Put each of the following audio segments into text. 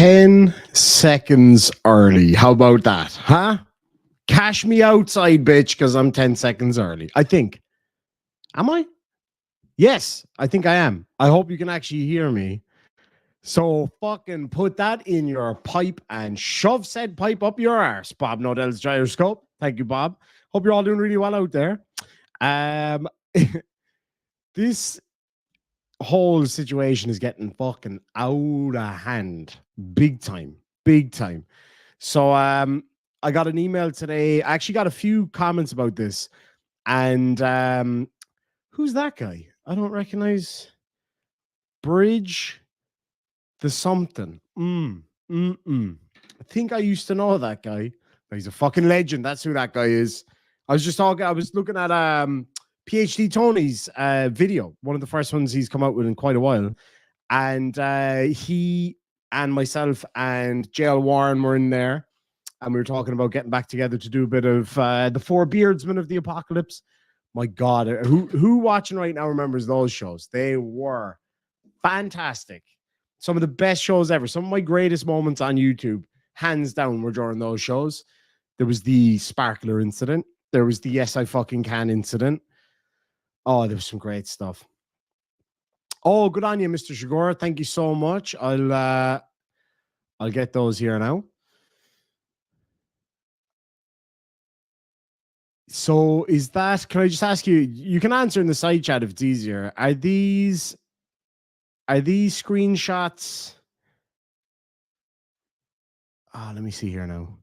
10 seconds early. How about that? Huh? Cash me outside, bitch, because I'm 10 seconds early. I think. Am I? Yes, I think I am. I hope you can actually hear me. So fucking put that in your pipe and shove said pipe up your arse, Bob Nodell's gyroscope. Thank you, Bob. Hope you're all doing really well out there. This whole situation is getting fucking out of hand. Big time. Big time. So I got an email today. I actually got a few comments about this. And who's that guy? I don't recognize. Bridge the something. I think I used to know that guy. He's a fucking legend. That's who that guy is. I was looking at PhD Tony's video, one of the first ones he's come out with in quite a while. And he and myself and JL Warren were in there. And we were talking about getting back together to do a bit of the Four Beardsmen of the Apocalypse. My God, who watching right now remembers those shows? They were fantastic. Some of the best shows ever. Some of my greatest moments on YouTube, hands down, were during those shows. There was the Sparkler incident. There was the Yes, I Fucking Can incident. Oh, there was some great stuff. Oh, good on you, Mr. Shigora. Thank you so much. I'll get those here now. So is that, can I just ask you, you can answer in the side chat if it's easier. Are these screenshots? Let me see here now.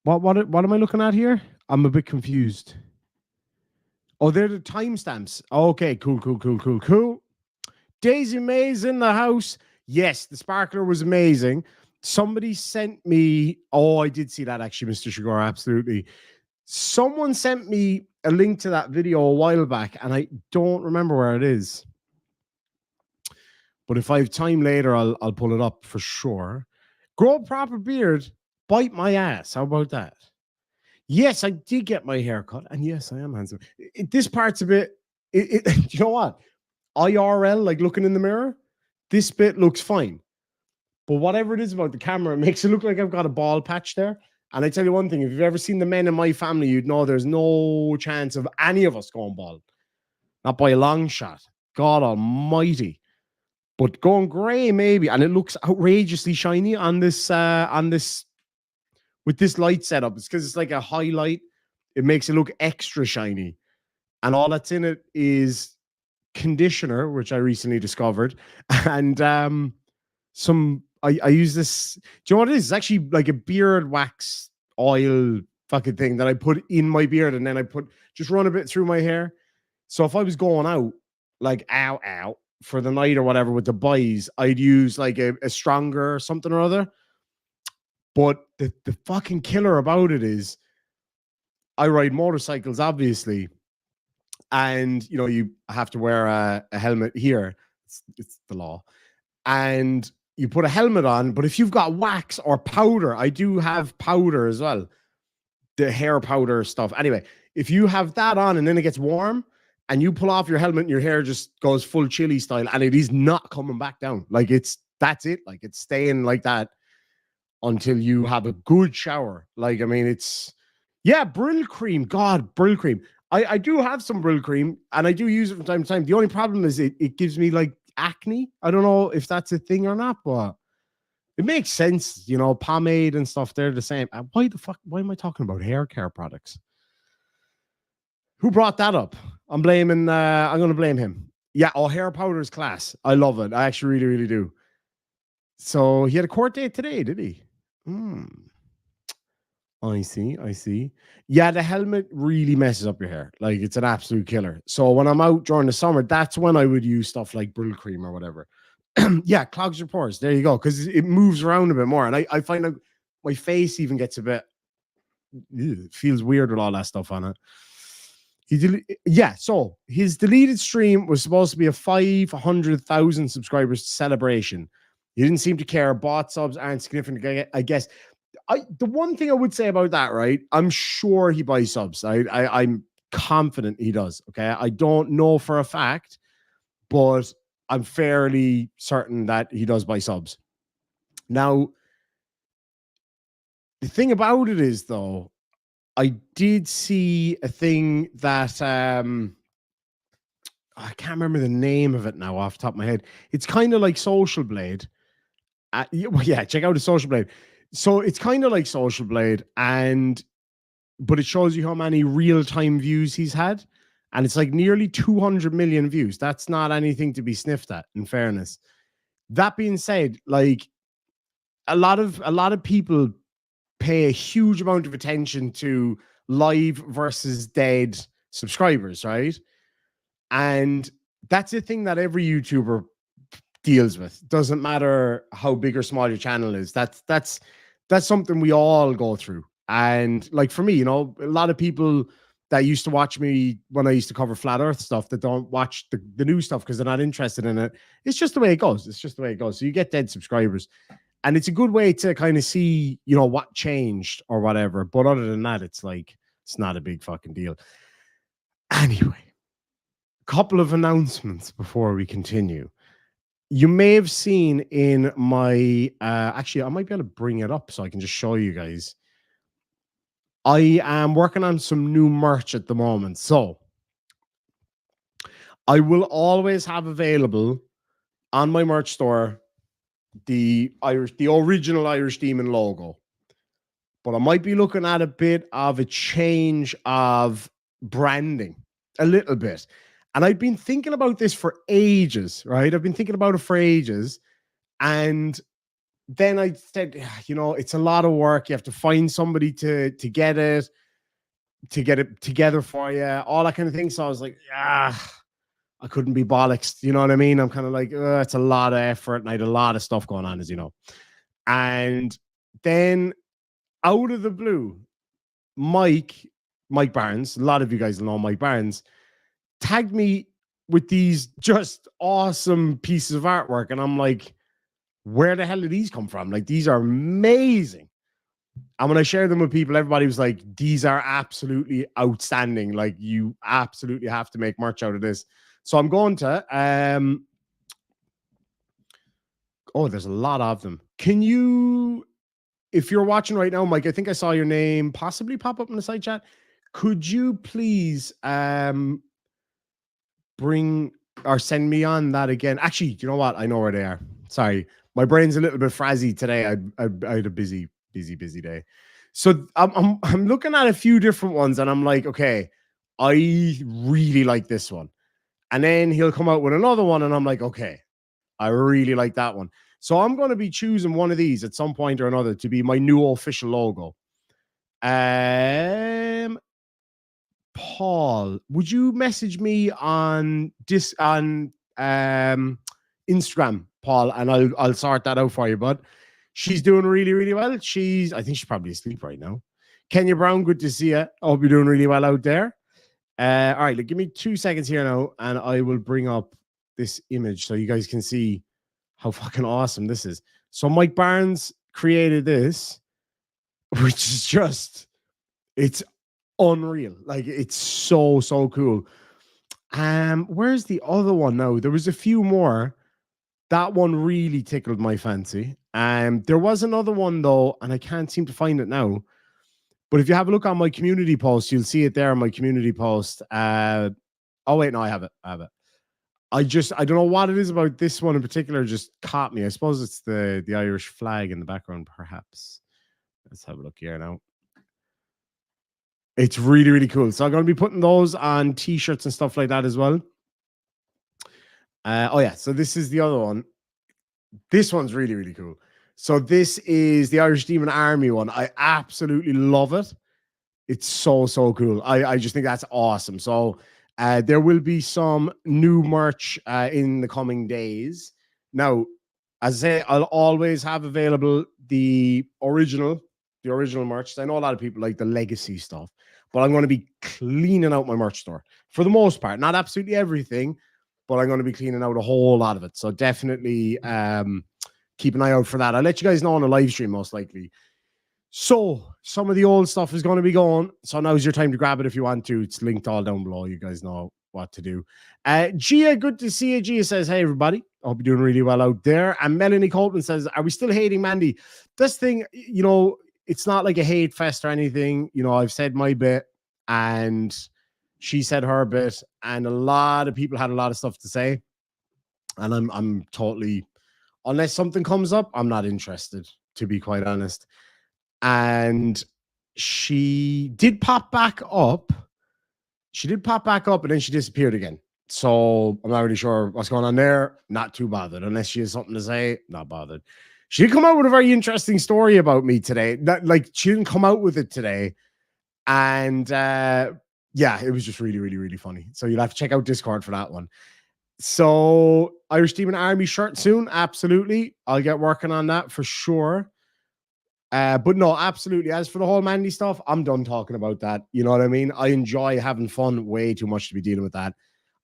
What am I looking at here? I'm a bit confused. Oh, they're the timestamps. Okay, cool. Daisy May's in the house. Yes, the Sparkler was amazing. Somebody sent me, I did see that actually, Mr. Shigor, absolutely. Someone sent me a link to that video a while back, and I don't remember where it is. But if I have time later, I'll pull it up for sure. Grow a proper beard, bite my ass. How about that? Yes, I did get my hair cut, and yes, I am handsome. This part's a bit, you know what? IRL, like looking in the mirror, this bit looks fine. But whatever it is about the camera, it makes it look like I've got a bald patch there. And I tell you one thing, if you've ever seen the men in my family, you'd know there's no chance of any of us going bald. Not by a long shot. God almighty. But going gray, maybe. And it looks outrageously shiny on this, with this light setup. It's because it's like a highlight. It makes it look extra shiny. And all that's in it is conditioner, which I recently discovered. And I use this. Do you know what it is? It's actually like a beard wax oil fucking thing that I put in my beard, and then I just run a bit through my hair. So if I was going out, like out for the night or whatever with the boys, I'd use like a stronger something or other. But the fucking killer about it is I ride motorcycles, obviously. And, you know, you have to wear a helmet here. It's the law. And you put a helmet on, but if you've got wax or powder, I do have powder as well. The hair powder stuff. Anyway, if you have that on and then it gets warm and you pull off your helmet and your hair just goes full chili style and it is not coming back down. Like that's it. Like it's staying like that until you have a good shower. Like, I mean, Brill cream. God, Brill cream. I do have some Brill cream and I do use it from time to time. The only problem is it gives me like acne. I don't know if that's a thing or not, but it makes sense. You know, pomade and stuff, they're the same. Why am I talking about hair care products? Who brought that up? I'm going to blame him. Yeah, hair powder is class. I love it. I actually really, really do. So he had a court date today, did he? I see. Yeah, the helmet really messes up your hair. Like, it's an absolute killer. So when I'm out during the summer, that's when I would use stuff like Brill cream or whatever. Yeah, clogs your pores. There you go. Because it moves around a bit more. And I find out my face even gets a bit, it feels weird with all that stuff on it. So his deleted stream was supposed to be a 500,000 subscribers celebration. He didn't seem to care. Bot subs aren't significant, I guess. The one thing I would say about that, right? I'm sure he buys subs. I'm confident he does. Okay. I don't know for a fact, but I'm fairly certain that he does buy subs. Now, the thing about it is, though, I did see a thing that I can't remember the name of it now off the top of my head. It's kind of like Social Blade. Yeah, check out the Social Blade. So it's kind of like Social Blade, but it shows you how many real-time views he's had, and it's like nearly 200 million views. That's not anything to be sniffed at, in fairness. That being said, like a lot of people pay a huge amount of attention to live versus dead subscribers, right? And that's a thing that every YouTuber deals with. Doesn't matter how big or small your channel is. That's something we all go through. And like for me, you know, a lot of people that used to watch me when I used to cover flat earth stuff that don't watch the new stuff because they're not interested in it. It's just the way it goes. It's just the way it goes. So you get dead subscribers. And it's a good way to kind of see, you know, what changed or whatever. But other than that, it's like, it's not a big fucking deal. Anyway, a couple of announcements before we continue. You may have seen in my, actually, I might be able to bring it up so I can just show you guys. I am working on some new merch at the moment. So I will always have available on my merch store the original Irish Demon logo. But I might be looking at a bit of a change of branding, a little bit. And I've been thinking about this for ages, right? I've been thinking about it for ages. And then I said, you know, it's a lot of work. You have to find somebody to get it together for you, all that kind of thing. So I was like, I couldn't be bollocks. You know what I mean? I'm kind of like, it's a lot of effort, and I had a lot of stuff going on, as you know. And then out of the blue, Mike Barnes, a lot of you guys know Mike Barnes, tagged me with these just awesome pieces of artwork. And I'm like, where the hell did these come from? Like, these are amazing. And when I shared them with people, everybody was like, these are absolutely outstanding. Like, you absolutely have to make merch out of this. So I'm going to, oh, there's a lot of them. Can you, if you're watching right now, Mike, I think I saw your name possibly pop up in the side chat. Could you please bring or send me on that again? Actually, you know what? I know where they are. Sorry. My brain's a little bit frazzy today. I had a busy day. So I'm looking at a few different ones and I'm like, okay, I really like this one. And then he'll come out with another one and I'm like, okay, I really like that one. So I'm going to be choosing one of these at some point or another to be my new official logo. Paul, would you message me on Instagram, Paul, and I'll sort that out for you, bud. She's doing really, really well. I think she's probably asleep right now. Kenya Brown, good to see you. I hope you're doing really well out there. All right, give me 2 seconds here now, and I will bring up this image so you guys can see how fucking awesome this is. So Mike Barnes created this, which is just, it's unreal. Like, it's so cool. Where's the other one now? There was a few more. That one really tickled my fancy. There was another one though, and I can't seem to find it now. But if you have a look on my community post, you'll see it there on my community post. Oh wait, no, I have it. I don't know what it is about this one in particular, just caught me. I suppose it's the Irish flag in the background, perhaps. Let's have a look here now. It's really, really cool. So I'm going to be putting those on t-shirts and stuff like that as well. Oh yeah, so this is the other one. This one's really, really cool. So this is the Irish Demon Army one. I absolutely love it. It's so cool. I just think that's awesome. So there will be some new merch in the coming days. Now, as I say, I'll always have available the original merch. I know a lot of people like the legacy stuff, but I'm going to be cleaning out my merch store for the most part. Not absolutely everything, but I'm going to be cleaning out a whole lot of it. So definitely keep an eye out for that. I'll let you guys know on the live stream most likely. So some of the old stuff is going to be gone. So now's your time to grab it if you want to. It's linked all down below. You guys know what to do. Gia, good to see you. Gia says, hey, everybody. I hope you're doing really well out there. And Melanie Colton says, are we still hating Mandy? This thing, you know, it's not like a hate fest or anything. You know, I've said my bit and she said her bit, and a lot of people had a lot of stuff to say. And I'm totally, unless something comes up, I'm not interested, to be quite honest. And she did pop back up. She did pop back up and then she disappeared again. So I'm not really sure what's going on there. Not too bothered. Unless she has something to say, not bothered. She did come out with a very interesting story about me today. Like, she didn't come out with it today. And yeah, it was just really, really, really funny. So you'll have to check out Discord for that one. So Irish Demon Army shirt soon. Absolutely. I'll get working on that for sure. But no, absolutely. As for the whole Mandy stuff, I'm done talking about that. You know what I mean? I enjoy having fun way too much to be dealing with that.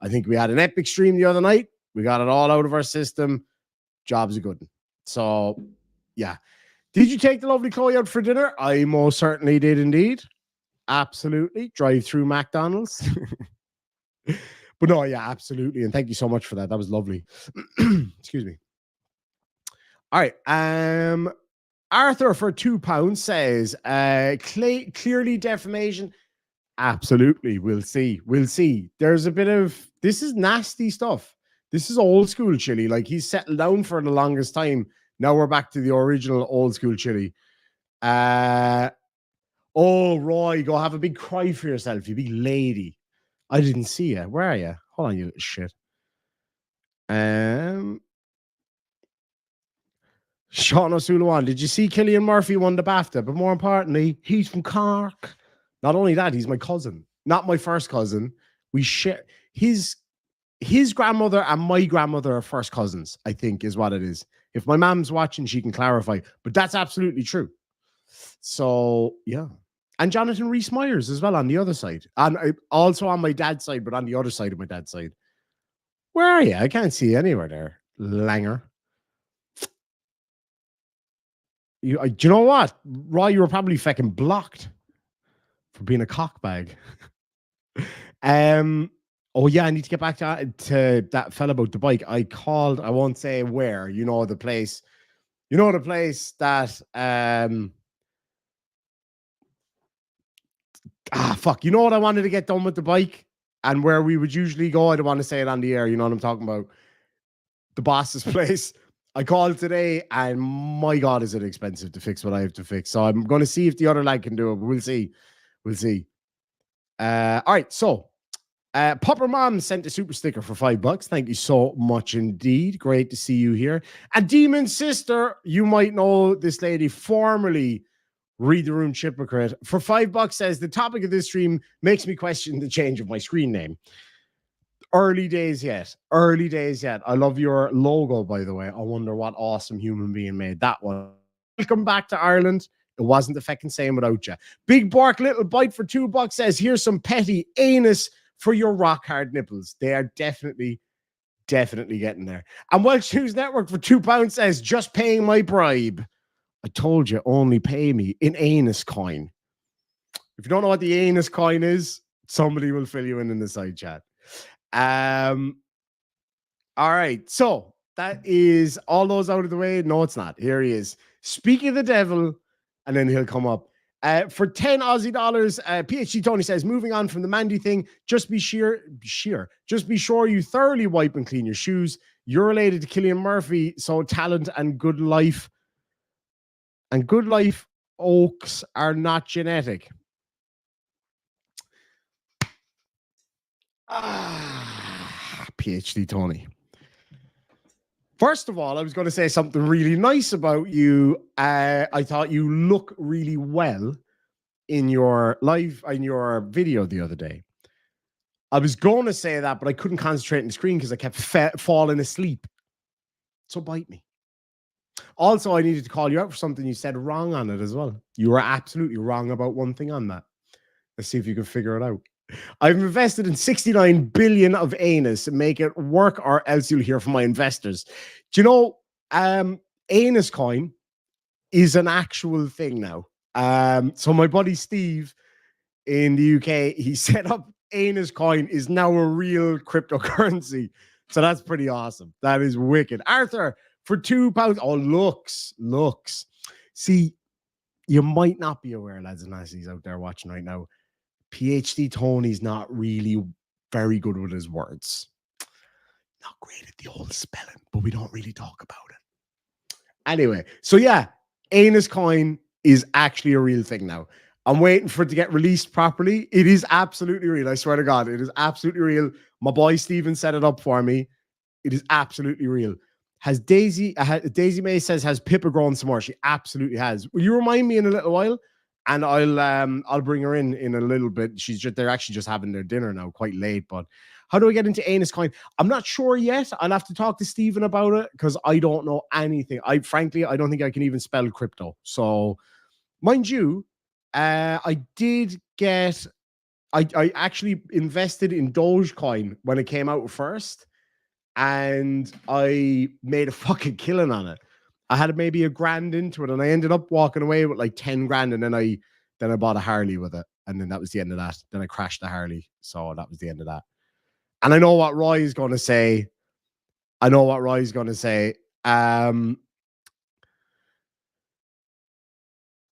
I think we had an epic stream the other night. We got it all out of our system. Job's a good one. So, yeah. Did you take the lovely Chloe out for dinner? I most certainly did indeed. Absolutely. Drive through McDonald's. But no, yeah, absolutely. And thank you so much for that. That was lovely. Excuse me. All right. Arthur for £2 says, clearly defamation. Absolutely. We'll see. We'll see. There's a bit of, this is nasty stuff. This is old school Chili. Like, he's settled down for the longest time. Now we're back to the original old school Chili. Oh, Roy, go have a big cry for yourself, you big lady. I didn't see you. Where are you? Hold on, you little shit. Sean O'Sullivan, did you see Cillian Murphy won the BAFTA? But more importantly, he's from Cork. Not only that, he's my cousin. Not my first cousin. We share his grandmother and my grandmother are first cousins, I think is what it is. If my mom's watching, she can clarify. But that's absolutely true. So, yeah. And Jonathan Rhys-Myers as well on the other side. And also on my dad's side, but on the other side of my dad's side. Where are you? I can't see you anywhere there, Langer. Do you know what? Roy, you were probably fucking blocked for being a cockbag. Oh, yeah, I need to get back to that fella about the bike. I called, I won't say where, you know, the place. You know, the place that... fuck. You know what I wanted to get done with the bike? And where we would usually go, I don't want to say it on the air. You know what I'm talking about? The boss's place. I called today, and my God, is it expensive to fix what I have to fix. So I'm going to see if the other lad can do it, but we'll see. We'll see. All right, so Pupper Mom sent a super sticker for $5. Thank you so much indeed. Great to see you here. And Demon Sister, you might know this lady, formerly Read the Room Hypocrite, for $5 says, the topic of this stream makes me question the change of my screen name. Early days yet. Early days yet. I love your logo, by the way. I wonder what awesome human being made that one. Welcome back to Ireland. It wasn't the fucking same without you. Big Bark Little Bite for $2 says, here's some petty anus for your rock hard nipples. They are definitely getting there. And Welsh News Network for £2 says, just paying my bribe. I told you, only pay me in anus coin. If you don't know what the anus coin is, somebody will fill you in the side chat. All right, so that is all those out of the way. No, it's not. Here he is. Speaking of the devil, and then he'll come up. For 10 Aussie dollars, PhD Tony says, moving on from the Mandy thing, just be sure you thoroughly wipe and clean your shoes. You're related to Cillian Murphy, so talent and good life oaks are not genetic. PhD Tony. First of all, I was going to say something really nice about you. I thought you look really well in your video the other day. I was going to say that, but I couldn't concentrate on the screen because I kept falling asleep. So bite me. Also, I needed to call you out for something you said wrong on it as well. You were absolutely wrong about one thing on that. Let's see if you can figure it out. I've invested in 69 billion of anus. Make it work or else you'll hear from my investors. Do you know, anus coin is an actual thing now. So my buddy Steve in the UK, he set up anus coin is now a real cryptocurrency. So that's pretty awesome. That is wicked. Arthur, for £2. Oh, looks. See, you might not be aware, lads and lassies out there watching right now. PhD Tony's not really very good with his words. Not great at the old spelling, but we don't really talk about it. Anyway, so yeah, anus coin is actually a real thing now. I'm waiting for it to get released properly. It is absolutely real. I swear to God, it is absolutely real. My boy Steven set it up for me. It is absolutely real. Has Daisy May says, has Pippa grown some more? She absolutely has. Will you remind me in a little while? And I'll bring her in a little bit. They're actually just having their dinner now, quite late. But how do I get into anus coin? I'm not sure yet. I'll have to talk to Steven about it because I don't know anything. Frankly, I don't think I can even spell crypto. So, mind you, I actually invested in Dogecoin when it came out first, and I made a fucking killing on it. I had maybe $1,000 into it, and I ended up walking away with like 10 grand, and then I bought a Harley with it, and then that was the end of that. Then I crashed the Harley, so that was the end of that. And I know what Roy is going to say.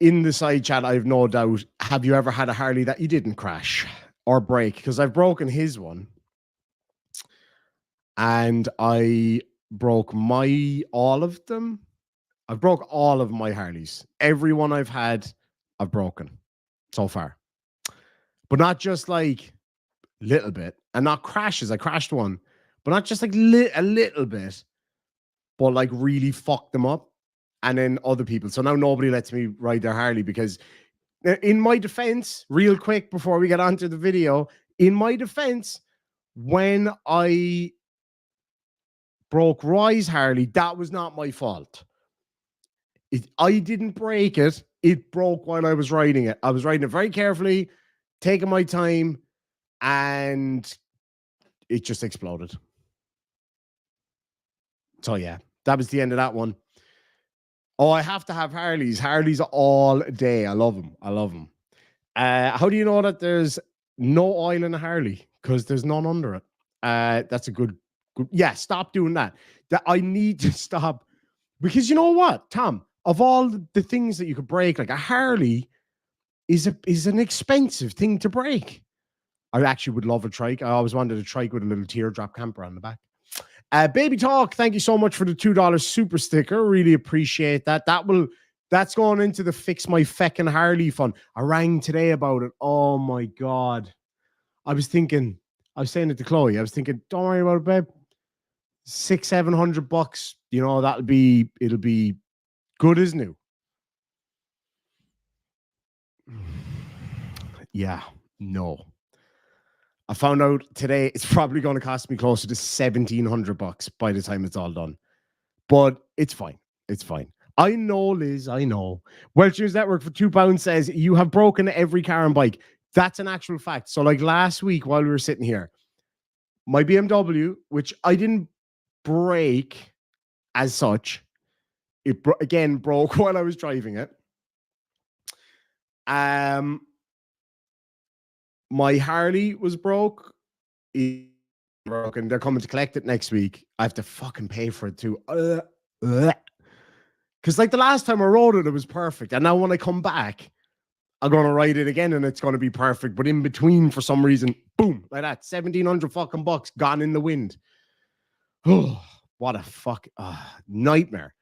In the side chat, I have no doubt. Have you ever had a Harley that you didn't crash or break? Because I've broken his one, and I broke all of them. I've broke all of my Harleys. Every one I've had, I've broken so far. But not just like a little bit, and not crashes. I crashed one, but not just like a little bit, but like really fucked them up. And then other people. So now nobody lets me ride their Harley because, in my defense, real quick before we get onto the video, in my defense, when I broke Roy's Harley, that was not my fault. I didn't break it. It broke while I was riding it. I was riding it very carefully, taking my time, and it just exploded. So yeah, that was the end of that one. Oh, I have to have Harleys. Harleys all day. I love them. How do you know that there's no oil in a Harley? Because there's none under it. That's a good. Yeah, stop doing that. I need to stop. Because you know what, Tom? Of all the things that you could break, like a Harley is an expensive thing to break. I actually would love a trike. I always wanted a trike with a little teardrop camper on the back. Baby Talk, thank you so much for the $2 super sticker. Really appreciate that. That's going into the Fix My Feckin' Harley fund. I rang today about it. Oh my God. I was saying it to Chloe. I was thinking, don't worry about it, babe. $600-700. You know, it'll be good as new. Yeah, no. I found out today it's probably going to cost me closer to $1,700 by the time it's all done. But it's fine. It's fine. I know, Liz. I know. Welsh News Network for £2 says you have broken every car and bike. That's an actual fact. So like last week while we were sitting here, my BMW, which I didn't break as such, it again broke while I was driving it. My Harley was broke. It's broken. They're coming to collect it next week. I have to fucking pay for it too. Because like the last time I rode it, it was perfect. And now when I come back, I'm going to ride it again and it's going to be perfect. But in between, for some reason, boom, like that, $1,700 gone in the wind. Oh, what a nightmare.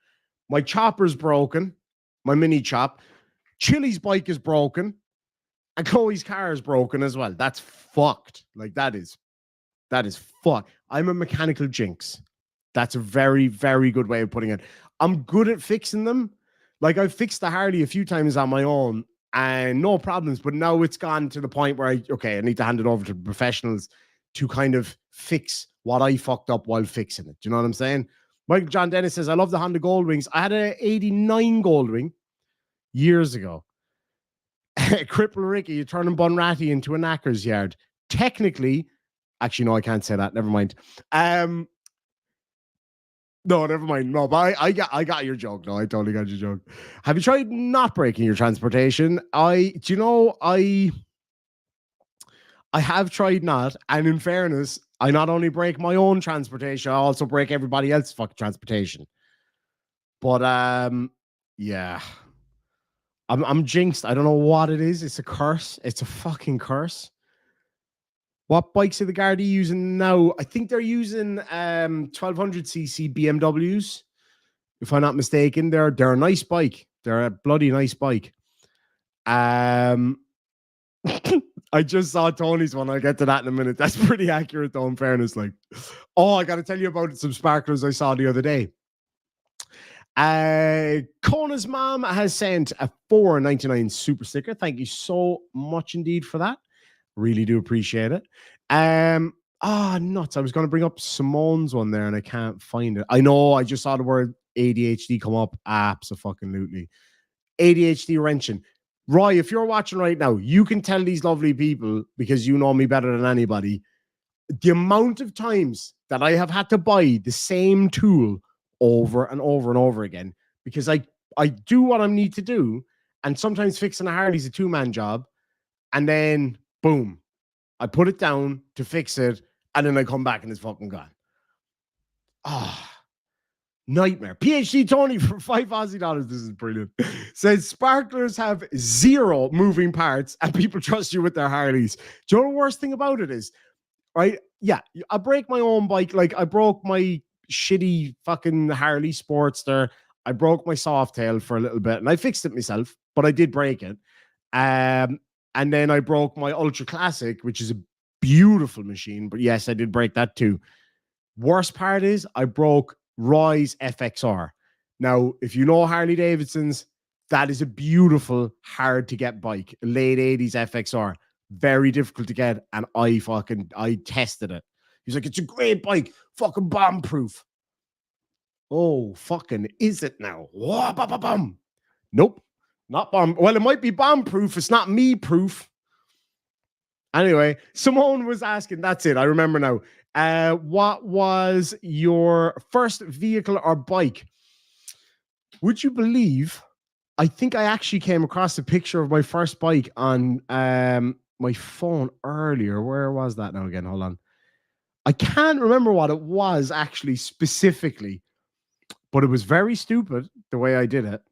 My chopper's broken. My mini chop. Chili's bike is broken. And Chloe's car is broken as well. That's fucked. Like that is fucked. I'm a mechanical jinx. That's a very, very good way of putting it. I'm good at fixing them. Like I've fixed the Harley a few times on my own and no problems. But now it's gone to the point where I need to hand it over to professionals to kind of fix what I fucked up while fixing it. Do you know what I'm saying? Michael John Dennis says, I love the Honda Goldwings. I had an 89 Goldwing years ago. Cripple Ricky, you're turning Bunratty into a knacker's yard. Technically, actually, no, I can't say that. Never mind. No, never mind. No, but I got your joke. No, I totally got your joke. Have you tried not breaking your transportation? I I have tried not, and in fairness, I not only break my own transportation, I also break everybody else's fucking transportation. But yeah. I'm jinxed. I don't know what it is. It's a curse. It's a fucking curse. What bikes are the Gardaí using now? I think they're using 1200cc BMWs, if I'm not mistaken. They're a nice bike. They're a bloody nice bike. I just saw Tony's one. I'll get to that in a minute. That's pretty accurate, though, in fairness. Like, oh, I got to tell you about some sparklers I saw the other day. Kona's mom has sent a $4.99 super sticker. Thank you so much indeed for that. Really do appreciate it. Nuts. I was going to bring up Simone's one there and I can't find it. I know I just saw the word ADHD come up. Absolutely. ADHD wrenching. Roy, if you're watching right now, you can tell these lovely people, because you know me better than anybody, the amount of times that I have had to buy the same tool over and over and over again, because I do what I need to do, and sometimes fixing a Harley's a two-man job, and then boom, I put it down to fix it, and then I come back and it's fucking gone. Nightmare. PhD Tony for $5 Aussie. This is brilliant. Says sparklers have 0 moving parts and people trust you with their Harleys. Do you know the worst thing about it is, right? Yeah, I break my own bike. Like, I broke my shitty fucking Harley Sportster. I broke my Softail for a little bit and I fixed it myself, but I did break it. And then I broke my Ultra Classic, which is a beautiful machine. But yes, I did break that too. Worst part is I broke Roy's FXR. Now, if you know Harley Davidson's, that is a beautiful, hard to get bike. Late 80s FXR. Very difficult to get. And I tested it. He's like, it's a great bike. Fucking bomb proof. Oh, fucking is it now? Whoa, bum, bum, bum. Nope. Not bomb. Well, it might be bomb proof. It's not me proof. Anyway, Simone was asking, that's it. I remember now. What was your first vehicle or bike? Would you believe? I think I actually came across a picture of my first bike on my phone earlier. Where was that now again? Hold on. I can't remember what it was actually specifically, but it was very stupid the way I did it.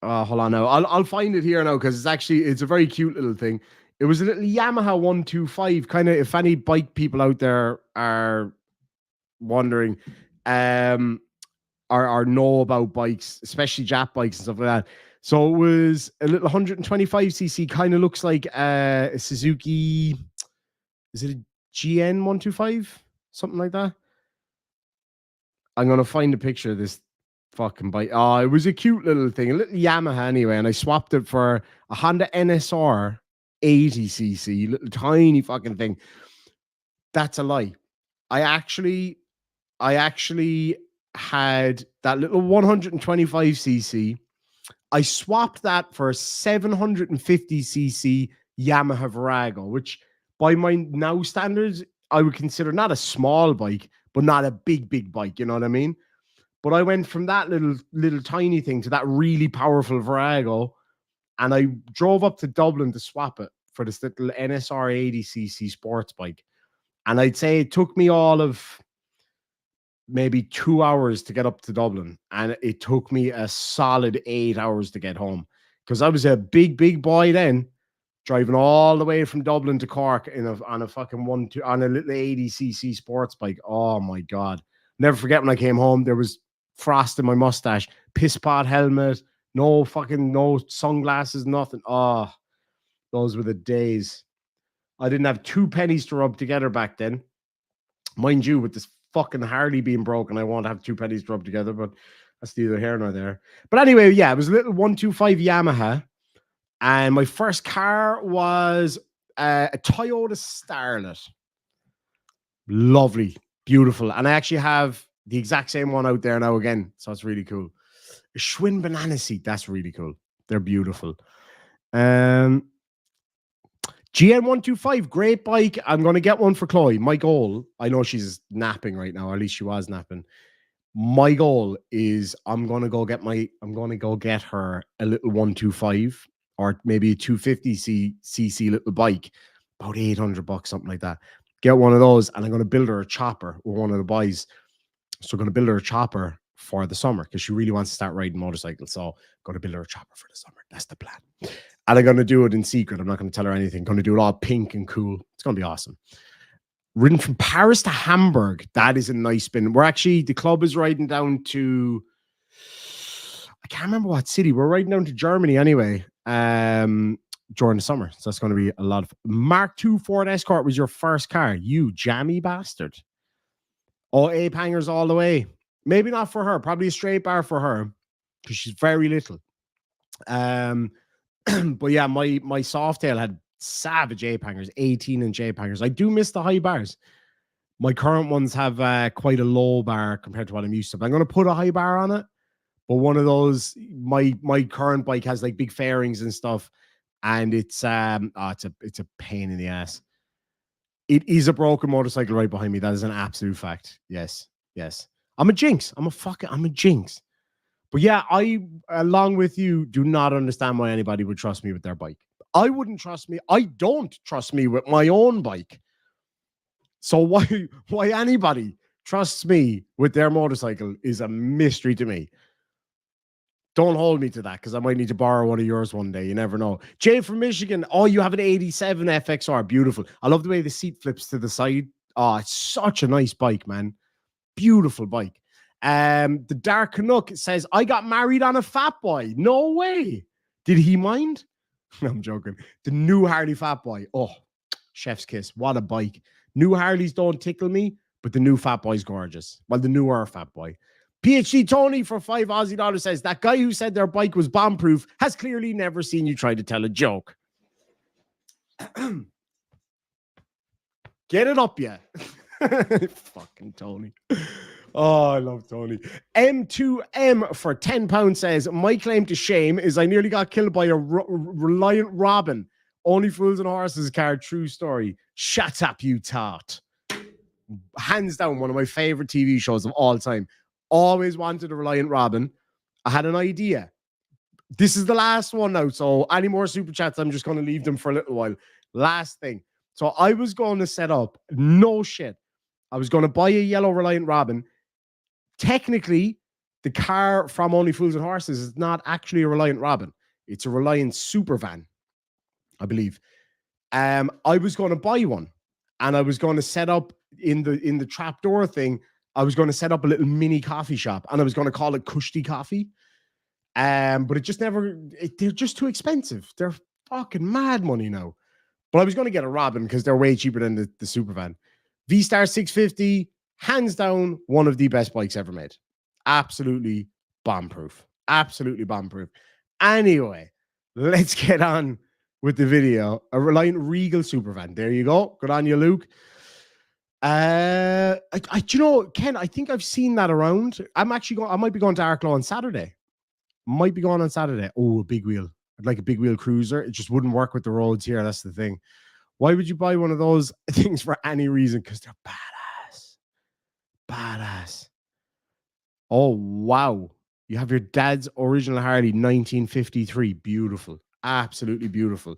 Hold on now. I'll find it here now because it's a very cute little thing. It was a little Yamaha 125. Kind of, if any bike people out there are wondering, or know about bikes, especially Jap bikes and stuff like that. So it was a little 125cc. Kind of looks like a Suzuki. Is it a GN 125? Something like that. I'm gonna find a picture of this fucking bike. Oh, it was a cute little thing, a little Yamaha anyway, and I swapped it for a Honda NSR 80cc, little tiny fucking thing. That's a lie. I actually had that little 125cc. I swapped that for a 750cc Yamaha Virago, which by my now standards, I would consider not a small bike, but not a big bike. You know what I mean? But I went from that little tiny thing to that really powerful Virago, and I drove up to Dublin to swap it for this little NSR 80cc sports bike. And I'd say it took me all of maybe 2 hours to get up to Dublin, and it took me a solid 8 hours to get home because I was a big boy then, driving all the way from Dublin to Cork on a fucking on a little 80cc sports bike. Oh my god! Never forget when I came home. There was frost in my mustache, piss pot helmet, no sunglasses, nothing. Oh, those were the days. I didn't have 2 pennies to rub together back then, mind you. With this fucking Harley being broken, I won't have 2 pennies to rub together, but that's neither here nor there. But anyway, yeah, it was a little 125 Yamaha. And my first car was a Toyota Starlet. Lovely, beautiful. And I actually have the exact same one out there now again. So it's really cool. A Schwinn banana seat. That's really cool. They're beautiful. GN125, great bike. I'm going to get one for Chloe. My goal, I know she's napping right now, or at least she was napping. My goal is I'm going to go get her a little 125 or maybe a 250cc little bike, about $800, something like that. Get one of those, and I'm going to build her a chopper with one of the boys. So I'm going to build her a chopper for the summer because she really wants to start riding motorcycles. So I'm going to build her a chopper for the summer. That's the plan. And I'm going to do it in secret. I'm not going to tell her anything. I'm going to do it all pink and cool. It's going to be awesome. Ridden from Paris to Hamburg. That is a nice spin. The club is riding down to, I can't remember what city. We're riding down to Germany anyway, during the summer. So that's going to be a lot of Mark II Ford Escort was your first car. You jammy bastard. Oh, ape hangers all the way. Maybe not for her. Probably a straight bar for her because she's very little. But yeah, my Softail had savage ape hangers, 18-inch ape hangers. I do miss the high bars. My current ones have quite a low bar compared to what I'm used to. But I'm going to put a high bar on it. But one of those, my current bike has like big fairings and stuff, and it's a pain in the ass. It is a broken motorcycle right behind me. That is an absolute fact. Yes. I'm a jinx. I'm a jinx. But yeah, I, along with you, do not understand why anybody would trust me with their bike. I wouldn't trust me. I don't trust me with my own bike. So why anybody trusts me with their motorcycle is a mystery to me. Don't hold me to that because I might need to borrow one of yours one day. You never know. Jay from Michigan. Oh, you have an 87 FXR. Beautiful. I love the way the seat flips to the side. Oh, it's such a nice bike, man. Beautiful bike. The Dark Canuck says, I got married on a Fat Boy. No way. Did he mind? I'm joking. The new Harley Fat Boy. Oh, chef's kiss. What a bike. New Harleys don't tickle me, but the new Fat Boy's gorgeous. Well, the newer Fat Boy. PhD Tony for $5 Aussie says, that guy who said their bike was bomb-proof has clearly never seen you try to tell a joke. Get it up, yeah. Fucking Tony. Oh, I love Tony. M2M for £10 says, my claim to shame is I nearly got killed by a Reliant Robin. Only Fools and Horses car, true story. Shut up, you tart. Hands down, one of my favorite TV shows of all time. Always wanted a Reliant Robin. I had an idea. This is the last one now. So any more super chats, I'm just going to leave them for a little while. Last thing. So I was going to set up, no shit. I was going to buy a yellow Reliant Robin. Technically, the car from Only Fools and Horses is not actually a Reliant Robin. It's a Reliant Supervan, I believe. I was going to buy one, and I was going to set up in the trapdoor thing. I was going to set up a little mini coffee shop, and I was going to call it Kushti Coffee. But it just never. They're just too expensive. They're fucking mad money now. But I was going to get a Robin because they're way cheaper than the Supervan. V-Star 650, hands down, one of the best bikes ever made. Absolutely bomb-proof. Absolutely bomb-proof. Anyway, let's get on with the video. A Reliant Regal Supervan. There you go. Good on you, Luke. You know, Ken, I think I've seen that around. I might be going to Arklow on Saturday. Might be going on Saturday. Oh, a big wheel. I'd like a big wheel cruiser. It just wouldn't work with the roads here. That's the thing. Why would you buy one of those things for any reason? Because they're badass. Badass. Oh, wow. You have your dad's original Harley, 1953. Beautiful. Absolutely beautiful.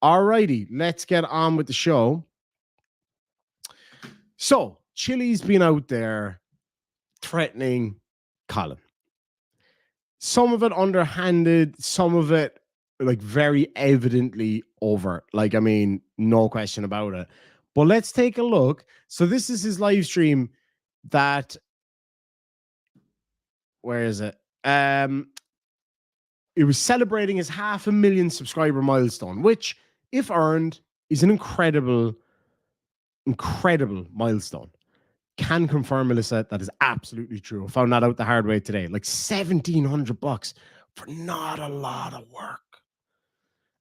All righty. Let's get on with the show. So, Chili's been out there threatening Collin. Some of it underhanded, some of it like very evidently overt. Like, I mean, no question about it. But let's take a look. So this is his live stream that, where is it? It was celebrating his 500,000 subscriber milestone, which, if earned, is an incredible milestone. Can confirm, Melissa, that is absolutely true. I found that out the hard way today. Like $1,700 for not a lot of work.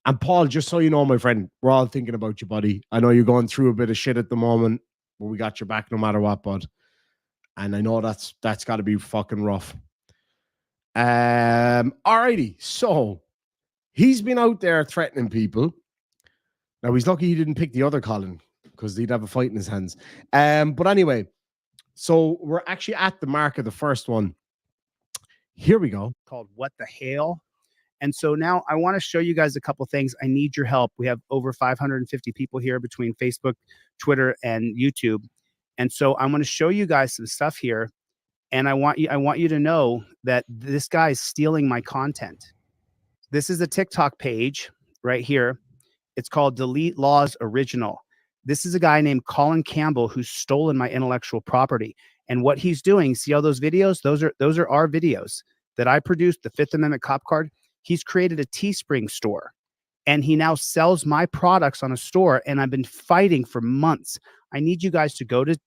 And Paul, just so you know, my friend, we're all thinking about you, buddy. I know you're going through a bit of shit at the moment, but we got your back no matter what, bud. And I know that's got to be fucking rough. Alrighty, so he's been out there threatening people. Now he's lucky he didn't pick the other Collin because he'd have a fight in his hands. But anyway, so we're actually at the mark of the first one. Here we go. Called What the Hell? And so now I want to show you guys a couple things. I need your help. We have over 550 people here between Facebook, Twitter, and YouTube. And so I'm going to show you guys some stuff here. And I want you to know that this guy is stealing my content. This is a TikTok page right here. It's called Delete Lawz Original. This is a guy named Colin Campbell who's stolen my intellectual property. And what he's doing, see all those videos? Those are our videos that I produced, the Fifth Amendment cop card. He's created a Teespring store, and he now sells my products on a store. And I've been fighting for months. I need you guys to go to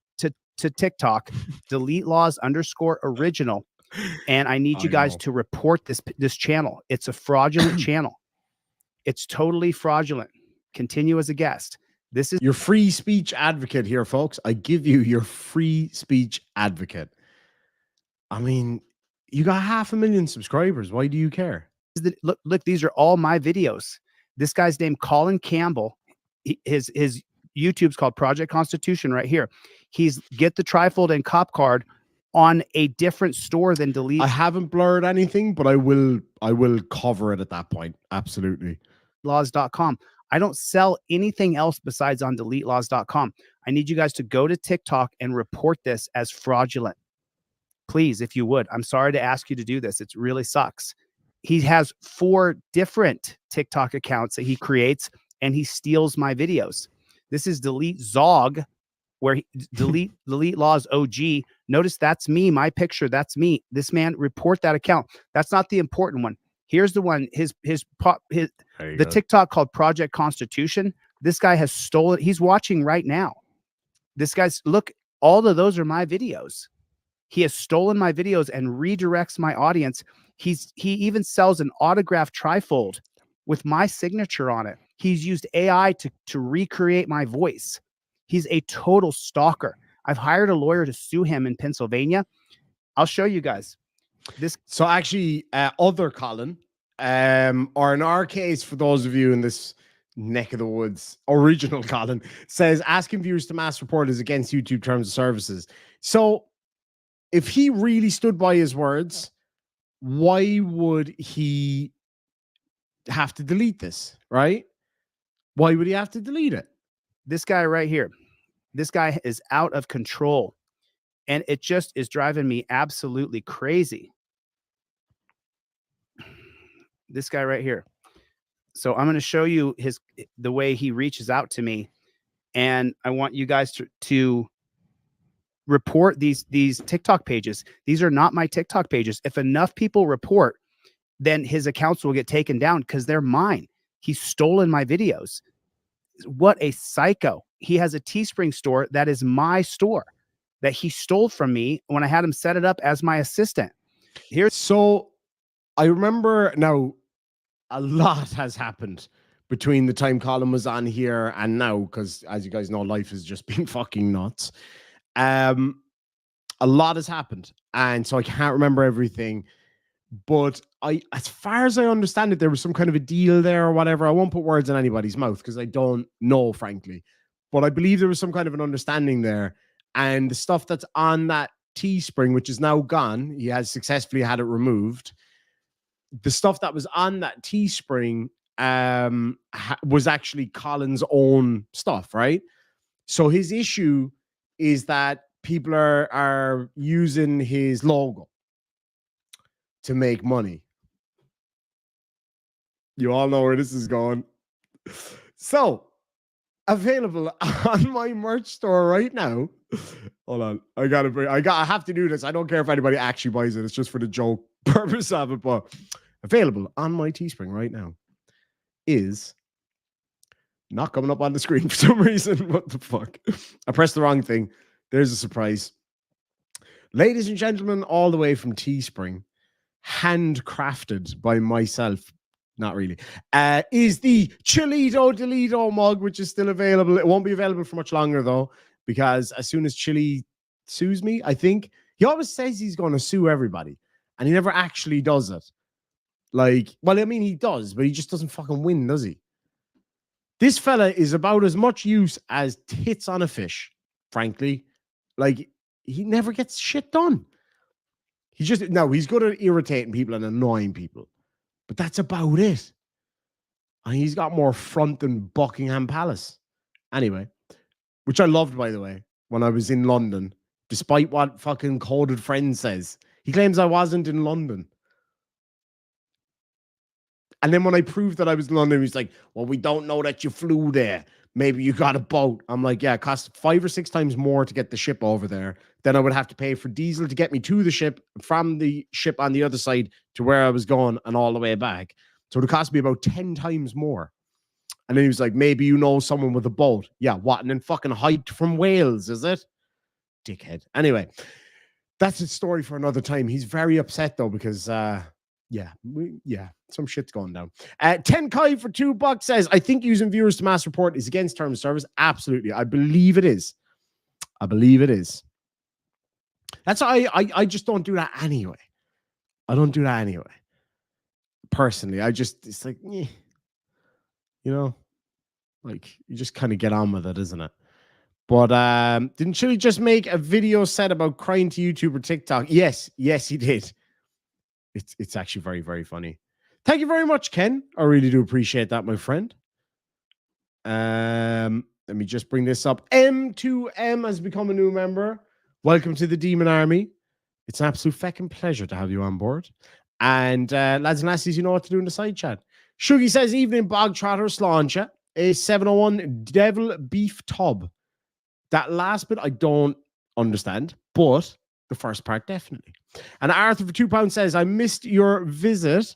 TikTok, Delete Lawz _original. And I need you guys to report this channel. It's a fraudulent channel. It's totally fraudulent. Continue as a guest. This is your free speech advocate here, folks. I give you your free speech advocate. I mean, you got 500,000 subscribers. Why do you care? Look, these are all my videos. This guy's named Colin Campbell. His YouTube's called Project Constitution right here. He's get the trifold and cop card on a different store than Delete. I haven't blurred anything, but I will cover it at that point. Absolutely. Lawz.com. I don't sell anything else besides on DeleteLawz.com. I need you guys to go to TikTok and report this as fraudulent. Please, if you would. I'm sorry to ask you to do this. It really sucks. He has 4 different TikTok accounts that he creates, and he steals my videos. This is Delete Zog, where delete Lawz OG. Notice that's me, my picture. That's me. This man, report that account. That's not the important one. Here's the one. The TikTok called Project Constitution. This guy has stolen. He's watching right now. This guy's look. All of those are my videos. He has stolen my videos and redirects my audience. He even sells an autographed trifold with my signature on it. He's used AI to recreate my voice. He's a total stalker. I've hired a lawyer to sue him in Pennsylvania. I'll show you guys this. So actually, other Colin, or in our case, for those of you in this neck of the woods, original Colin says asking viewers to mass report is against YouTube terms of services. So if he really stood by his words, why would he have to delete this, right? Why would he have to delete it? This guy right here, this guy is out of control, and it just is driving me absolutely crazy. This guy right here. So I'm going to show you the way he reaches out to me, and I want you guys to report these TikTok pages. These are not my TikTok pages. If enough people report, then his accounts will get taken down because they're mine. He's stolen my videos. What a psycho. He has a Teespring store that is my store that he stole from me when I had him set it up as my assistant. So I remember now a lot has happened between the time Colin was on here and now, because as you guys know, life has just been fucking nuts. A lot has happened, and so I can't remember everything. But as far as I understand it, there was some kind of a deal there or whatever. I won't put words in anybody's mouth because I don't know, frankly. But I believe there was some kind of an understanding there. And the stuff that's on that Teespring, which is now gone, he has successfully had it removed. The stuff that was on that Teespring was actually Colin's own stuff, right? So his issue is that people are using his logo to make money. You all know where this is going. So, available on my merch store right now. Hold on. I have to do this. I don't care if anybody actually buys it. It's just for the joke purpose of it. But available on my Teespring right now is not coming up on the screen for some reason. What the fuck? I pressed the wrong thing. There's a surprise. Ladies and gentlemen, all the way from Teespring, handcrafted by myself, not really, is the Chilito Delito mug, which is still available. It won't be available for much longer, though, because as soon as Chili sues me, I think he always says he's going to sue everybody, and he never actually does it. Like, well, I mean, he does, but he just doesn't fucking win, does he? This fella is about as much use as tits on a fish, frankly. Like, he never gets shit done. He's good at irritating people and annoying people. But that's about it. And he's got more front than Buckingham Palace. Anyway, which I loved, by the way, when I was in London, despite what fucking coded friend says. He claims I wasn't in London. And then when I proved that I was in London, he's like, well, we don't know that you flew there. Maybe you got a boat. I'm like, yeah, it costs 5 or 6 times more to get the ship over there. Then I would have to pay for diesel to get me to the ship, from the ship on the other side to where I was going and all the way back. So it would cost me about 10 times more. And then he was like, maybe you know someone with a boat. Yeah, what? And then fucking hiked from Wales, is it? Dickhead. Anyway, that's a story for another time. He's very upset though, because some shit's going down. 10 Kai for $2 says, I think using viewers to mass report is against terms of service. Absolutely. I believe it is. That's I just don't do that anyway. I don't do that anyway. Personally, it's like, you know, like you just kind of get on with it, isn't it? But didn't Chili just make a video set about crying to YouTube or TikTok? Yes, he did. It's actually very, very funny. Thank you very much, Ken. I really do appreciate that, my friend. Let me just bring this up. M2M has become a new member. Welcome to the Demon Army. It's an absolute fucking pleasure to have you on board. And lads and lassies, you know what to do in the side chat. Shuggy says, evening, Bog Trotter Sláinte, a 701 Devil Beef Tub. That last bit I don't understand, but the first part definitely. And Arthur for £2 says, I missed your visit.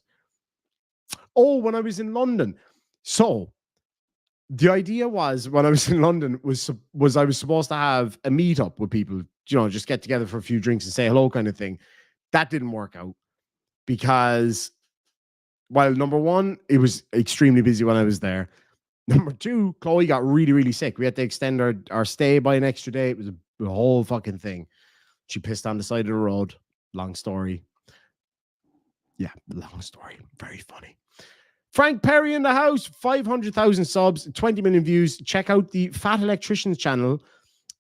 Oh, when I was in London. So the idea was, when I was in London, was I was supposed to have a meetup with people, just get together for a few drinks and say hello kind of thing. That didn't work out because, while number one, it was extremely busy when I was there. Number two, Chloe got really, really sick. We had to extend our stay by an extra day. It was a whole fucking thing. She pissed on the side of the road. Long story. Yeah, long story. Very funny. Frank Perry in the house. 500,000 subs, 20 million views. Check out the Fat Electricians channel.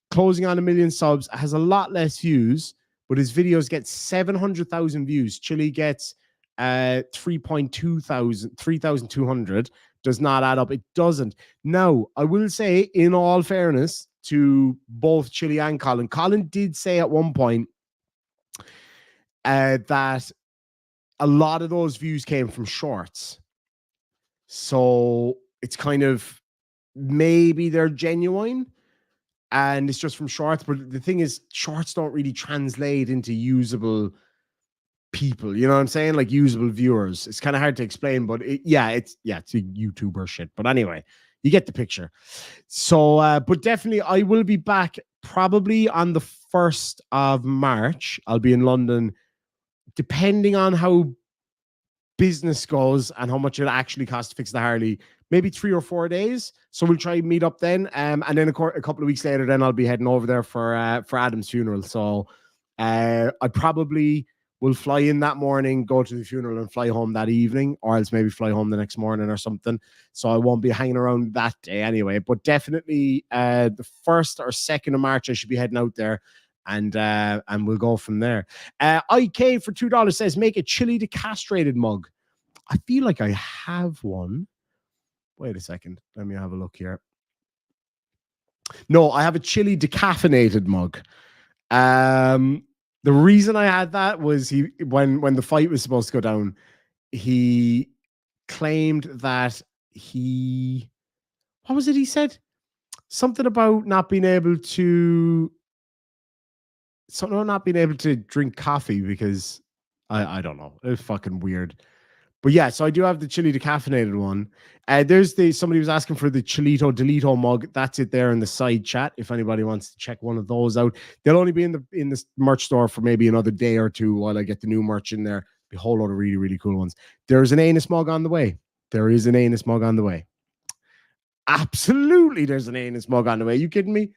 Closing on 1 million subs. Has a lot less views, but his videos get 700,000 views. Chili gets 3,200. Does not add up. It doesn't. Now, I will say, in all fairness to both Chili and Colin, Colin did say at one point that a lot of those views came from shorts. So it's kind of, maybe they're genuine and it's just from shorts. But the thing is, shorts don't really translate into usable people, you know what I'm saying? Like usable viewers. It's kind of hard to explain, but it's a YouTuber shit. But anyway, you get the picture. So, but definitely I will be back probably on the 1st of March. I'll be in London, depending on how business goes and how much it actually costs to fix the Harley, maybe 3 or 4 days. So we'll try and meet up then. And then a couple of weeks later, then I'll be heading over there for Adam's funeral. So I probably will fly in that morning, go to the funeral and fly home that evening, or else maybe fly home the next morning or something. So I won't be hanging around that day anyway. But definitely the 1st or 2nd of March, I should be heading out there. And we'll go from there. IK for $2 says, make a Chili decastrated mug. I feel like I have one. Wait a second. Let me have a look here. No, I have a Chili decaffeinated mug. The reason I had that was when the fight was supposed to go down, he claimed that what was it he said? Something about not being able to drink coffee because I don't know. It was fucking weird. But yeah, so I do have the Chili decaffeinated one. There's somebody was asking for the Chilito Delito mug. That's it there in the side chat. If anybody wants to check one of those out, they'll only be in the merch store for maybe another day or two while I get the new merch in there. Be a whole lot of really, really cool ones. There's an anus mug on the way. There is an anus mug on the way. Absolutely, there's an anus mug on the way. You kidding me?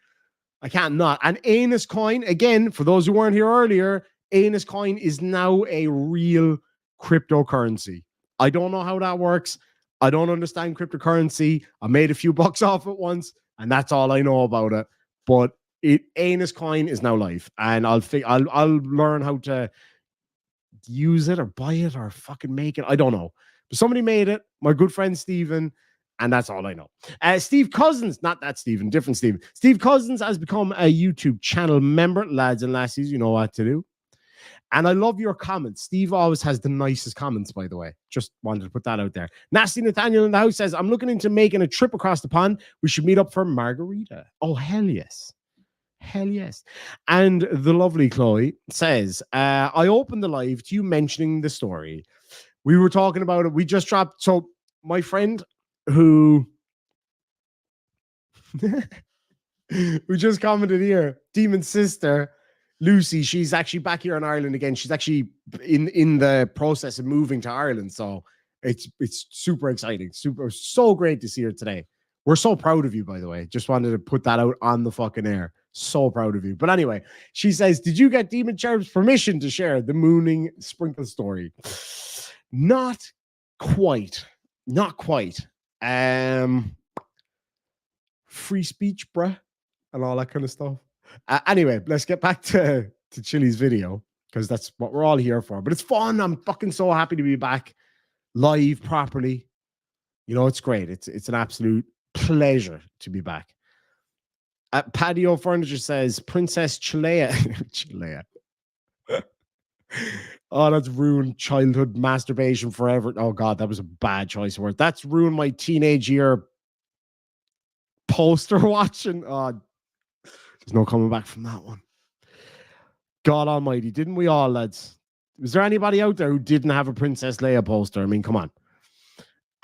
I can't not. And Anus Coin, again, for those who weren't here earlier, Anus Coin is now a real cryptocurrency. I don't know how that works. I don't understand cryptocurrency. I made a few bucks off it once, and that's all I know about it. But Anus Coin is now live, and I'll learn how to use it or buy it or fucking make it. I don't know. somebody made it. My good friend Stephen. And that's all I know. Steve Cousins, not that Stephen, different Stephen. Steve Cousins has become a YouTube channel member. Lads and lassies, you know what to do. And I love your comments. Steve always has the nicest comments, by the way. Just wanted to put that out there. Nasty Nathaniel in the house says, I'm looking into making a trip across the pond. We should meet up for margarita. Oh, hell yes. Hell yes. And the lovely Chloe says, I opened the live to you mentioning the story. We were talking about it. We just dropped. So my friend who just commented here, Demon's sister, Lucy, she's actually back here in Ireland again. She's actually in the process of moving to Ireland. So it's super exciting. So great to see her today. We're so proud of you, by the way. Just wanted to put that out on the fucking air. So proud of you. But anyway, she says, did you get Demon Cherub's permission to share the mooning sprinkle story? Not quite. Not quite. Free speech, bruh, and all that kind of stuff. Anyway, let's get back to Chili's video, because that's what we're all here for. But it's fun. I'm fucking so happy to be back live properly. You know, it's great. It's an absolute pleasure to be back. Patio Furniture says Princess Chilea. Chilea. Oh, that's ruined childhood masturbation forever. Oh God, that was a bad choice of words. That's ruined my teenage year poster watching. Oh, there's no coming back from that one. God almighty, didn't we all, lads? Was there anybody out there who didn't have a Princess Leia poster? I mean, come on.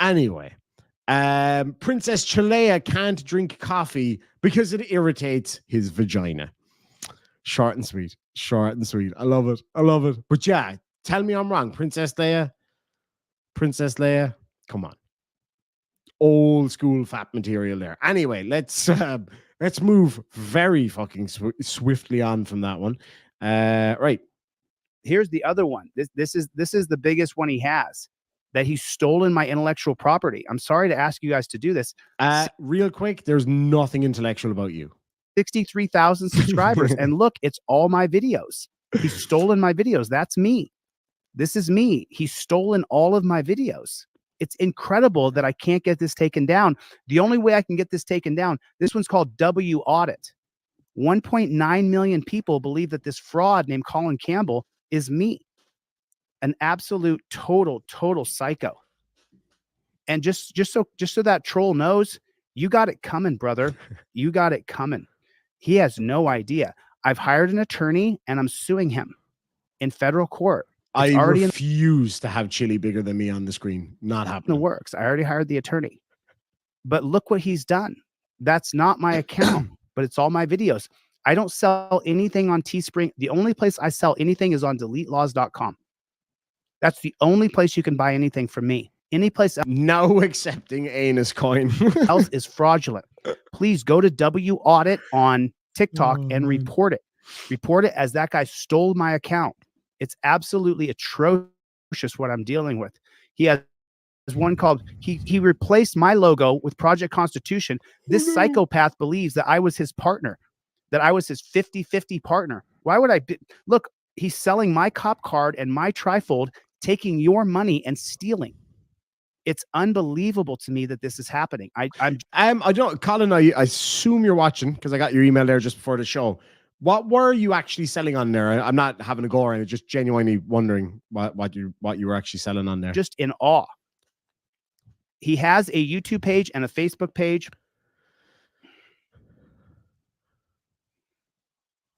Anyway, Princess Chilea can't drink coffee because it irritates his vagina. Short and sweet. Short and sweet. I love it. I love it. But yeah, tell me I'm wrong. Princess Leia. Come on. Old school fat material there. Anyway, let's move very fucking swiftly on from that one. Right. Here's the other one. This is the biggest one he has, that he's stolen my intellectual property. I'm sorry to ask you guys to do this. Real quick, there's nothing intellectual about you. 63,000 subscribers. And look, it's all my videos. He's stolen my videos. That's me. This is me. He's stolen all of my videos. It's incredible that I can't get this taken down. The only way I can get this taken down, this one's called W Audit. 1.9 million people believe that this fraud named Colin Campbell is me. An absolute total psycho. And just so that troll knows, you got it coming, brother. You got it coming. He has no idea. I've hired an attorney and I'm suing him in federal court. I refuse to have Chili bigger than me on the screen. Not happening. It works. I already hired the attorney. But look what he's done. That's not my account, but it's all my videos. I don't sell anything on Teespring. The only place I sell anything is on DeleteLawz.com. That's the only place you can buy anything from me. Any place else. No accepting anus coin. Else is fraudulent. Please go to W Audit on TikTok and report it. Report it, as that guy stole my account. It's absolutely atrocious what I'm dealing with. He has one called, he replaced my logo with Project Constitution. This psychopath believes that I was his partner, that I was his 50-50 partner. Why would I look, he's selling my cop card and my trifold, taking your money and stealing. It's unbelievable to me that this is happening. I don't, Colin, I assume you're watching because I got your email there just before the show. What were you actually selling on there? I'm not having a go around it, just genuinely wondering what you were actually selling on there. Just in awe. He has a YouTube page and a Facebook page.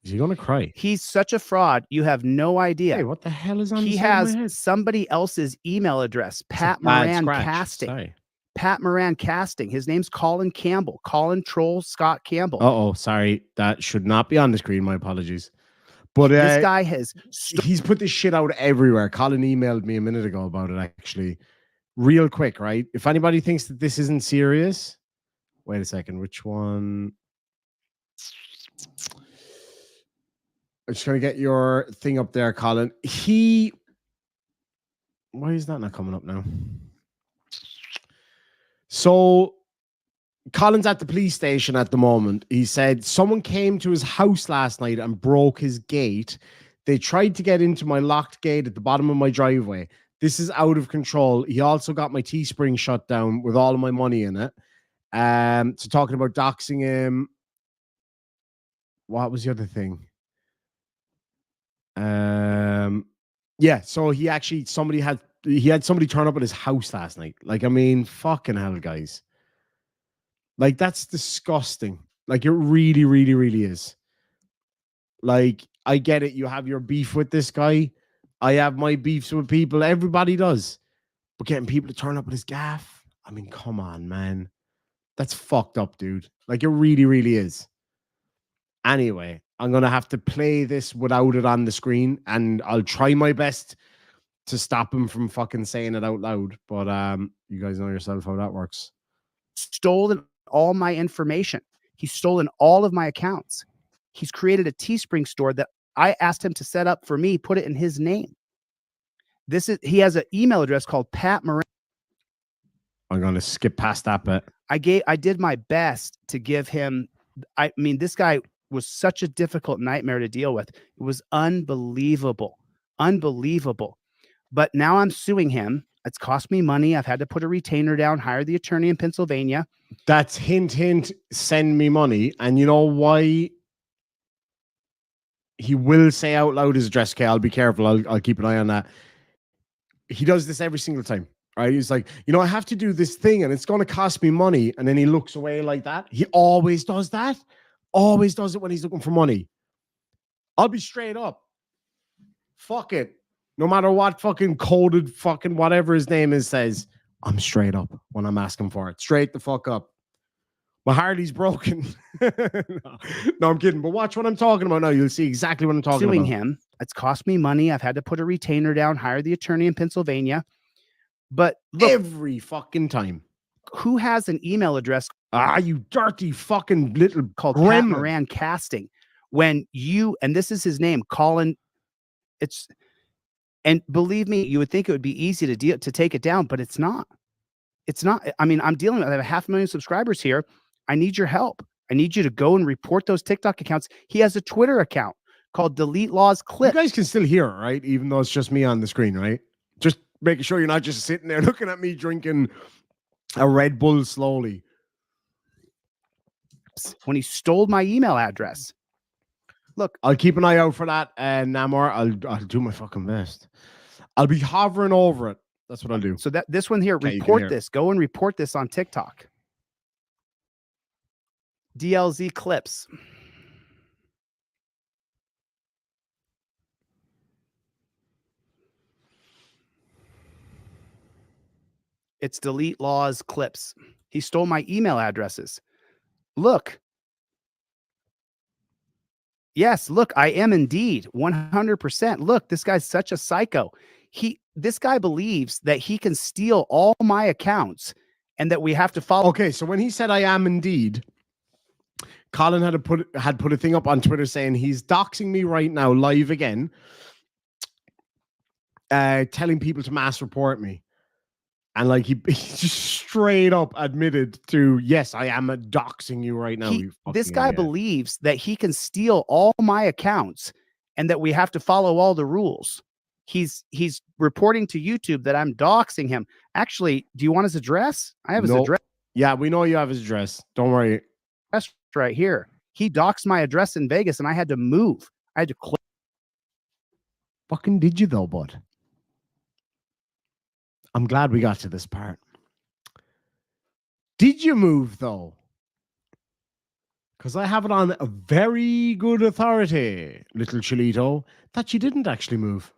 Is he gonna cry? He's such a fraud. You have no idea. Hey, what the hell is on? He has somebody else's email address. Pat Moran Casting. Sorry. Pat Moran Casting. His name's Colin Campbell. Colin Troll Scott Campbell. Oh, sorry. That should not be on the screen. My apologies. But this guy has he's put this shit out everywhere. Colin emailed me a minute ago about it, actually. Real quick, right? If anybody thinks that this isn't serious, wait a second. Which one? I'm just going to get your thing up there, Colin. Why is that not coming up now? So Colin's at the police station at the moment. He said someone came to his house last night and broke his gate. They tried to get into my locked gate at the bottom of my driveway. This is out of control. He also got my Teespring shut down with all of my money in it. So talking about doxing him. What was the other thing? Yeah, so he actually he had somebody turn up at his house last night. Like, I mean, fucking hell, guys. Like, that's disgusting. Like, it really, really, really is. Like, I get it. You have your beef with this guy. I have my beefs with people. Everybody does. But getting people to turn up at his gaff, I mean, come on, man. That's fucked up, dude. Like, it really, really is. Anyway, I'm going to have to play this without it on the screen, and I'll try my best to stop him from fucking saying it out loud. But you guys know yourself how that works. Stolen all my information. He's stolen all of my accounts. He's created a Teespring store that I asked him to set up for me, put it in his name. He has an email address called Pat Moran. I'm going to skip past that bit. I did my best to give him, I mean, this guy was such a difficult nightmare to deal with. It was unbelievable. Unbelievable. But now I'm suing him. It's cost me money. I've had to put a retainer down, hire the attorney in Pennsylvania. That's hint, hint, send me money. And you know why? He will say out loud his address. Okay, I'll be careful. I'll keep an eye on that. He does this every single time. Right? He's like, you know, I have to do this thing and it's going to cost me money. And then he looks away like that. He always does that. Always does it when he's looking for money. I'll be straight up. Fuck it. No matter what fucking coded fucking whatever his name is says, I'm straight up when I'm asking for it. Straight the fuck up. My Harley's broken. No, I'm kidding. But watch what I'm talking about now. You'll see exactly what I'm talking about. Suing him. It's cost me money. I've had to put a retainer down, hire the attorney in Pennsylvania. But look, every fucking time. Who has an email address? You dirty fucking little called Pat Moran Casting. When you, and this is his name, Collin. And believe me, you would think it would be easy to take it down, but it's not. It's not. I mean, I have 500,000 subscribers here. I need your help. I need you to go and report those TikTok accounts. He has a Twitter account called Delete Lawz Clips. You guys can still hear it, right? Even though it's just me on the screen, right? Just making sure you're not just sitting there looking at me drinking a Red Bull slowly. When he stole my email address. Look, I'll keep an eye out for that, Namor. I'll do my fucking best. I'll be hovering over it. That's what I'll do. So this one here, report this. Go and report this on TikTok. DLZ Clips. It's Delete Lawz Clips. He stole my email addresses. Look. Yes, look, I am indeed 100%. Look, this guy's such a psycho. This guy believes that he can steal all my accounts and that we have to follow. Okay, so when he said I am indeed, Colin had put a thing up on Twitter saying he's doxing me right now live again, telling people to mass report me. And like he just straight up admitted to, yes, I am doxing you right now. This guy believes that he can steal all my accounts and that we have to follow all the rules. He's reporting to YouTube that I'm doxing him. Actually, do you want his address? I have his address. Yeah, we know you have his address. Don't worry. That's right here. He doxed my address in Vegas and I had to move. I had to click. Fucking did you though, bud? I'm glad we got to this part. Did you move, though? Because I have it on a very good authority, little Chilito, that you didn't actually move.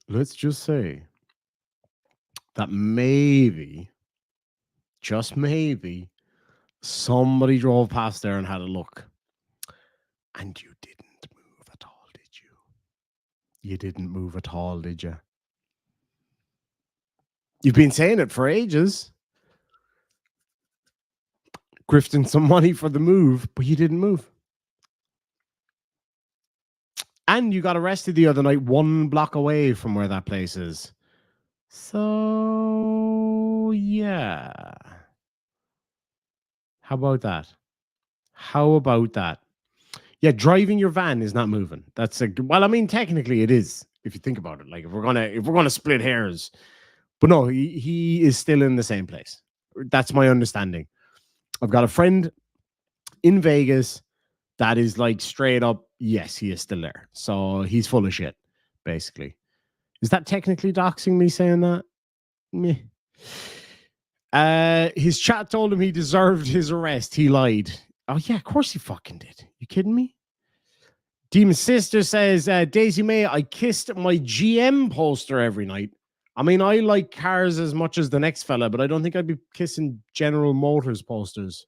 Let's just say that maybe, just maybe, somebody drove past there and had a look. And you didn't move at all, did you? You didn't move at all, did you? You've been saying it for ages. Grifting some money for the move, but you didn't move. And you got arrested the other night 1 block away from where that place is. So, yeah. How about that? How about that? Yeah, driving your van is not moving. Well, I mean, technically it is. if you think about it. Like if we're gonna split hairs, but no, he is still in the same place. That's my understanding. I've got a friend in Vegas that is like straight up, yes, he is still there. So he's full of shit, basically. Is that technically doxing me saying that? Meh. His chat told him he deserved his arrest. He lied. Oh yeah, of course he fucking did. You kidding me? Demon Sister says, Daisy May, I kissed my GM poster every night. I mean, I like cars as much as the next fella, but I don't think I'd be kissing General Motors posters.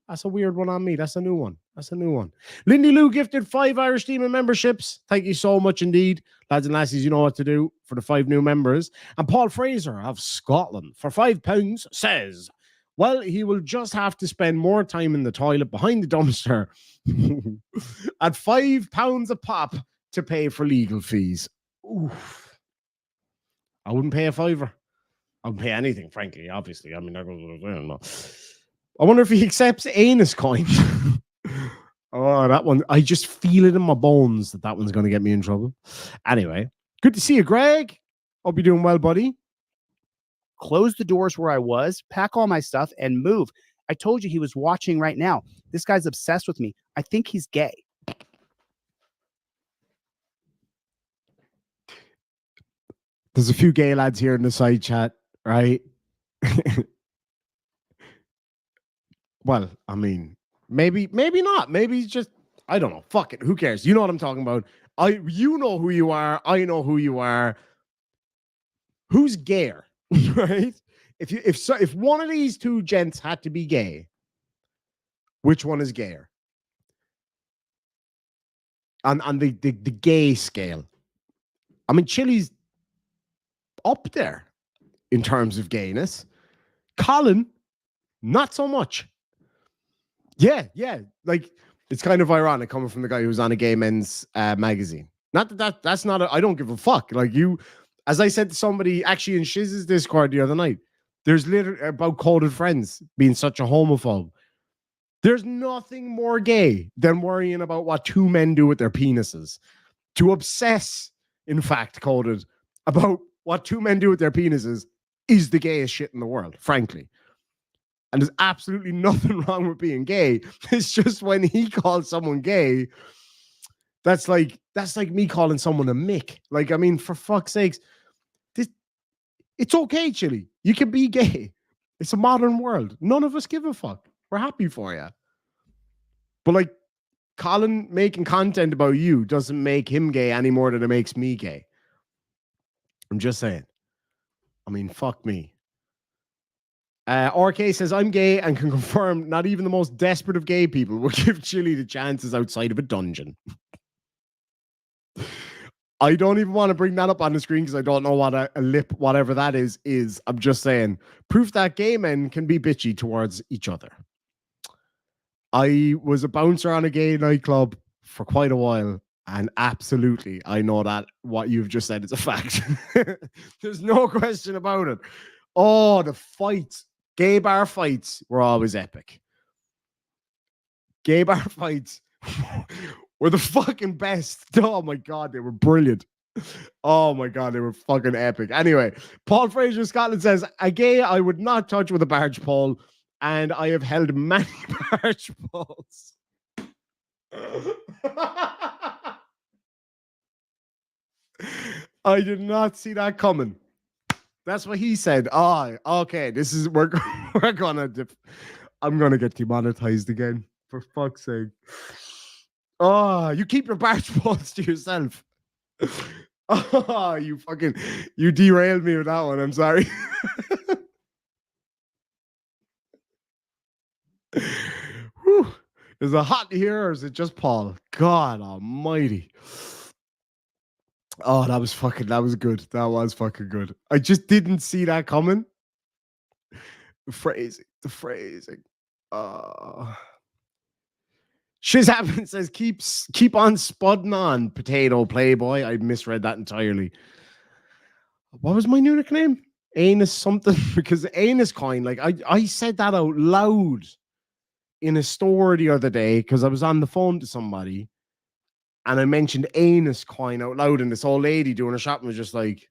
That's a weird one on me. That's a new one. Lindy Lou gifted 5 Irish Demon memberships. Thank you so much indeed. Lads and lassies, you know what to do for the 5 new members. And Paul Fraser of Scotland for £5 says, well, he will just have to spend more time in the toilet behind the dumpster at £5 a pop to pay for legal fees. Oof. I wouldn't pay a fiver. I wouldn't pay anything, frankly, obviously. I mean, that goes what I'm saying. No. I wonder if he accepts anus coin. Oh, that one. I just feel it in my bones that one's going to get me in trouble. Anyway, good to see you, Greg. Hope you're doing well, buddy. Close the doors where I was, pack all my stuff, and move. I told you he was watching right now. This guy's obsessed with me. I think he's gay. There's a few gay lads here in the side chat, right? Well, I mean, maybe not. Maybe he's just, I don't know. Fuck it. Who cares? You know what I'm talking about. You know who you are. I know who you are. Who's gayer, right? If one of these two gents had to be gay, which one is gayer? On the gay scale. I mean, Chili's up there in terms of gayness. Colin, not so much. Yeah. Like, it's kind of ironic coming from the guy who was on a gay men's magazine. Not that's not I don't give a fuck. Like, you, as I said to somebody actually in Shiz's Discord the other night, there's literally about coded friends being such a homophobe. There's nothing more gay than worrying about what 2 men do with their penises. To obsess, in fact, coded about what 2 men do with their penises is the gayest shit in the world, frankly. And there's absolutely nothing wrong with being gay. It's just when he calls someone gay, that's like me calling someone a Mick. Like, I mean, for fuck's sakes, it's okay, Chili. You can be gay. It's a modern world. None of us give a fuck. We're happy for you. But like, Colin making content about you doesn't make him gay any more than it makes me gay. I'm just saying. I mean, fuck me. RK says, I'm gay and can confirm not even the most desperate of gay people will give Chili the chances outside of a dungeon. I don't even want to bring that up on the screen because I don't know what a lip, whatever that is. I'm just saying, proof that gay men can be bitchy towards each other. I was a bouncer on a gay nightclub for quite a while, and absolutely, I know that what you've just said is a fact. There's no question about it. Oh, the fights. Gay bar fights were always epic. Gay bar fights were the fucking best. Oh my God, they were brilliant. Oh my God, they were fucking epic. Anyway, Paul Fraser Scotland says, a gay I would not touch with a barge pole, and I have held many barge poles. I did not see that coming. That's what he said. Oh, okay. This is we're gonna I'm gonna get demonetized again. For fuck's sake. Oh, you keep your barge poles to yourself. Oh, you derailed me with that one. I'm sorry. Whew. Is it hot here or is it just Paul? God almighty. Oh, that was good. That was fucking good. I just didn't see that coming. The phrasing. Shiz Happen says, keep on spudding on, potato playboy. I misread that entirely. What was my new nickname? Anus something? Because anus coin, like I said that out loud in a store the other day because I was on the phone to somebody and I mentioned anus coin out loud, and this old lady doing her shopping was just like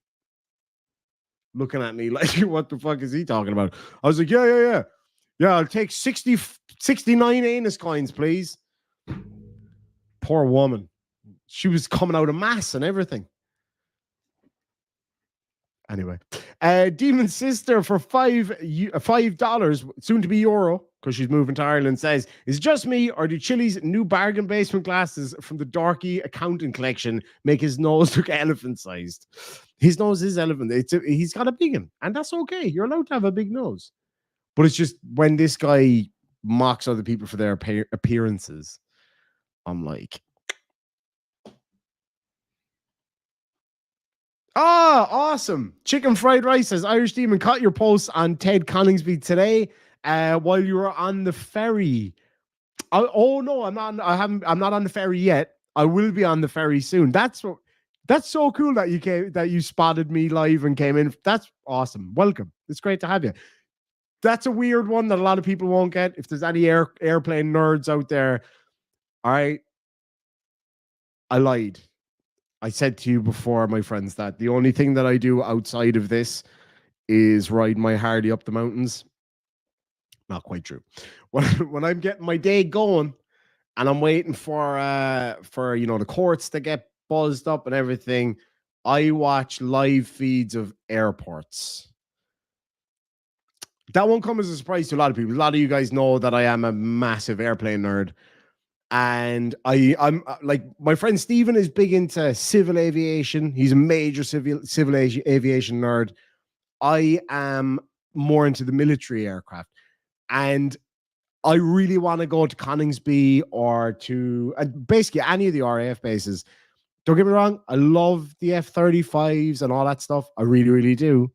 looking at me like, what the fuck is he talking about? I was like, yeah. I'll take 69 anus coins, please. Poor woman. She was coming out of mass and everything. Anyway, Demon Sister for $5, soon to be euro, because she's moving to Ireland, says, is it just me, or do Chili's new bargain basement glasses from the dorky accountant collection make his nose look elephant sized? His nose is elephant. He's got a big one, and that's okay. You're allowed to have a big nose. But it's just when this guy mocks other people for their appearances, I'm like, oh, awesome. Chicken fried rice says, Irish Demon, caught your post on Ted Coningsby today while you were on the ferry. Oh no, I'm not on the ferry yet. I will be on the ferry soon. That's so cool that you spotted me live and came in. That's awesome. Welcome. It's great to have you. That's a weird one that a lot of people won't get. If there's any airplane nerds out there, all right, I lied. I said to you before, my friends, that the only thing that I do outside of this is ride my Harley up the mountains. Not quite true. When I'm getting my day going and I'm waiting for the courts to get buzzed up and everything, I watch live feeds of airports. That won't come as a surprise to a lot of people. A lot of you guys know that I am a massive airplane nerd. And I'm like, my friend Steven is big into civil aviation. He's a major civil aviation nerd. I am more into the military aircraft. And I really want to go to Coningsby or to basically any of the RAF bases. Don't get me wrong. I love the F-35s and all that stuff. I really, really do.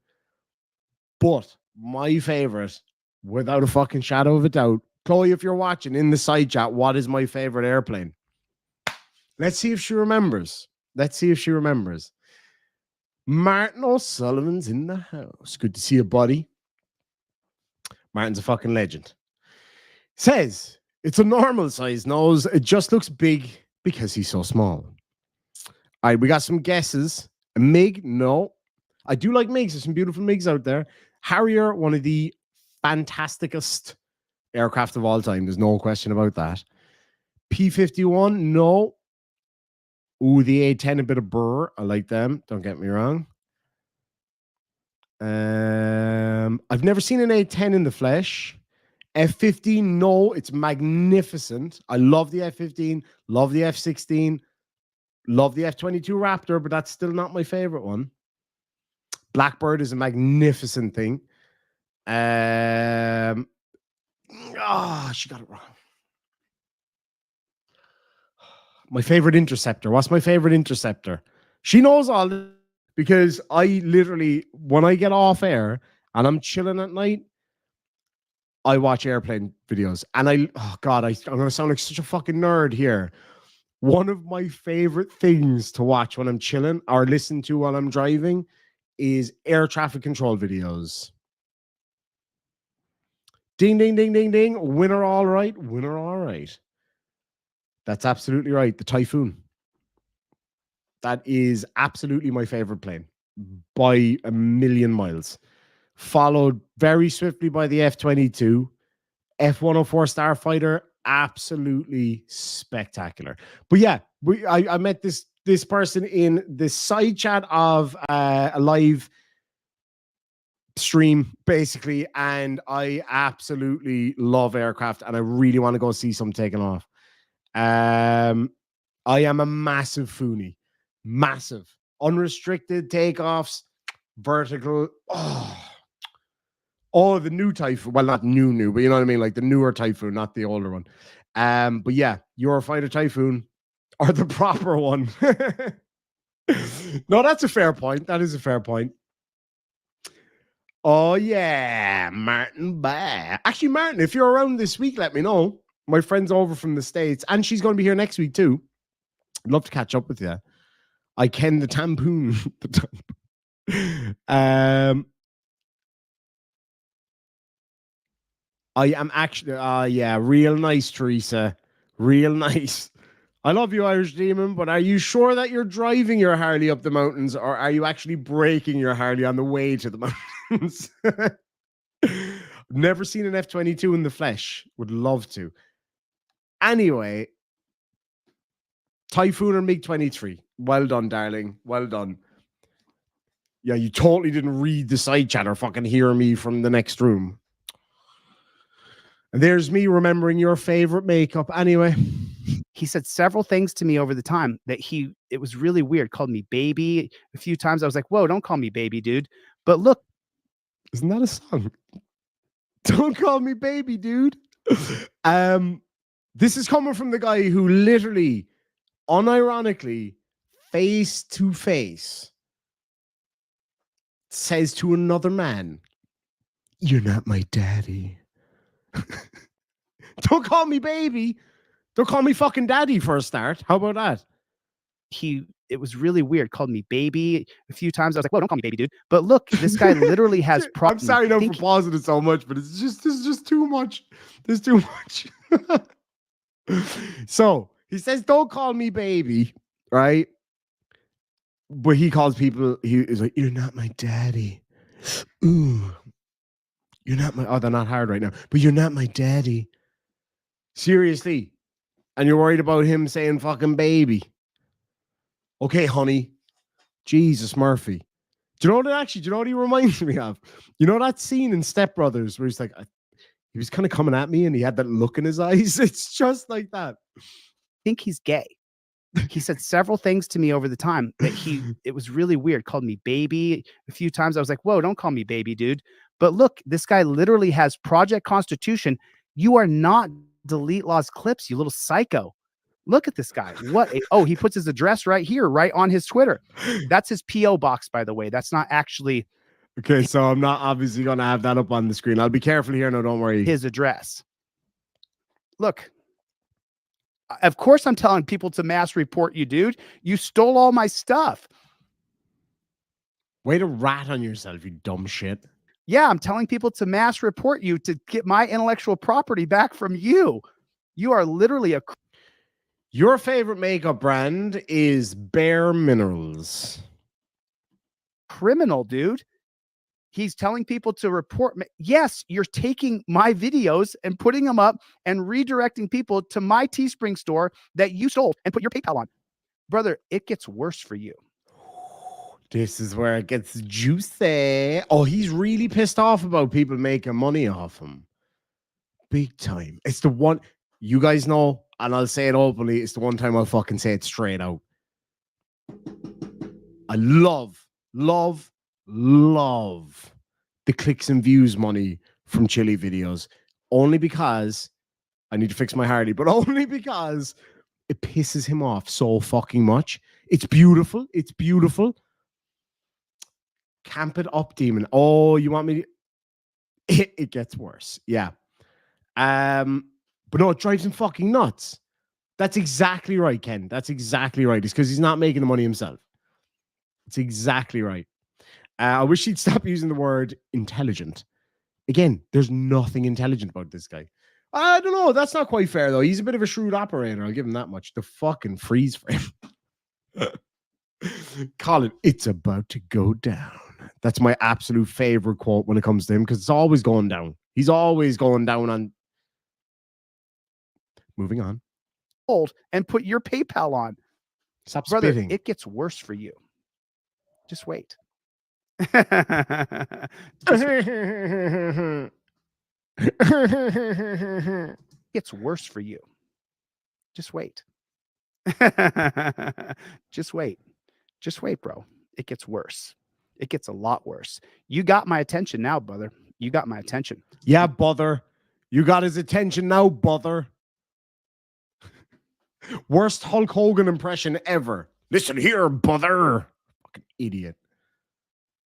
But my favorite, without a fucking shadow of a doubt, Chloe, if you're watching in the side chat, what is my favorite airplane? Let's see if she remembers. Martin O'Sullivan's in the house. Good to see you, buddy. Martin's a fucking legend. Says, it's a normal size nose. It just looks big because he's so small. All right, we got some guesses. A MiG? No. I do like MiGs. There's some beautiful MiGs out there. Harrier, one of the fantasticest aircraft of all time. There's no question about that. P-51? No. Ooh, the A-10, a bit of burr. I like them. Don't get me wrong. I've never seen an A-10 in the flesh. F-15, no. It's magnificent. I love the F-15. Love the F-16. Love the F-22 Raptor, but that's still not my favorite one. Blackbird is a magnificent thing. She got it wrong. My favorite interceptor. What's my favorite interceptor? She knows all this because I literally, when I get off air and I'm chilling at night, I watch airplane videos. And I'm going to sound like such a fucking nerd here. One of my favorite things to watch when I'm chilling or listen to while I'm driving is air traffic control videos. Ding, ding, ding, ding, ding. Winner all right. Winner all right. That's absolutely right. The Typhoon. That is absolutely my favorite plane by a million miles. Followed very swiftly by the F-22. F-104 Starfighter. Absolutely spectacular. But yeah, I met this person in the side chat of a live stream, basically, and I absolutely love aircraft, and I really want to go see some taking off. I am a massive Foonie. Massive. Unrestricted takeoffs, vertical. Oh, the new Typhoon. Well, not new, but you know what I mean? Like the newer Typhoon, not the older one. But yeah, Eurofighter Typhoon or the proper one. No, that's a fair point. That is a fair point. Oh, yeah, Martin. Actually, Martin, if you're around this week, let me know. My friend's over from the States, and she's going to be here next week, too. I'd love to catch up with you. I ken the tampoon. I am actually, yeah, real nice, Teresa. Real nice. I love you, Irish Demon, but are you sure that you're driving your Harley up the mountains, or are you actually breaking your Harley on the way to the mountains? Never seen an F-22 in the flesh. Would love to. Anyway, Typhoon or MiG-23. Well done, darling. Well done. Yeah, you totally didn't read the side chat or fucking hear me from the next room. And there's me remembering your favorite makeup. Anyway. He said several things to me over the time that it was really weird. Called me baby a few times. I was like, whoa, don't call me baby, dude. But look. Isn't that a song? Don't call me baby, dude. This is coming from the guy who literally, unironically, face to face, says to another man, "You're not my daddy." Don't call me baby. Don't call me fucking daddy for a start. How about that? It was really weird. Called me baby a few times. I was like, whoa, don't call me baby, dude. But look, this guy literally has problems. I'm sorry now for pausing it so much, but this is just too much. There's too much. So he says, don't call me baby, right? But he calls people, he is like, you're not my daddy. Ooh. You're not my, they're not hard right now, but you're not my daddy. Seriously. And you're worried about him saying fucking baby. Okay, honey. Jesus, Murphy. Do you know what he reminds me of? You know that scene in Step Brothers where he's like, he was kind of coming at me and he had that look in his eyes. It's just like that. I think he's gay. He said several things to me over the time that it was really weird. Called me baby a few times. I was like, whoa, don't call me baby, dude. But look, this guy literally has Project Constitution. You are not Delete Lawz clips, you little psycho. Look at this guy. He puts his address right here, right on his Twitter. That's his P.O. box, by the way. That's not actually. Okay, so I'm not obviously going to have that up on the screen. I'll be careful here. No, don't worry. His address. Look. Of course I'm telling people to mass report you, dude. You stole all my stuff. Way to rat on yourself, you dumb shit. Yeah, I'm telling people to mass report you to get my intellectual property back from you. You are literally a... Your favorite makeup brand is Bare Minerals. Criminal, dude. He's telling people to report. Yes, you're taking my videos and putting them up and redirecting people to my Teespring store that you sold and put your PayPal on. Brother, it gets worse for you. This is where it gets juicy. Oh, he's really pissed off about people making money off him. Big time. It's the one, you guys know, and I'll say it openly, it's the one time I'll fucking say it straight out. I love the clicks and views money from Chili videos. Only because I need to fix my Harley, but only because it pisses him off so fucking much. It's beautiful. It's beautiful. Camp it up, demon. Oh, you want me to... It gets worse. Yeah. But no, it drives him fucking nuts. That's exactly right, Ken. That's exactly right. It's because he's not making the money himself. It's exactly right. I wish he'd stop using the word intelligent. Again, there's nothing intelligent about this guy. I don't know. That's not quite fair, though. He's a bit of a shrewd operator. I'll give him that much. The fucking freeze frame. Colin, it's about to go down. That's my absolute favorite quote when it comes to him, because it's always going down. He's always going down on... Moving on. And put your PayPal on. Stop Brother, spitting. it gets worse for you. Just wait. It's worse for you. Just wait. Just wait. Just wait, bro. It gets worse. It gets a lot worse. You got my attention now, brother. You got my attention. Yeah, brother. You got his attention now, brother. Worst Hulk Hogan impression ever. Listen here, brother. Fucking idiot.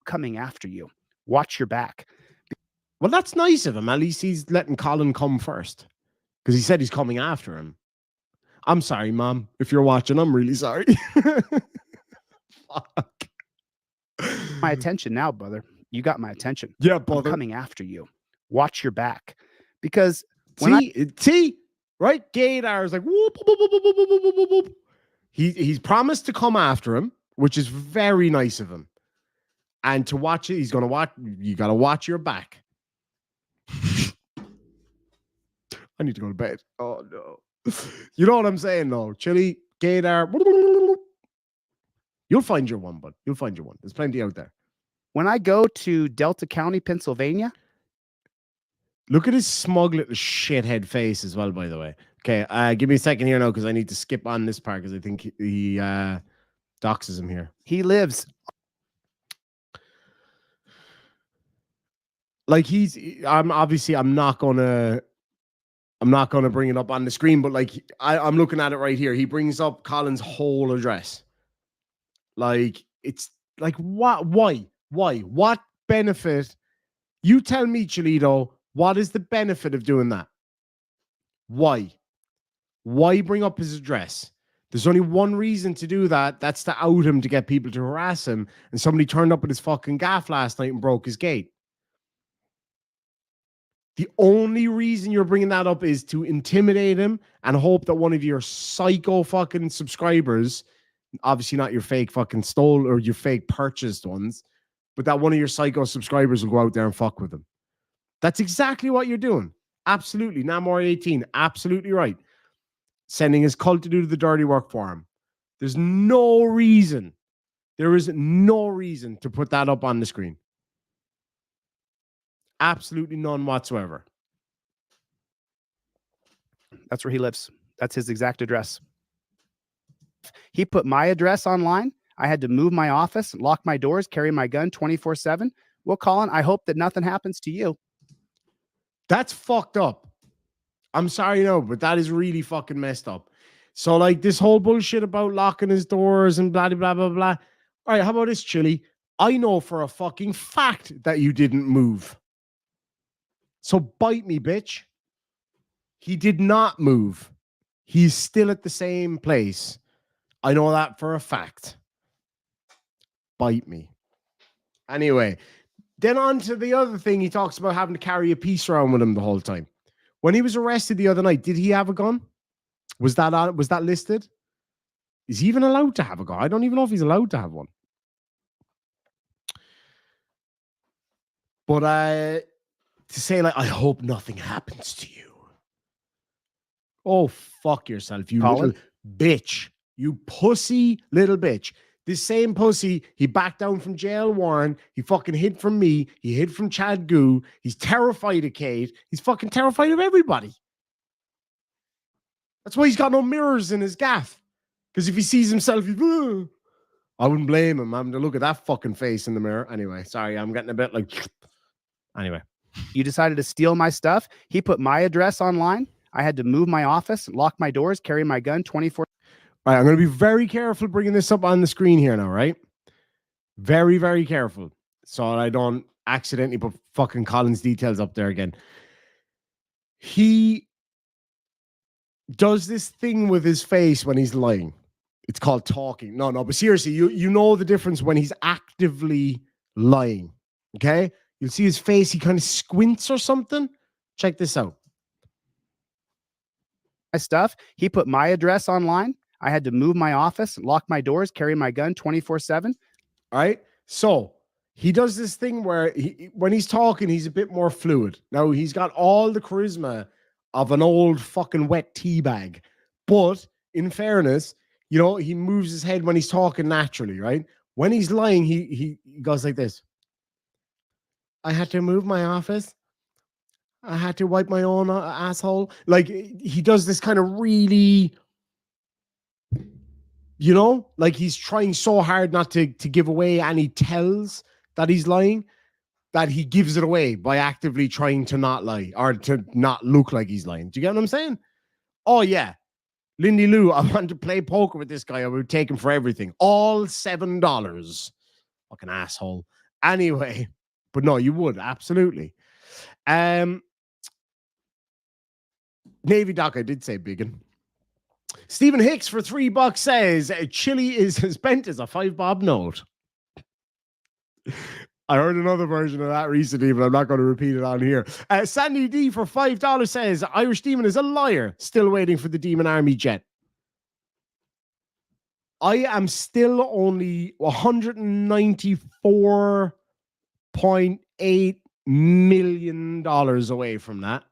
Coming after you. Watch your back. Well, that's nice of him. At least he's letting Colin come first. Because he said he's coming after him. I'm sorry, Mom. If you're watching, I'm really sorry. Fuck. My attention now, brother. You got my attention. Yeah, brother. I'm coming after you. Watch your back. Because see, right? Gaydar is like, whoop, whoop, whoop, whoop, whoop, whoop, whoop, whoop, whoop. He's promised to come after him, which is very nice of him. And to watch it, he's going to watch. You got to watch your back. I need to go to bed. Oh, no. You know what I'm saying, though? Chili, Gaydar. You'll find your one, bud. You'll find your one. There's plenty out there. When I go to Delta County, Pennsylvania. Look at his smug little shithead face as well, by the way. Okay, give me a second here now because I need to skip on this part because I think he doxes him here. He lives. Like I'm not gonna bring it up on the screen, but like I'm looking at it right here. He brings up Colin's whole address. Like it's like why? What benefit? You tell me, Cholito, what is the benefit of doing that? Why bring up his address? There's only one reason to do that. That's to out him, to get people to harass him. And somebody turned up at his fucking gaff last night and broke his gate. The only reason you're bringing that up is to intimidate him and hope that one of your psycho fucking subscribers, obviously not your fake fucking stole or your fake purchased ones, but that one of your psycho subscribers will go out there and fuck with him. That's exactly what you're doing. Absolutely. Namor 18, absolutely right. Sending his cult to do the dirty work for him. There's no reason. There is no reason to put that up on the screen. Absolutely none whatsoever. That's where he lives. That's his exact address. He put my address online. I had to move my office, lock my doors, carry my gun 24/7. Well, Colin, I hope that nothing happens to you. That's fucked up. I'm sorry, no, but that is really fucking messed up. So, like, this whole bullshit about locking his doors and blah, blah, blah, blah. All right, how about this, Chili? I know for a fucking fact that you didn't move. So bite me, bitch. He did not move. He's still at the same place. I know that for a fact. Bite me. Anyway, then on to the other thing. He talks about having to carry a piece around with him the whole time. When he was arrested the other night, did he have a gun? Was that listed? Is he even allowed to have a gun? I don't even know if he's allowed to have one. But to say, like, I hope nothing happens to you. Oh, fuck yourself, you Colin? little bitch. You pussy little bitch. This same pussy, he backed down from jail Warren. He fucking hid from me. He hid from Chad Goo. He's terrified of Kate. He's fucking terrified of everybody. That's why he's got no mirrors in his gaff. Because if he sees himself, I wouldn't blame him having to look at that fucking face in the mirror. Anyway, sorry, I'm getting a bit like... Anyway. You decided to steal my stuff. He put my address online. I had to move my office, lock my doors, carry my gun 24. All right, I'm going to be very careful bringing this up on the screen here now, right? Very, very careful. So I don't accidentally put fucking Colin's details up there again. He does this thing with his face when he's lying. It's called talking. No, but seriously, you know the difference when he's actively lying, okay? You'll see his face. He kind of squints or something. Check this out. My stuff. He put my address online. I had to move my office, lock my doors, carry my gun 24/7. All right. So he does this thing where when he's talking, he's a bit more fluid. Now, he's got all the charisma of an old fucking wet tea bag. But in fairness, you know, he moves his head when he's talking naturally, right? When he's lying, he goes like this. I had to move my office. I had to wipe my own asshole. Like, he does this kind of really, you know, like he's trying so hard not to give away any tells that he's lying, that he gives it away by actively trying to not lie or to not look like he's lying. Do you get what I'm saying? Oh, yeah. Lindy Lou, I want to play poker with this guy. I would take him for everything. All $7. Fucking asshole. Anyway, but no, you would. Absolutely. Navy Doc, I did say biggin. Stephen Hicks for $3 says Chili is as bent as a 5 bob note. I heard another version of that recently, but I'm not going to repeat it on here. Sandy D for $5 says Irish Demon is a liar. Still waiting for the Demon Army jet. I am still only $194.8 million away from that.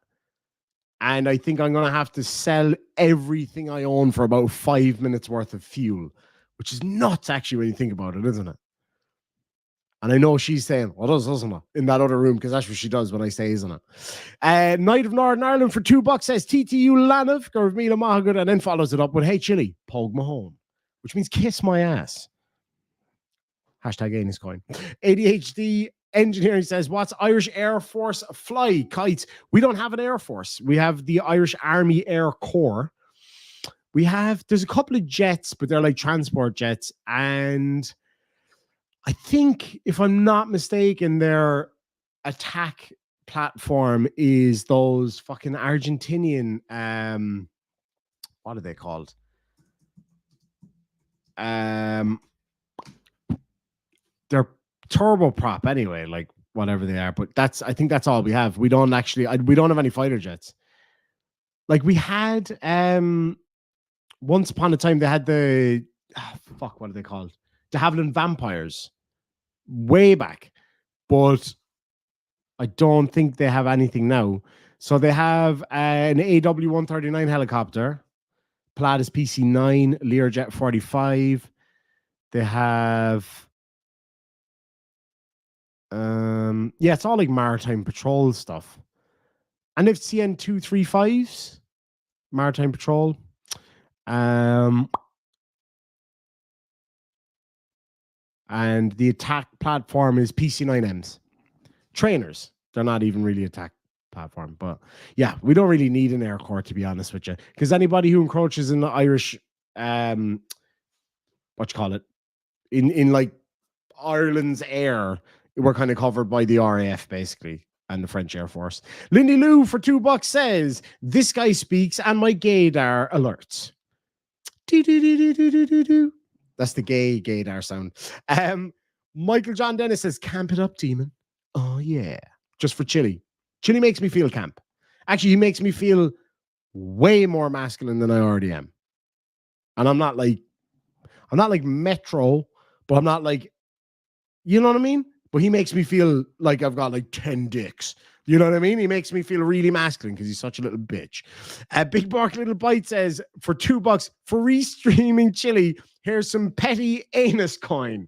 And I think I'm going to have to sell everything I own for about 5 minutes worth of fuel, which is nuts actually when you think about it, isn't it? And I know she's saying, well, doesn't it? In that other room, because that's what she does when I say, isn't it? Knight of Northern Ireland for $2 says TTU Lanav, Gurvmila Mahagud, and then follows it up with, hey, Chili, Pog Mahone, which means kiss my ass. Hashtag Anus coin. ADHD Engineering says, what's Irish Air Force fly? Kites. We don't have an Air Force. We have the Irish Army Air Corps. There's a couple of jets, but they're like transport jets. And I think, if I'm not mistaken, their attack platform is those fucking Argentinian, what are they called? They're turboprop anyway, like whatever they are. But I think that's all we have. We don't have any fighter jets. Like we had, once upon a time, they had what are they called? De Havilland Vampires way back, but I don't think they have anything now. So they have an AW-139 helicopter, Pilatus PC-9, Learjet 45. They have, it's all like maritime patrol stuff, and they've CN-235s, maritime patrol. And the attack platform is PC-9Ms. Trainers. They're not even really attack platform. But yeah, we don't really need an Air Corps, to be honest with you. Because anybody who encroaches in the Irish, in like Ireland's air, we're kind of covered by the RAF, basically, and the French Air Force. Lindy Lou for $2 says, this guy speaks and my gaydar alerts. Do-do-do-do-do-do-do. That's the gaydar sound. Michael John Dennis says, camp it up, demon. Oh, yeah. Just for Chili. Chili makes me feel camp. Actually, he makes me feel way more masculine than I already am. And I'm not like Metro, but I'm not like, you know what I mean? But he makes me feel like I've got like 10 dicks. You know what I mean? He makes me feel really masculine because he's such a little bitch. Big Bark Little Bite says, for $2 for restreaming Chili, here's some petty anus coin.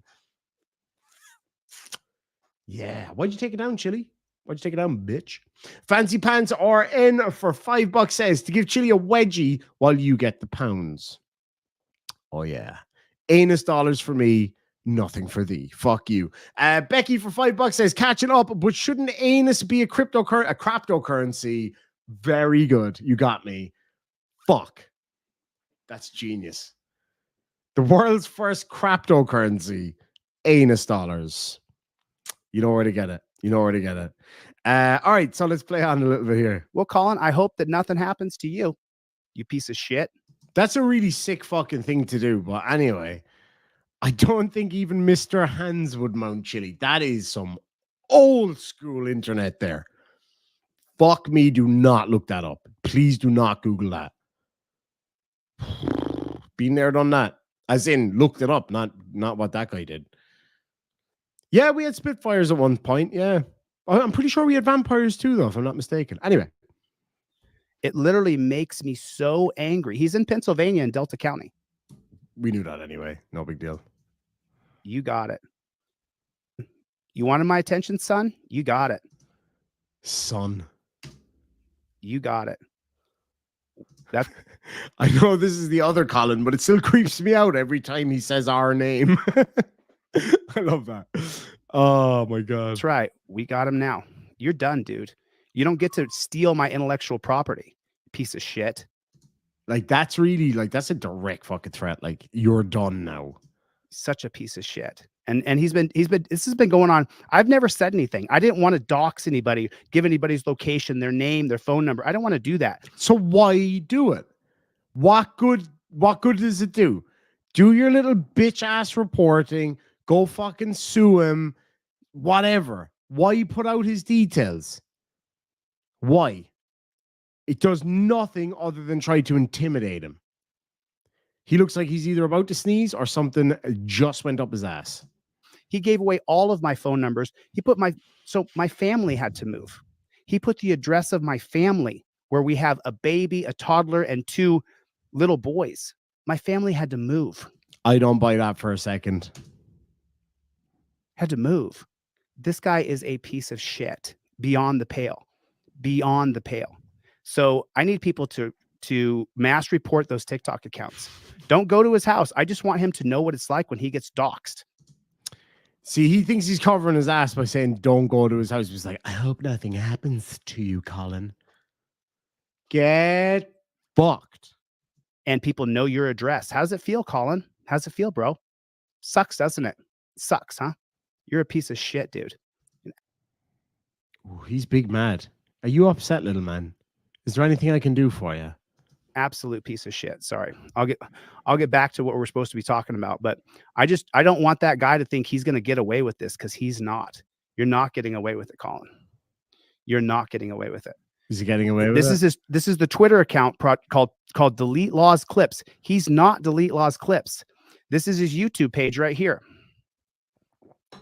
Yeah. Why'd you take it down, Chili? Why'd you take it down, bitch? Fancy Pants RN for $5 says, to give Chili a wedgie while you get the pounds. Oh, yeah. Anus dollars for me. Nothing for thee. Fuck you. Becky for $5 says, catching up, but shouldn't anus be a cryptocurrency? Very good. You got me. Fuck. That's genius. The world's first cryptocurrency. Anus dollars. You know where to get it. All right, so let's play on a little bit here. Well, Colin, I hope that nothing happens to you, you piece of shit. That's a really sick fucking thing to do. But anyway, I don't think even Mr. Hands would mount Chili. That is some old school internet there. Fuck me, do not look that up. Please do not Google that. Been there, done that. As in, looked it up, not what that guy did. Yeah, we had Spitfires at one point, yeah. I'm pretty sure we had vampires too, though, if I'm not mistaken. Anyway. It literally makes me so angry. He's in Pennsylvania in Delta County. We knew that anyway. No big deal. You got it. You wanted my attention, son? You got it. Son. You got it. That's I know this is the other Colin, but it still creeps me out every time he says our name. I love that. Oh my God. That's right. We got him now. You're done, dude. You don't get to steal my intellectual property, piece of shit. Like, that's really, like, that's a direct fucking threat. Like, you're done now. Such a piece of shit. And this has been going on. I've never said anything. I didn't want to dox anybody, give anybody's location, their name, their phone number. I don't want to do that. So why do it? What good does it do? Do your little bitch ass reporting, go fucking sue him, whatever. Why put out his details? Why? It does nothing other than try to intimidate him. He looks like he's either about to sneeze or something just went up his ass. He gave away all of my phone numbers. He put my family had to move. He put the address of my family where we have a baby, a toddler, and 2 little boys. My family had to move. I don't buy that for a second. Had to move. This guy is a piece of shit beyond the pale. Beyond the pale. So I need people to mass report those TikTok accounts. Don't go to his house. I just want him to know what it's like when he gets doxxed. See, he thinks he's covering his ass by saying don't go to his house. He's like, I hope nothing happens to you, Colin. Get fucked. And people know your address. How does it feel, Colin? How's it feel, bro? Sucks, doesn't it? Sucks, huh? You're a piece of shit, dude. Ooh, he's big mad. Are you upset, little man? Is there anything I can do for you? Absolute piece of shit. Sorry. I'll get back to what we're supposed to be talking about, but I don't want that guy to think he's going to get away with this, because he's not. You're not getting away with it, Colin. You're not getting away with it. Is he getting away with it? This is the Twitter account called Delete Lawz Clips. He's not Delete Lawz Clips. This is his YouTube page right here.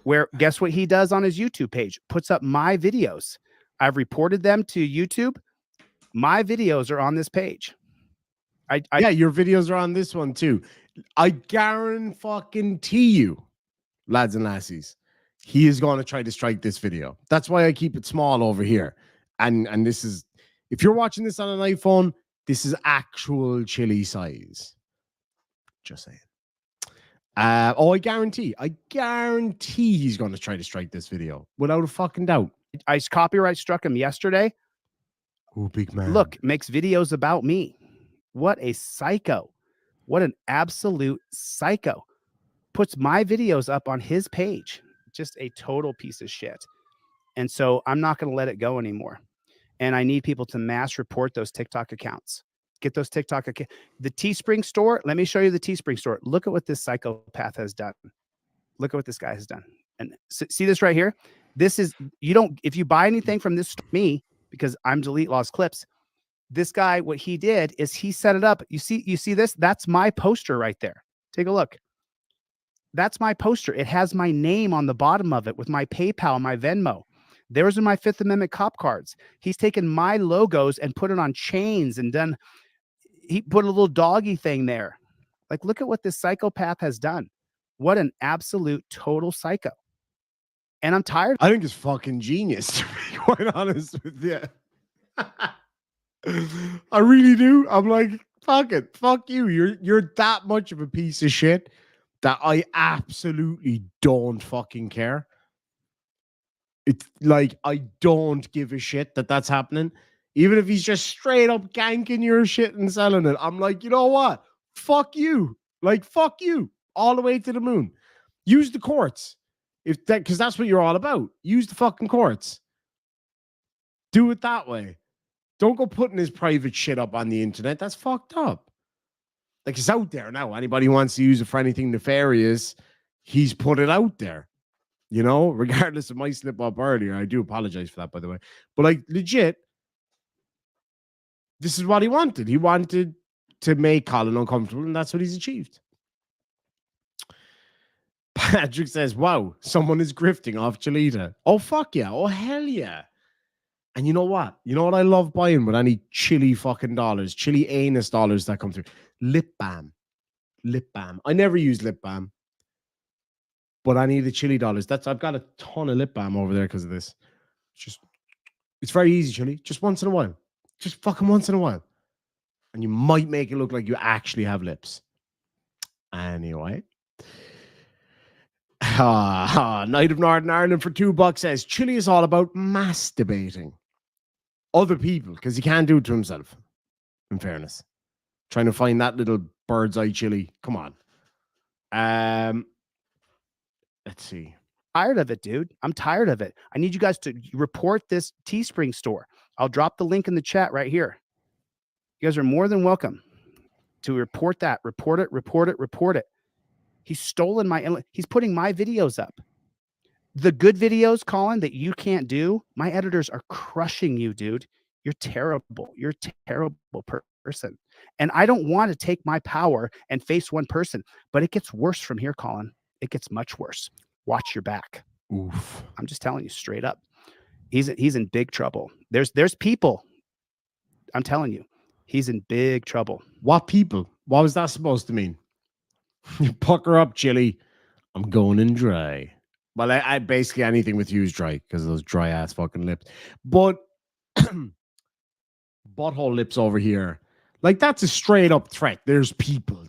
Where guess what he does on his YouTube page? Puts up my videos. I've reported them to YouTube. My videos are on this page. Yeah, your videos are on this one too. I guarantee you, lads and lassies, he is going to try to strike this video. That's why I keep it small over here. And this is, if you're watching this on an iPhone, this is actual chili size. Just saying. I guarantee he's going to try to strike this video without a fucking doubt. I copyright struck him yesterday. Oh, big man. Look, makes videos about me. What a psycho. What an absolute psycho. Puts my videos up on his page. Just a total piece of shit. And so I'm not going to let it go anymore. And I need people to mass report those TikTok accounts. Get those TikTok accounts. The Teespring store. Let me show you the Teespring store. Look at what this psychopath has done. Look at what this guy has done. And see this right here? This is, if you buy anything from this, me, because I'm Delete Lawz Clips, this guy, what he did is he set it up. You see this? That's my poster right there. Take a look. That's my poster. It has my name on the bottom of it with my PayPal, my Venmo. Those are my Fifth Amendment cop cards. He's taken my logos and put it on chains and he put a little doggy thing there. Like, look at what this psychopath has done. What an absolute total psycho. And I'm tired. I think it's fucking genius, to be quite honest with you. I really do. I'm like, fuck it. Fuck you. You're that much of a piece of shit that I absolutely don't fucking care. It's like, I don't give a shit that that's happening. Even if he's just straight up ganking your shit and selling it, I'm like, you know what? Fuck you. Like, fuck you. All the way to the moon. Use the courts. Because that's what you're all about. Use the fucking courts. Do it that way. Don't go putting his private shit up on the internet. That's fucked up. Like, it's out there now. Anybody wants to use it for anything nefarious, he's put it out there. You know, regardless of my slip up earlier. I do apologize for that, by the way. But like, legit, this is what he wanted. He wanted to make Colin uncomfortable, and that's what he's achieved. Patrick says, wow, someone is grifting off Cholita. Oh, fuck yeah. Oh, hell yeah. And you know what? You know what I love buying with any chili fucking dollars, chili anus dollars that come through? Lip balm. Lip balm. I never use lip balm, but I need the chili dollars. I've got a ton of lip balm over there because of this. It's very easy, chili. Just once in a while. Just fucking once in a while. And you might make it look like you actually have lips. Anyway. Knight of Northern Ireland for $2 says, chili is all about masturbating other people because he can't do it to himself, in fairness. Trying to find that little bird's eye chili. Come on. Let's see. Tired of it, dude. I'm tired of it. I need you guys to report this Teespring store. I'll drop the link in the chat right here. You guys are more than welcome to report that. Report it. He's stolen he's putting my videos up. The good videos, Colin, that you can't do, my editors are crushing you, dude. You're terrible. You're a terrible person. And I don't want to take my power and face one person, but it gets worse from here, Colin. It gets much worse. Watch your back. Oof. I'm just telling you straight up. He's in big trouble. There's people. I'm telling you, he's in big trouble. What people? What was that supposed to mean? You pucker up, Chili. I'm going in dry. Well, I basically anything with you is dry because of those dry ass fucking lips. But butthole lips over here, like that's a straight up threat. There's people,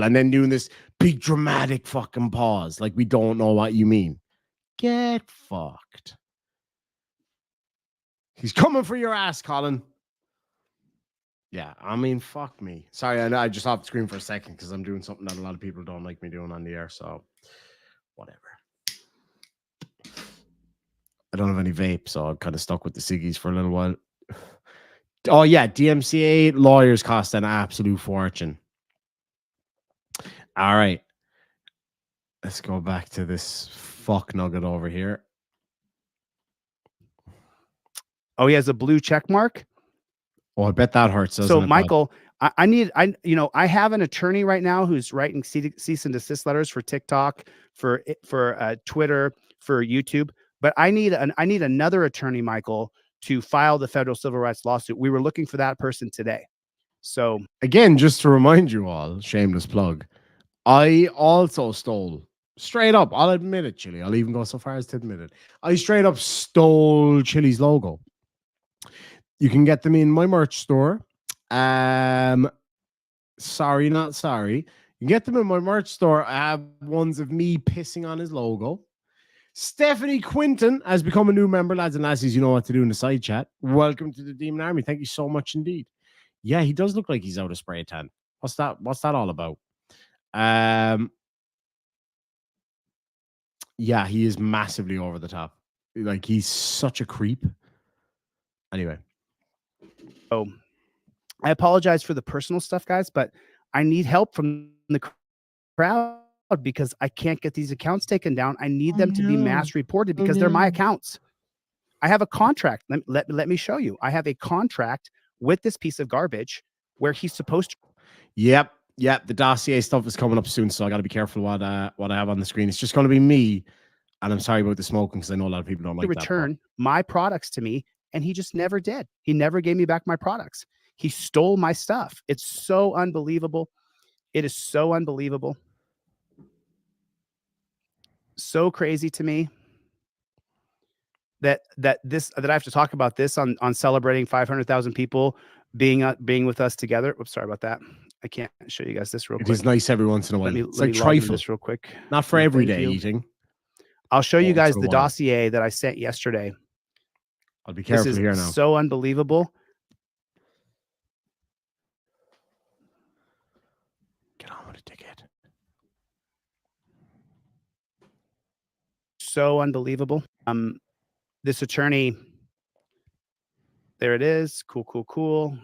and then doing this big dramatic fucking pause, like we don't know what you mean. Get fucked. He's coming for your ass, Colin. Yeah, I mean, fuck me. Sorry, I just off the screen for a second because I'm doing something that a lot of people don't like me doing on the air. So, whatever. I don't have any vape, so I'm kind of stuck with the ciggies for a little while. Oh, yeah, DMCA lawyers cost an absolute fortune. All right. Let's go back to this fuck nugget over here. Oh, he has a blue check mark? Oh, I bet that hurts. So, Michael, I have an attorney right now who's writing cease and desist letters for TikTok, for Twitter, for YouTube. But I need another attorney, Michael, to file the federal civil rights lawsuit. We were looking for that person today. So again, just to remind you all, shameless plug, I also stole, straight up, I'll admit it, Chili. I'll even go so far as to admit it. I straight up stole Chili's logo. You can get them in my merch store. Sorry, not sorry. You can get them in my merch store. I have ones of me pissing on his logo. Stephanie Quinton has become a new member, lads and lassies. You know what to do in the side chat. Welcome to the Demon Army. Thank you so much indeed. Yeah, he does look like he's out of spray tan. What's that all about? Yeah, he is massively over the top. Like, he's such a creep. Anyway. Oh, I apologize for the personal stuff, guys, but I need help from the crowd because I can't get these accounts taken down. I need them to be mass reported because they're my accounts. I have a contract. Let me show you. I have a contract with this piece of garbage where he's supposed to. Yep. The dossier stuff is coming up soon, so I got to be careful what I have on the screen. It's just going to be me, and I'm sorry about the smoking because I know a lot of people don't like that. Return my products to me, and he just never did. He never gave me back my products. He stole my stuff. It's so unbelievable. It is so unbelievable. So crazy to me that I have to talk about this on celebrating 500,000 people being with us together. Oops, sorry about that. I can't show you guys this real quick. It is nice every once in a while. It's like trifle. This real quick. Not for everyday eating. I'll show you guys the dossier that I sent yesterday. I'll be careful here now. So unbelievable. Get on with the ticket. So unbelievable. This attorney, there it is. Cool.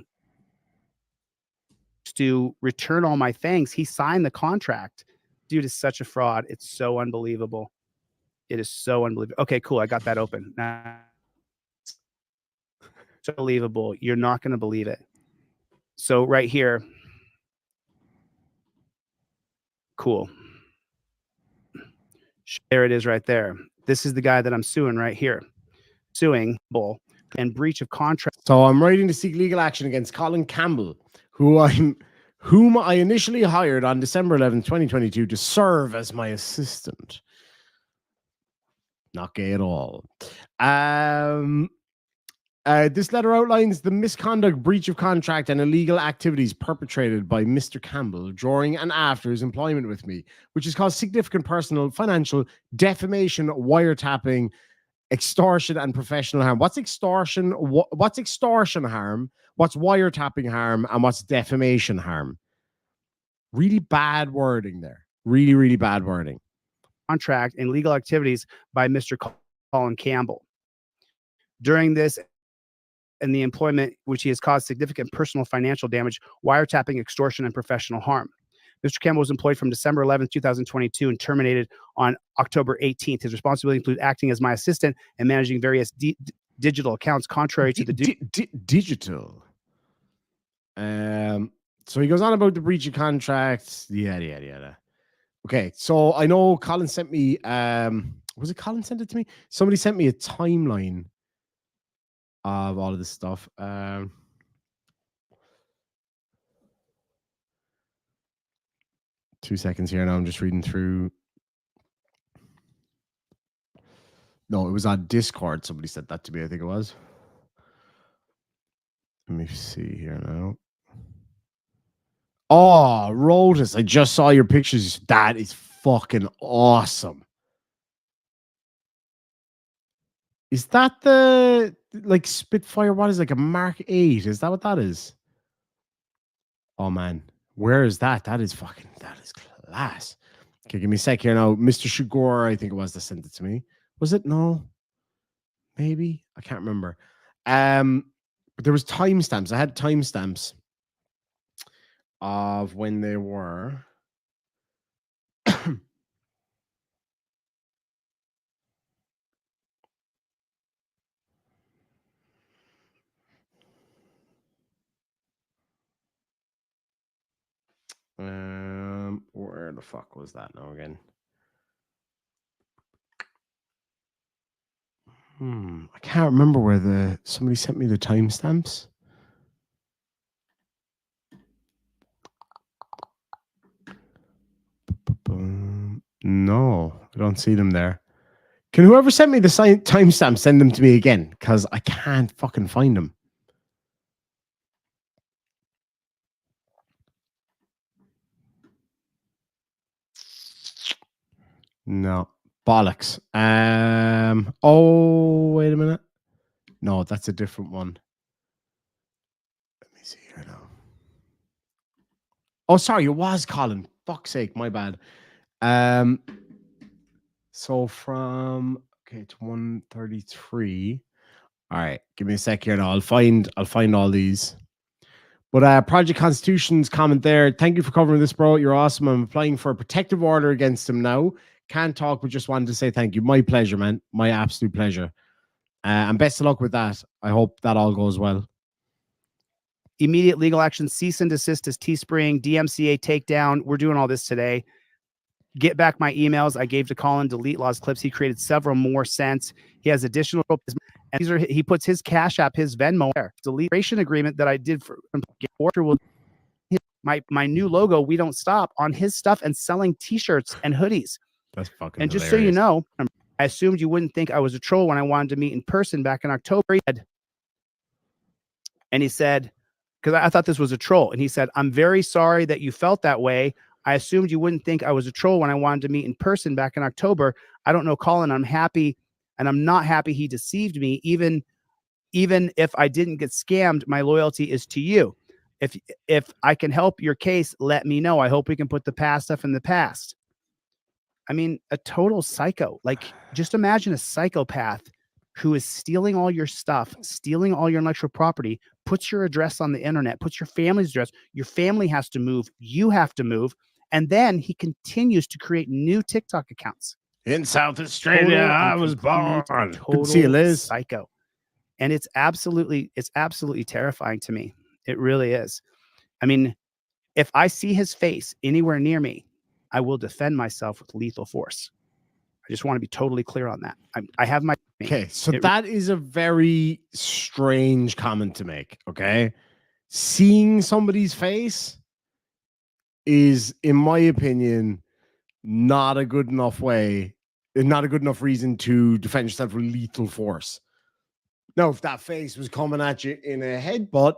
To return all my things. He signed the contract. Dude is such a fraud. It's so unbelievable. It is so unbelievable. Okay, cool. I got that open. So unbelievable. You're not going to believe it. So right here. Cool. There it is right there. This is the guy that I'm suing right here. Suing Bull and breach of contract. So I'm writing to seek legal action against Colin Campbell, whom I initially hired on December 11, 2022 to serve as my assistant. Not gay at all. This letter outlines the misconduct, breach of contract, and illegal activities perpetrated by Mr. Campbell during and after his employment with me, which has caused significant personal, financial, defamation, wiretapping, extortion, and professional harm. What's extortion? What's extortion harm? What's wiretapping harm? And what's defamation harm? Really bad wording there. Really, really bad wording. Contract and legal activities by Mr. Colin Campbell. During this and the employment, which he has caused significant personal financial damage, wiretapping, extortion, and professional harm. Mr. Campbell was employed from December 11th, 2022 and terminated on October 18th. His responsibilities include acting as my assistant and managing various digital accounts contrary to the digital. So he goes on about the breach of contracts. Yada. Okay, so I know Colin sent me, was it Colin sent it to me? Somebody sent me a timeline of all of this stuff. 2 seconds here now. I'm just reading through. No, it was on Discord. Somebody said that to me, I think it was. Let me see here now. Oh, Rotus, I just saw your pictures. That is fucking awesome. Is that the like Spitfire? What is like a Mark 8? Is that what that is? Oh man, where is that? That is class. Okay, give me a sec here now. Mr. Shigor, I think it was that sent it to me. Was it? No. Maybe. I can't remember. But there was timestamps. I had timestamps of when they were. Where the fuck was that now again? I can't remember where somebody sent me the timestamps. No, I don't see them there. Can whoever sent me the timestamps send them to me again? Because I can't fucking find them. No. Bollocks. Oh, wait a minute. No, that's a different one. Let me see here now. Oh, sorry, it was Colin. Fuck's sake, my bad. So from to 133. All right, give me a sec here now. I'll find all these. But Project Constitution's comment there. Thank you for covering this, bro. You're awesome. I'm applying for a protective order against him now. Can't talk, but just wanted to say thank you. My pleasure, man. My absolute pleasure. And best of luck with that. I hope that all goes well. Immediate legal action, cease and desist is Teespring, DMCA takedown. We're doing all this today. Get back my emails I gave to Colin, delete Lawz clips. He created several more cents. He has additional, and these are, he puts his Cash App, his Venmo there. Deletion agreement that I did for my new logo, We Don't Stop, on his stuff and selling t-shirts and hoodies. That's fucking And hilarious. Just so you know, I assumed you wouldn't think I was a troll when I wanted to meet in person back in October. And he said, because I thought this was a troll. And he said, I'm very sorry that you felt that way. I assumed you wouldn't think I was a troll when I wanted to meet in person back in October. I don't know, Colin. I'm happy, and I'm not happy he deceived me. Even if I didn't get scammed, my loyalty is to you. If I can help your case, let me know. I hope we can put the past stuff in the past. I mean, a total psycho. Like, just imagine a psychopath who is stealing all your stuff, stealing all your intellectual property, puts your address on the internet, puts your family's address. Your family has to move. You have to move. And then he continues to create new TikTok accounts. In South Australia, I was born. Total see you, Liz. Psycho. And it's absolutely terrifying to me. It really is. I mean, if I see his face anywhere near me, I will defend myself with lethal force. I just want to be totally clear on that. I have my... Okay, so that is a very strange comment to make, okay? Seeing somebody's face is, in my opinion, not a good enough reason to defend yourself with lethal force. Now, if that face was coming at you in a headbutt,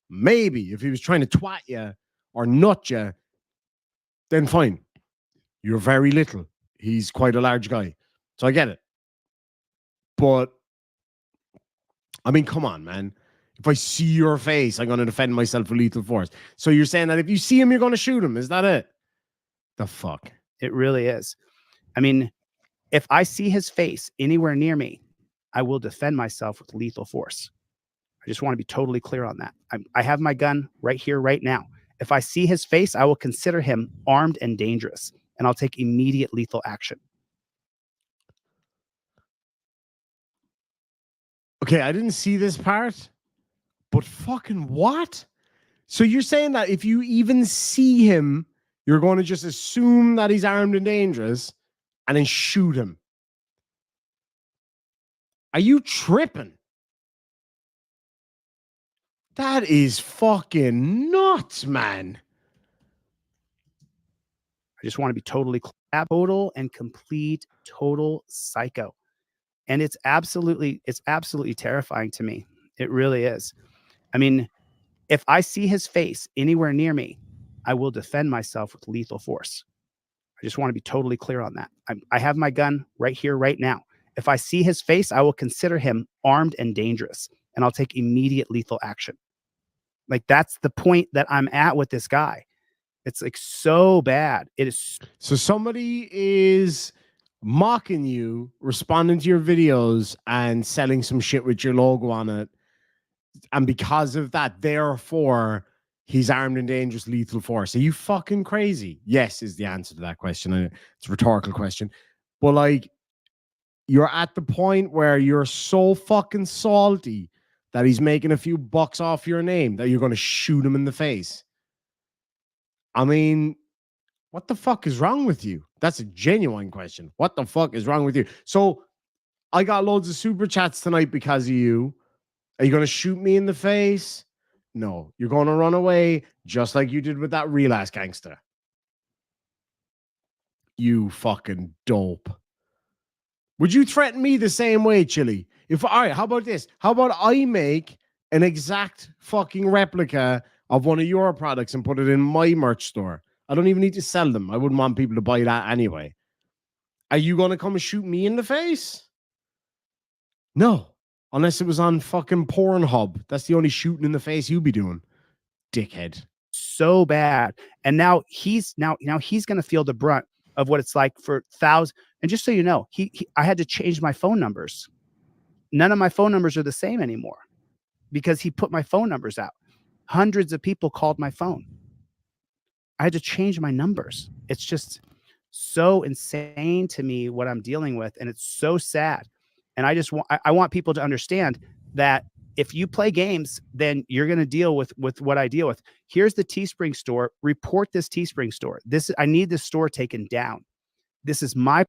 maybe. If he was trying to twat you or nut you, then fine. You're very little. He's quite a large guy. So I get it. But, I mean, come on, man. If I see your face, I'm going to defend myself with lethal force. So you're saying that if you see him, you're going to shoot him. Is that it? The fuck? It really is. I mean, if I see his face anywhere near me, I will defend myself with lethal force. I just want to be totally clear on that. I have my gun right here, right now. If I see his face, I will consider him armed and dangerous, and I'll take immediate lethal action. Okay, I didn't see this part, but fucking what? So you're saying that if you even see him, you're going to just assume that he's armed and dangerous and then shoot him? Are you tripping? That is fucking nuts, man. I just want to be totally total and complete total psycho. And it's absolutely terrifying to me. It really is. I mean, if I see his face anywhere near me, I will defend myself with lethal force. I just want to be totally clear on that. I have my gun right here, right now. If I see his face, I will consider him armed and dangerous, and I'll take immediate lethal action. Like, that's the point that I'm at with this guy. It's like so bad. It is. So somebody is mocking you, responding to your videos, and selling some shit with your logo on it. And because of that, therefore, he's armed and dangerous, lethal force. Are you fucking crazy? Yes, is the answer to that question. It's a rhetorical question. But like, you're at the point where you're so fucking salty that he's making a few bucks off your name that you're going to shoot him in the face. I mean, what the fuck is wrong with you? That's a genuine question. What the fuck is wrong with you? So I got loads of super chats tonight because of you. Are you going to shoot me in the face? No, you're going to run away just like you did with that real ass gangster. You fucking dope. Would you threaten me the same way, Chili? All right, how about this? How about I make an exact fucking replica of one of your products and put it in my merch store? I don't even need to sell them. I wouldn't want people to buy that anyway. Are you going to come and shoot me in the face? No. Unless it was on fucking Pornhub. That's the only shooting in the face you'd be doing. Dickhead. So bad. And now he's going to feel the brunt of what it's like for thousands. And just so you know, I had to change my phone numbers. None of my phone numbers are the same anymore because he put my phone numbers out. Hundreds of people called my phone. I had to change my numbers. It's just so insane to me what I'm dealing with. And it's so sad. And I want people to understand that if you play games, then you're going to deal with what I deal with. Here's the Teespring store. Report this Teespring store. I need this store taken down. This is my.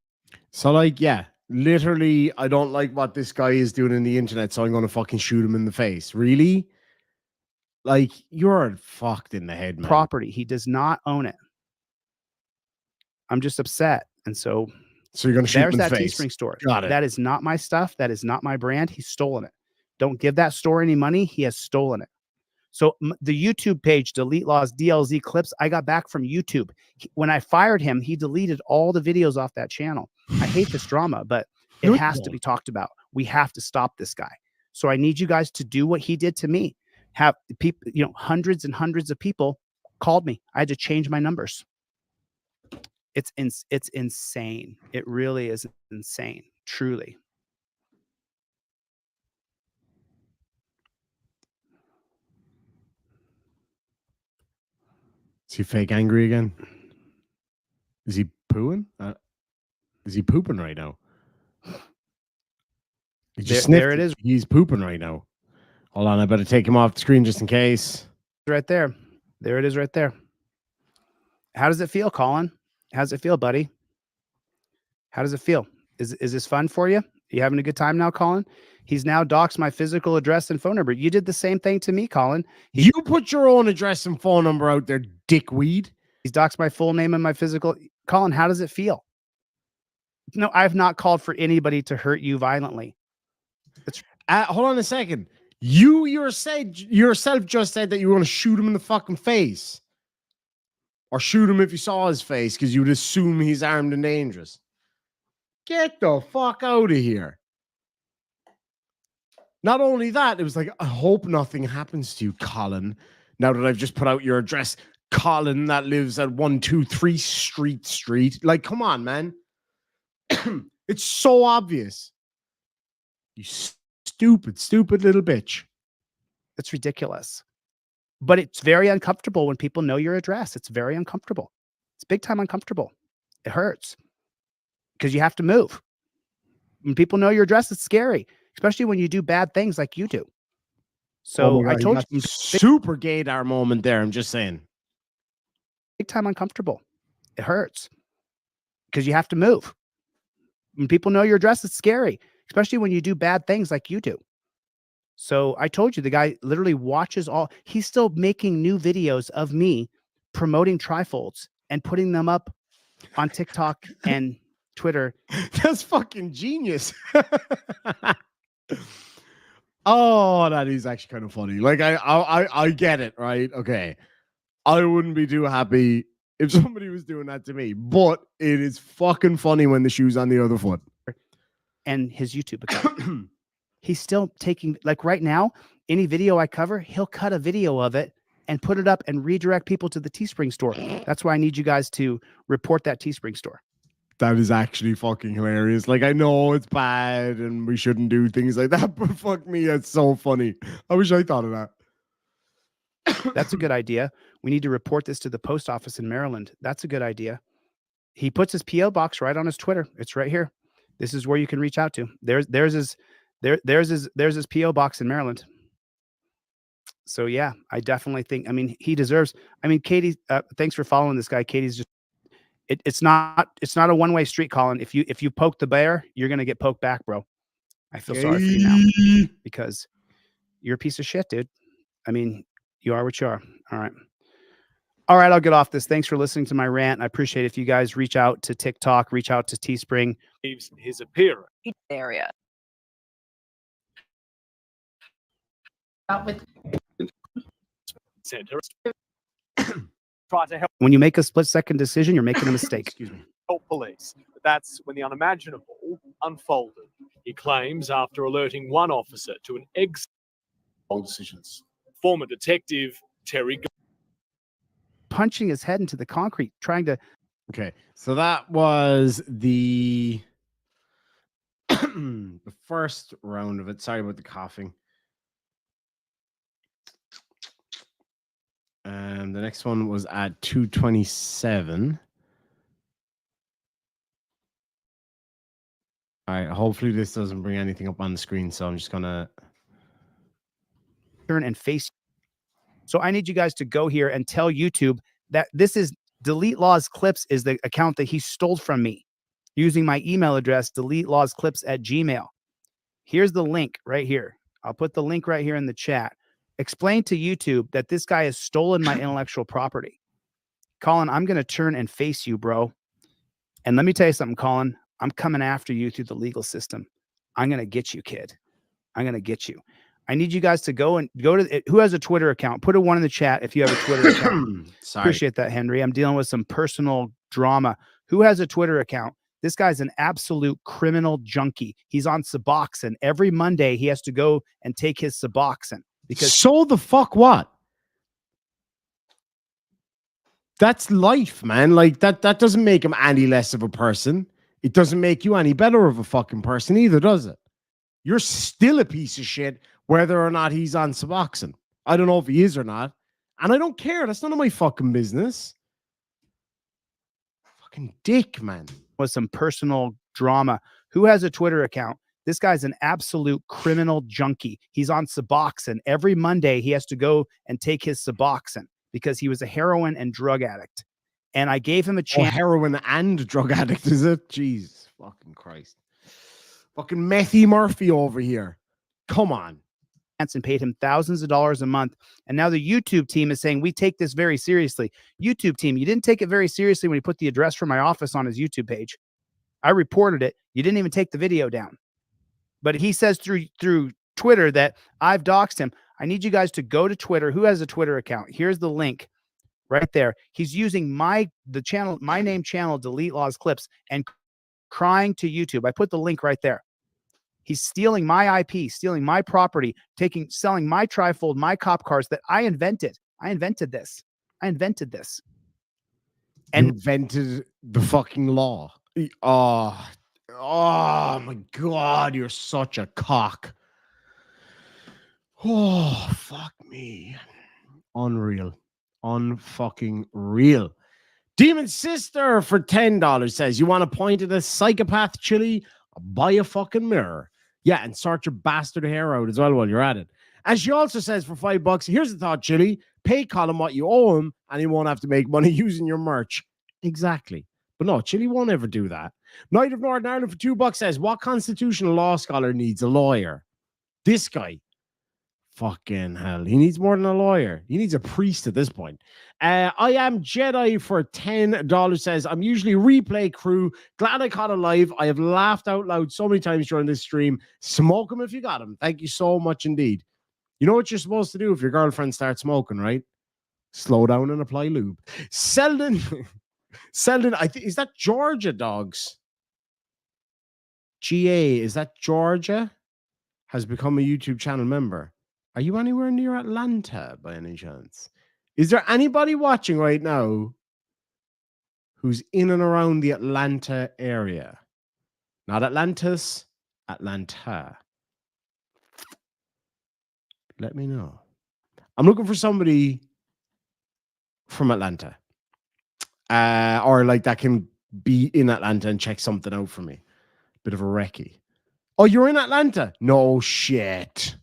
So like, yeah, literally, I don't like what this guy is doing in the internet, so I'm going to fucking shoot him in the face. Really? Like, you're fucked in the head, man. Property. He does not own it. I'm just upset. And so you're going to shoot him in the face. Teespring store. Got it. That is not my stuff. That is not my brand. He's stolen it. Don't give that store any money. He has stolen it. So the YouTube page, Delete Lawz DLZ clips, I got back from YouTube. When I fired him, he deleted all the videos off that channel. I hate this drama, but it has to be talked about. We have to stop this guy. So I need you guys to do what he did to me. Have people, hundreds and hundreds of people called me. I had to change my numbers. It's insane. It really is insane. Truly. Is he fake angry again? Is he pooing? Is he pooping right now? There it is. He's pooping right now. Hold on, I better take him off the screen just in case. Right there. There it is right there. How does it feel, Colin? How does it feel, buddy? How does it feel? Is this fun for you? Are you having a good time now, Colin? He's now doxed my physical address and phone number. You did the same thing to me, Colin. You put your own address and phone number out there, dickweed. He's doxed my full name and my physical. Colin, how does it feel? No, I've not called for anybody to hurt you violently. Hold on a second. You yourself just said that you were going to shoot him in the fucking face. Or shoot him if you saw his face because you would assume he's armed and dangerous. Get the fuck out of here. Not only that, it was like, I hope nothing happens to you, Colin. Now that I've just put out your address, Colin that lives at 123 Street. Like, come on, man. It's so obvious. You stupid little bitch. It's ridiculous. But it's very uncomfortable when people know your address. It's very uncomfortable. It's big time uncomfortable. It hurts because you have to move. When people know your address, it's scary, especially when you do bad things like you do. So I told you, super gaydar moment there. I'm just saying. Big time uncomfortable. It hurts because you have to move. When people know your address, it's scary, especially when you do bad things like you do. So I told you, the guy literally watches he's still making new videos of me promoting trifolds and putting them up on TikTok and Twitter. That's fucking genius. Oh, that is actually kind of funny. Like I get it, right? Okay. I wouldn't be too happy if somebody was doing that to me, but it is fucking funny when the shoe's on the other foot. And his YouTube account. He's still taking, like right now, any video I cover, he'll cut a video of it and put it up and redirect people to the Teespring store. That's why I need you guys to report that Teespring store. That is actually fucking hilarious. Like, I know it's bad and we shouldn't do things like that, but fuck me, that's so funny. I wish I thought of that. That's a good idea. We need to report this to the post office in Maryland. That's a good idea. He puts his PO box right on his Twitter. It's right here. This is where you can reach out to. There's his PO box in Maryland. So yeah, I definitely think. I mean, he deserves. I mean, Katie, thanks for following this guy. Katie's just. It's not a one-way street, Colin. If you poke the bear, you're gonna get poked back, bro. I feel sorry for you now because you're a piece of shit, dude. I mean, you are what you are. All right. I'll get off this. Thanks for listening to my rant. I appreciate it. If you guys reach out to TikTok, reach out to Teespring. His appearance area. With center. Try to help When you make a split-second decision, you're making a mistake. Excuse me. police. But that's when the unimaginable unfolded. He claims after alerting one officer to an decisions. former detective Terry Punching his head into the concrete, trying to. Okay, so that was the the first round of it. Sorry about the coughing. And the next one was at 2:27. All right, hopefully this doesn't bring anything up on the screen, so I'm just gonna turn and face. So I need you guys to go here and tell YouTube that this is Delete Lawz Clips is the account that he stole from me using my email address, deletelawzclips@gmail.com. Here's the link right here. I'll put the link right here in the chat. Explain to YouTube that this guy has stolen my intellectual property. Colin, I'm going to turn and face you, bro. And let me tell you something, Colin. I'm coming after you through the legal system. I'm going to get you, kid. I'm going to get you. I need you guys to go to who has a Twitter account. Put a 1 in the chat if you have a Twitter account. Sorry. Appreciate that, Henry. I'm dealing with some personal drama. Who has a Twitter account? This guy's an absolute criminal junkie. He's on Suboxone. Every Monday, he has to go and take his Suboxone. Because so the fuck what? That's life, man. Like that doesn't make him any less of a person. It doesn't make you any better of a fucking person either, does it? You're still a piece of shit, whether or not he's on Suboxone. I don't know if he is or not. And I don't care. That's none of my fucking business. Fucking dick, man. With some personal drama. Who has a Twitter account? This guy's an absolute criminal junkie. He's on Suboxone. Every Monday, he has to go and take his Suboxone because he was a heroin and drug addict. And I gave him a chance. Oh, heroin and drug addict, is it? Jeez, fucking Christ. Fucking Methy Murphy over here. Come on. And paid him thousands of dollars a month. And now the YouTube team is saying, we take this very seriously. YouTube team, you didn't take it very seriously when he put the address for my office on his YouTube page. I reported it. You didn't even take the video down. But he says through Twitter that I've doxed him. I need you guys to go to Twitter. Who has a Twitter account? Here's the link right there. He's using my name channel, Delete Lawz Clips, and crying to YouTube. I put the link right there. He's stealing my IP, stealing my property, selling my trifold, my cop cars that I invented. I invented this. And invented the fucking law. Oh my God, you're such a cock. Oh, fuck me. Unreal. Unfucking real. Demon Sister for $10 says, you want to point at a psychopath chili? Buy a fucking mirror. Yeah, and sort your bastard hair out as well while you're at it. And she also says for $5, here's the thought, Chili. Pay Colin what you owe him, and he won't have to make money using your merch. Exactly. But no, Chili won't ever do that. Knight of Northern Ireland for $2 says, what constitutional law scholar needs a lawyer? This guy. Fucking hell. He needs more than a lawyer. He needs a priest at this point. I am Jedi for $10 says, I'm usually replay crew. Glad I caught it live. I have laughed out loud so many times during this stream. Smoke them if you got them. Thank you so much indeed. You know what you're supposed to do if your girlfriend starts smoking, right? Slow down and apply lube. Selden, I think, is that Georgia, dogs? GA, is that Georgia? Has become a YouTube channel member. Are you anywhere near Atlanta by any chance? Is there anybody watching right now who's in and around the Atlanta area? Not Atlantis, Atlanta. Let me know. I'm looking for somebody from Atlanta. Or like that can be in Atlanta and check something out for me. Bit of a recce. Oh, you're in Atlanta? No shit.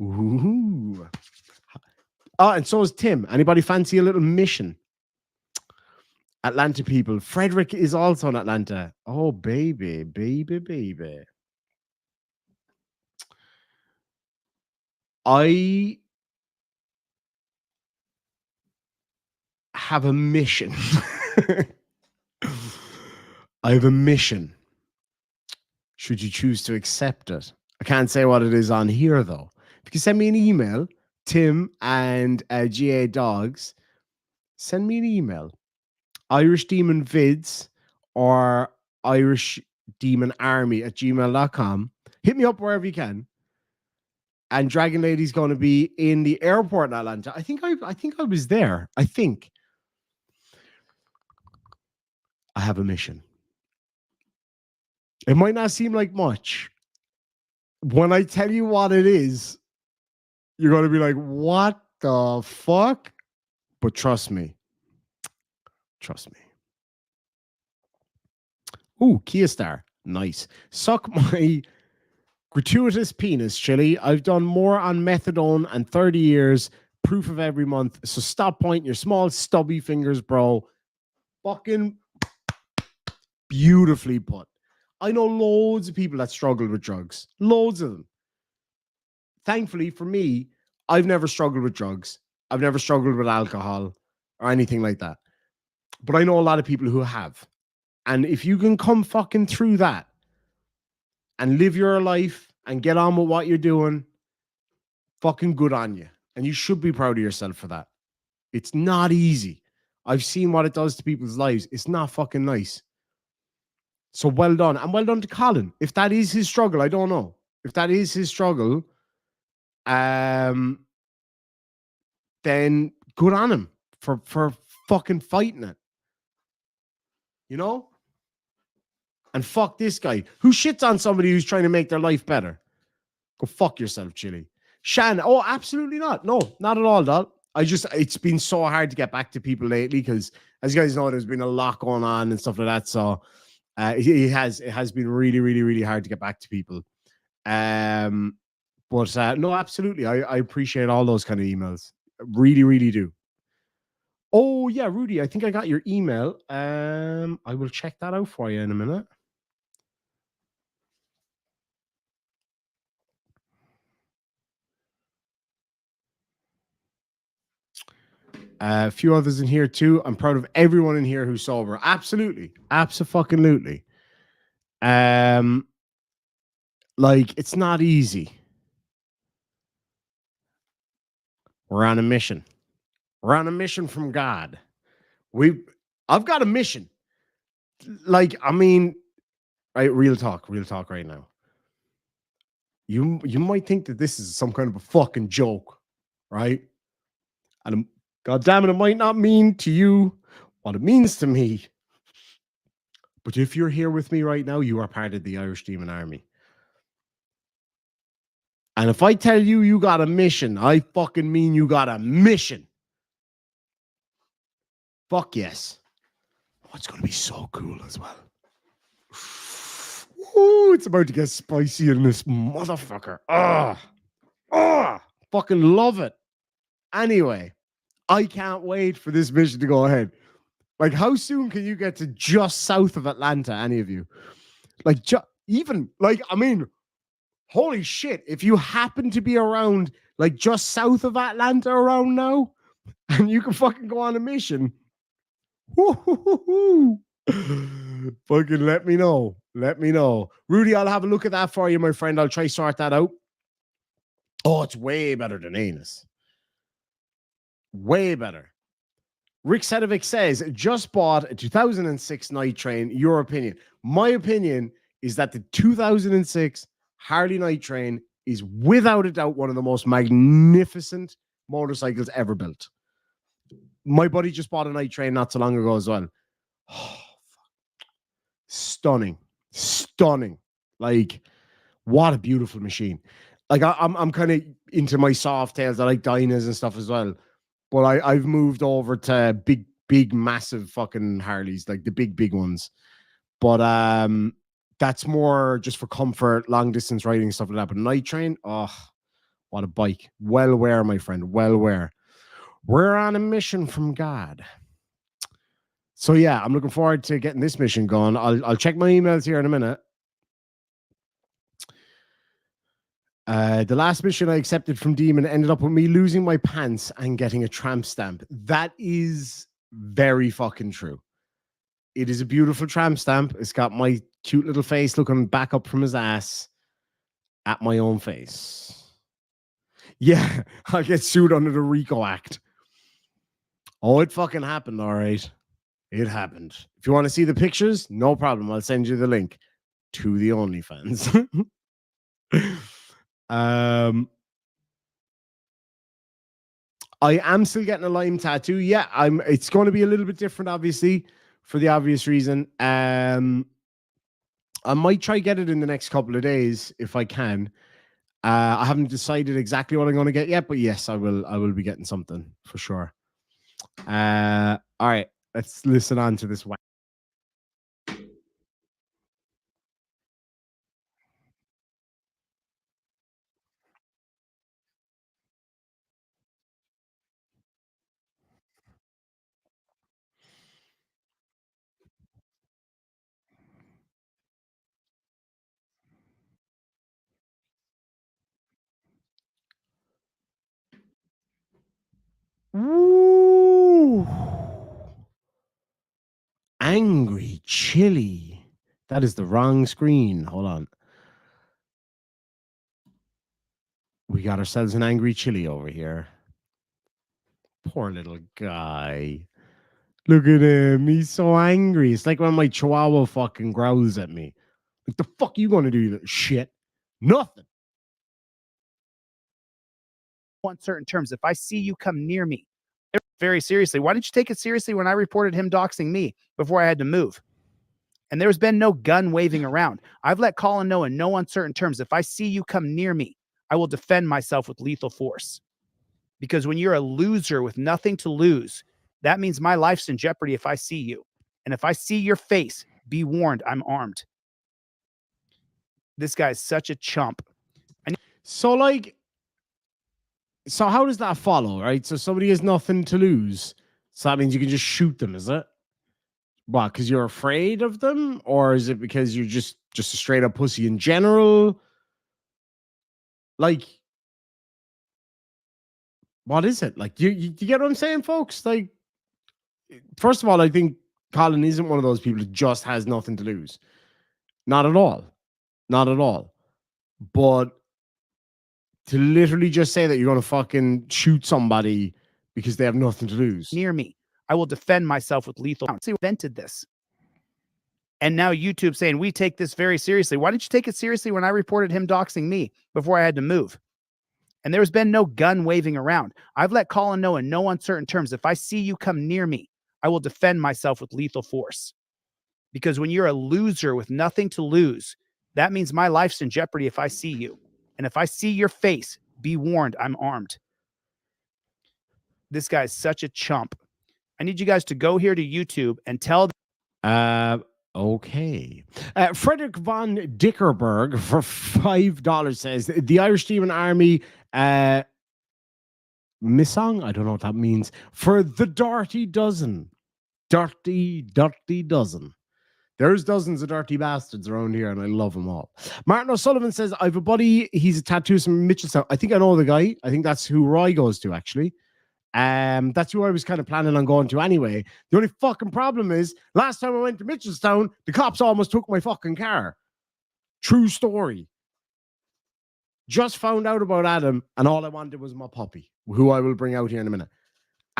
Ooh. Oh, and so is Tim. Anybody fancy a little mission? Atlanta people. Frederick is also in Atlanta. Oh, baby, baby, baby. I have a mission. I have a mission. Should you choose to accept it? I can't say what it is on here, though. If you can send me an email, Tim and GA Dogs, send me an email. Irish Demon Vids or Irish Demon Army at gmail.com. Hit me up wherever you can. And Dragon Lady's going to be in the airport in Atlanta. I think I was there. I think. I have a mission. It might not seem like much. When I tell you what it is, you're going to be like, what the fuck? But trust me. Trust me. Ooh, Kia Star. Nice. Suck my gratuitous penis, Chili. I've done more on methadone and 30 years. Proof of every month. So stop pointing your small stubby fingers, bro. Fucking beautifully put. I know loads of people that struggle with drugs. Loads of them. Thankfully for me, I've never struggled with drugs. I've never struggled with alcohol or anything like that. But I know a lot of people who have. And if you can come fucking through that and live your life and get on with what you're doing, fucking good on you. And you should be proud of yourself for that. It's not easy. I've seen what it does to people's lives. It's not fucking nice. So well done. And well done to Colin. If that is his struggle, I don't know. If that is his struggle, then good on him for fucking fighting it. You know? And fuck this guy who shits on somebody who's trying to make their life better. Go fuck yourself, Chili. Shan, oh, absolutely not. No, not at all, doll. It's been so hard to get back to people lately because, as you guys know, there's been a lot going on and stuff like that. So it has been really, really, really hard to get back to people. But no, absolutely. I appreciate all those kind of emails. Really, really do. Oh, yeah, Rudy, I think I got your email. I will check that out for you in a minute. A few others in here too. I'm proud of everyone in here who's sober. Absolutely. Abso-fucking-lutely. Like, it's not easy. We're on a mission. We're on a mission from God. I've got a mission. Like, I mean, right, real talk right now. You might think that this is some kind of a fucking joke, right? And God damn it might not mean to you what it means to me. But if you're here with me right now, you are part of the Irish Demon Army. And if I tell you you got a mission, I fucking mean you got a mission. Fuck yes. Oh, it's going to be so cool as well. Ooh, it's about to get spicy in this motherfucker. Fucking love it. Anyway, I can't wait for this mission to go ahead. Like, how soon can you get to just south of Atlanta, any of you? Like, even, like, I mean, holy shit, if you happen to be around, like, just south of Atlanta around now, and you can fucking go on a mission, fucking let me know. Let me know. Rudy, I'll have a look at that for you, my friend. I'll try sort that out. Oh, it's way better than Anus. Way better. Rick Sedovic says, just bought a 2006 Night Train. Your opinion? My opinion is that the 2006 Harley Night Train is without a doubt one of the most magnificent motorcycles ever built. My buddy just bought a Night Train not so long ago as well. Oh, stunning. Stunning. Like, what a beautiful machine. Like, I'm kind of into my soft tails. I like Dynas and stuff as well. But I've moved over to big, massive fucking Harleys, like the big ones. But that's more just for comfort, long distance riding, stuff like that. But Night Train, oh, what a bike. Well wear, my friend. Well wear. We're on a mission from God. So yeah, I'm looking forward to getting this mission going. I'll check my emails here in a minute. The last mission I accepted from Demon ended up with me losing my pants and getting a tramp stamp. That is very fucking true. It is a beautiful tramp stamp. It's got my cute little face looking back up from his ass at my own face. Yeah, I'll get sued under the RICO Act. Oh, it fucking happened, all right. It happened. If you want to see the pictures, no problem. I'll send you the link to the OnlyFans. I am still getting a lime tattoo. Yeah, it's going to be a little bit different, obviously, for the obvious reason. I might try get it in the next couple of days if I can. I haven't decided exactly what I'm going to get yet, but yes, I will be getting something for sure. All right, let's listen on to this one. Ooh. Angry chili. That is the wrong screen. Hold on. We got ourselves an angry chili over here. Poor little guy. Look at him. He's so angry. It's like when my chihuahua fucking growls at me. Like, the fuck you gonna do, you little shit? Nothing. On certain terms, if I see you come near me, very seriously, why didn't you take it seriously when I reported him doxing me before I had to move? And there's been no gun waving around. I've let Collin know in no uncertain terms, if I see you come near me, I will defend myself with lethal force. Because when you're a loser with nothing to lose, that means my life's in jeopardy if I see you. And if I see your face, be warned, I'm armed. This guy's such a chump. So, like, so how does that follow, right? So somebody has nothing to lose. So that means you can just shoot them, is it? What, because you're afraid of them? Or is it because you're just a straight up pussy in general? Like, what is it? Like, you get what I'm saying, folks? Like, first of all, I think Collin isn't one of those people that just has nothing to lose. Not at all. Not at all. But to literally just say that you're going to fucking shoot somebody because they have nothing to lose. Near me, I will defend myself with lethal. They invented this. And now YouTube saying, we take this very seriously. Why didn't you take it seriously when I reported him doxing me before I had to move? And there's been no gun waving around. I've let Collin know in no uncertain terms, if I see you come near me, I will defend myself with lethal force. Because when you're a loser with nothing to lose, that means my life's in jeopardy if I see you. And if I see your face, be warned, I'm armed. This guy's such a chump. I need you guys to go here to YouTube and tell. Okay. Frederick von Dickerberg for $5 says the Irish Demon Army Missong, I don't know what that means, for the dirty dozen. Dirty dozen. There's dozens of dirty bastards around here, and I love them all. Martin O'Sullivan says, I have a buddy, he's a tattooist from Mitchelstown. I think I know the guy. I think that's who Roy goes to, actually. That's who I was kind of planning on going to anyway. The only fucking problem is, last time I went to Mitchelstown, the cops almost took my fucking car. True story. Just found out about Adam, and all I wanted was my puppy, who I will bring out here in a minute.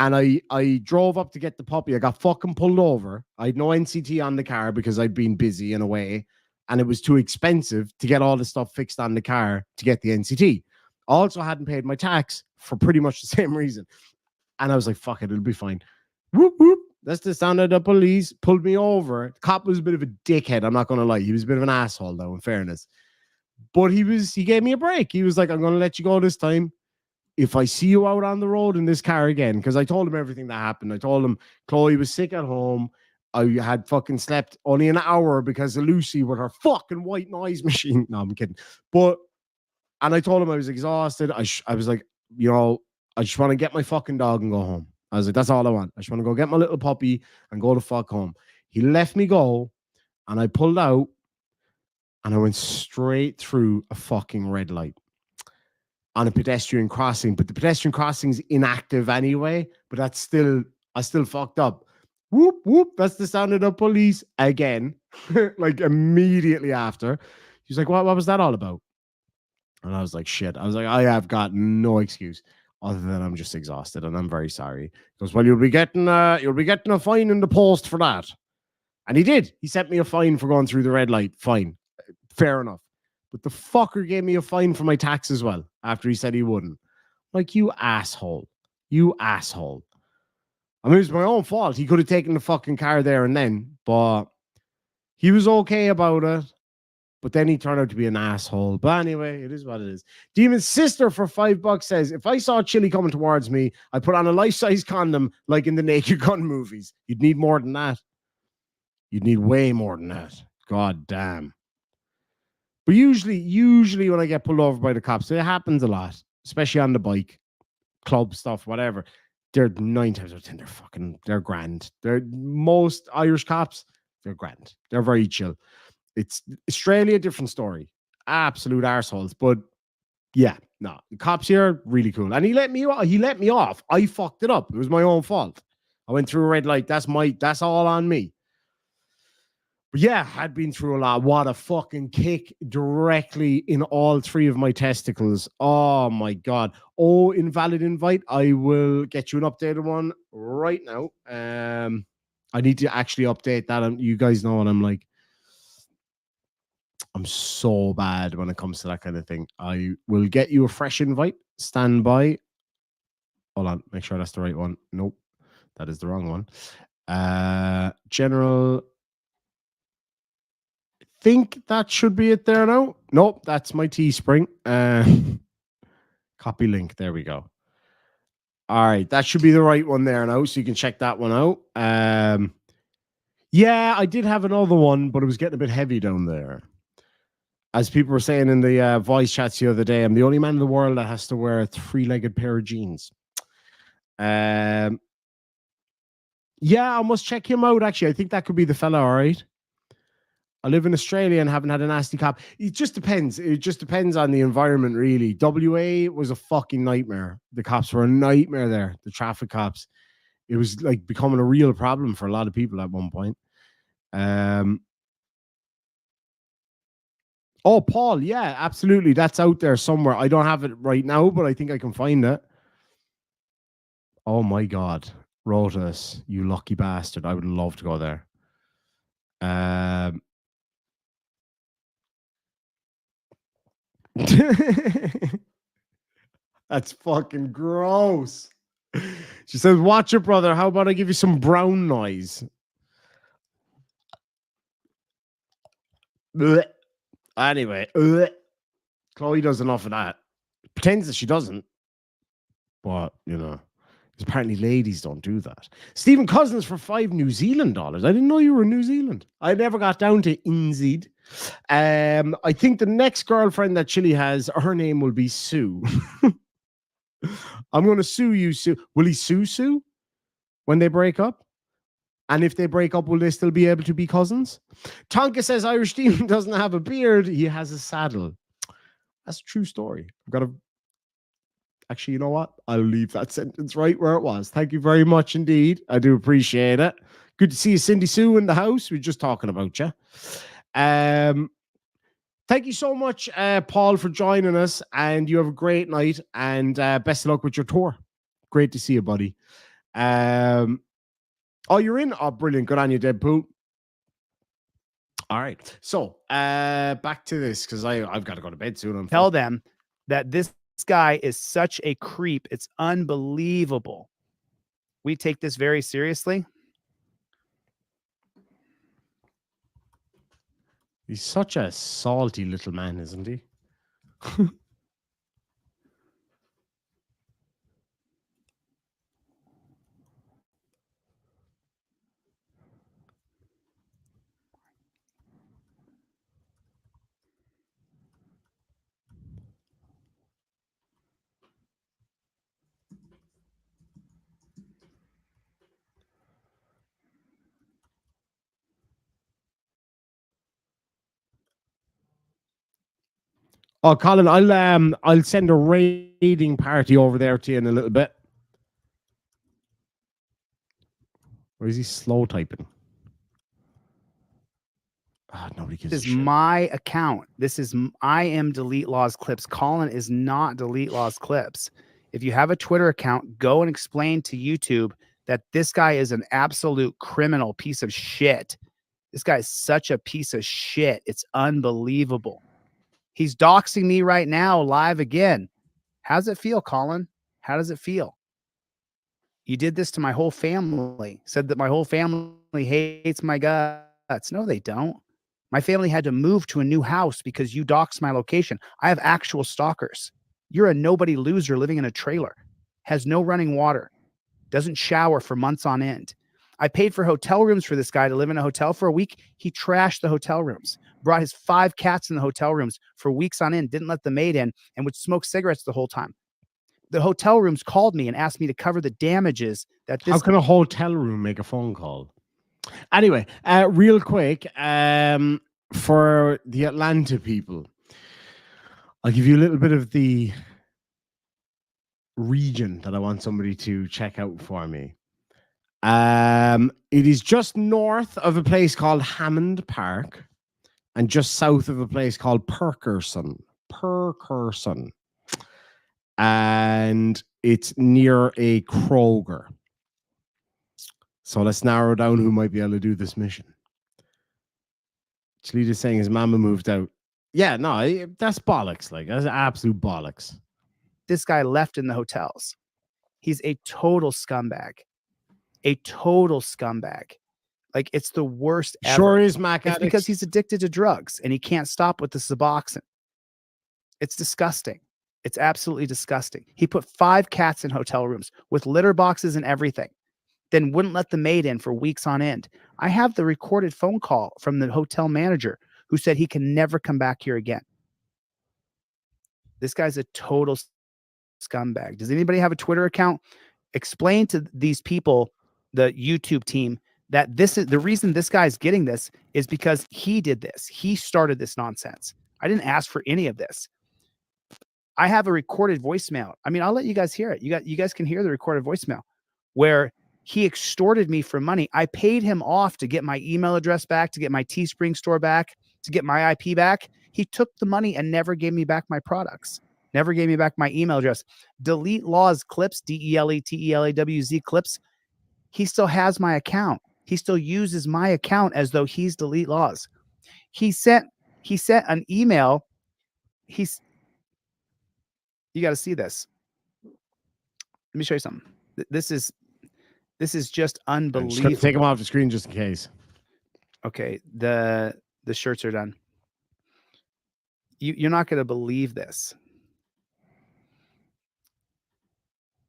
And I drove up to get the puppy. I got fucking pulled over. I had no NCT on the car because I'd been busy and away. And it was too expensive to get all the stuff fixed on the car to get the NCT. Also hadn't paid my tax for pretty much the same reason. And I was like, fuck it, it'll be fine. Whoop, whoop. That's the sound of the police. Pulled me over. The cop was a bit of a dickhead. I'm not going to lie. He was a bit of an asshole, though, in fairness. But he gave me a break. He was like, I'm going to let you go this time. If I see you out on the road in this car again, because I told him everything that happened. I told him Chloe was sick at home. I had fucking slept only an hour because of Lucy with her fucking white noise machine. No, I'm kidding. And I told him I was exhausted. I was like, you know, I just want to get my fucking dog and go home. I was like, that's all I want. I just want to go get my little puppy and go the fuck home. He let me go, and I pulled out, and I went straight through a fucking red light on a pedestrian crossing. But the pedestrian crossing's inactive anyway, but I still fucked up. Whoop, whoop. That's the sound of the police again. Like immediately after. He's like, what was that all about? And I was like, shit. I was like, I have got no excuse other than I'm just exhausted and I'm very sorry. He goes, well, you'll be getting a fine in the post for that. And he did. He sent me a fine for going through the red light. Fine. Fair enough. But the fucker gave me a fine for my tax as well after he said he wouldn't. Like, you asshole. You asshole. I mean, it was my own fault. He could have taken the fucking car there and then, but he was okay about it. But then he turned out to be an asshole. But anyway, it is what it is. Demon's sister for $5 says, if I saw Chili coming towards me, I'd put on a life-size condom like in the Naked Gun movies. You'd need more than that. You'd need way more than that. God damn. But usually when I get pulled over by the cops, it happens a lot, especially on the bike, club stuff, whatever. They're 9 times out of 10, they're grand. They're most Irish cops, they're grand. They're very chill. It's Australia, different story. Absolute arseholes. But yeah, no, the cops here, really cool. And he let me off. I fucked it up. It was my own fault. I went through a red light. That's all on me. But yeah, I'd been through a lot. What a fucking kick directly in all 3 of my testicles. Oh my God. Oh, invalid invite. I will get you an updated one right now. I need to actually update that. You guys know what I'm like. I'm so bad when it comes to that kind of thing. I will get you a fresh invite. Stand by. Hold on. Make sure that's the right one. Nope. That is the wrong one. General. Think that should be it there now. Nope. That's my Teespring. Copy link. There we go. All right. That should be the right one there now. So you can check that one out. Yeah, I did have another one, but it was getting a bit heavy down there. As people were saying in the voice chats the other day, I'm the only man in the world that has to wear a 3-legged pair of jeans. Yeah, I must check him out, actually. I think that could be the fella, all right? I live in Australia and haven't had a nasty cop. It just depends. It just depends on the environment, really. WA was a fucking nightmare. The cops were a nightmare there, the traffic cops. It was like becoming a real problem for a lot of people at one point. Oh, Paul, yeah, absolutely. That's out there somewhere. I don't have it right now, but I think I can find it. Oh my God. Rotas, you lucky bastard. I would love to go there. That's fucking gross. She says, watch it, brother. How about I give you some brown noise? Blech. Anyway, Chloe does enough of that. Pretends that she doesn't. But, you know, apparently ladies don't do that. Stephen Cousins for $5 New Zealand dollars. I didn't know you were in New Zealand. I never got down to NZ. I think the next girlfriend that Chili has, her name will be Sue. I'm going to sue you, Sue. Will he sue Sue when they break up? And if they break up, will they still be able to be cousins? Tonka says Irish Demon doesn't have a beard. He has a saddle. That's a true story. I've got to... Actually, you know what? I'll leave that sentence right where it was. Thank you very much indeed. I do appreciate it. Good to see you, Cindy Sue, in the house. We're just talking about you. Thank you so much, Paul, for joining us. And you have a great night. And best of luck with your tour. Great to see you, buddy. Oh, you're in? Oh, brilliant. Good on you, Deadpool. All right. So back to this, because I've got to go to bed soon. Tell them that this guy is such a creep. It's unbelievable. We take this very seriously. He's such a salty little man, isn't he? Oh, Colin, I'll send a raiding party over there to you in a little bit. Or is he slow typing? Nobody gives This a is shit. my account. I am Delete Lawz Clips. Colin is not Delete Lawz Clips. If you have a Twitter account, go and explain to YouTube that this guy is an absolute criminal piece of shit. This guy is such a piece of shit. It's unbelievable. He's doxing me right now live again. How does it feel, Colin? How does it feel? You did this to my whole family. Said that my whole family hates my guts. No, they don't. My family had to move to a new house because you doxed my location. I have actual stalkers. You're a nobody loser living in a trailer. Has no running water. Doesn't shower for months on end. I paid for hotel rooms for this guy to live in a hotel for a week. He trashed the hotel rooms, brought his 5 cats in the hotel rooms for weeks on end, didn't let the maid in, and would smoke cigarettes the whole time. The hotel rooms called me and asked me to cover the damages that this... How can a hotel room make a phone call? Anyway, real quick, for the Atlanta people, I'll give you a little bit of the region that I want somebody to check out for me. It is just north of a place called Hammond Park and just south of a place called Perkerson. And it's near a Kroger. So let's narrow down who might be able to do this mission. Chalita's saying his mama moved out. Yeah, no, that's bollocks. Like, that's absolute bollocks. This guy left in the hotels. He's a total scumbag. A total scumbag. Like, it's the worst ever. Sure is, Mac. It's because he's addicted to drugs and he can't stop with the Suboxone. It's disgusting. It's absolutely disgusting. He put 5 cats in hotel rooms with litter boxes and everything, then wouldn't let the maid in for weeks on end. I have the recorded phone call from the hotel manager who said he can never come back here again. This guy's a total scumbag. Does anybody have a Twitter account? Explain to these people, the YouTube team, that this is the reason this guy's getting this is because he did this. He started this nonsense. I didn't ask for any of this. I have a recorded voicemail. I mean, I'll let you guys hear it. You guys can hear the recorded voicemail where he extorted me for money. I paid him off to get my email address back, to get my Teespring store back, to get my IP back. He took the money and never gave me back my products. Never gave me back my email address. Delete Lawz Clips, DELETELAWZ Clips. He still has my account. He still uses my account as though he's Delete Lawz. He sent an email. You got to see this. Let me show you something. This is just unbelievable. I'm just gonna take them off the screen just in case. Okay, the shirts are done. You're not going to believe this.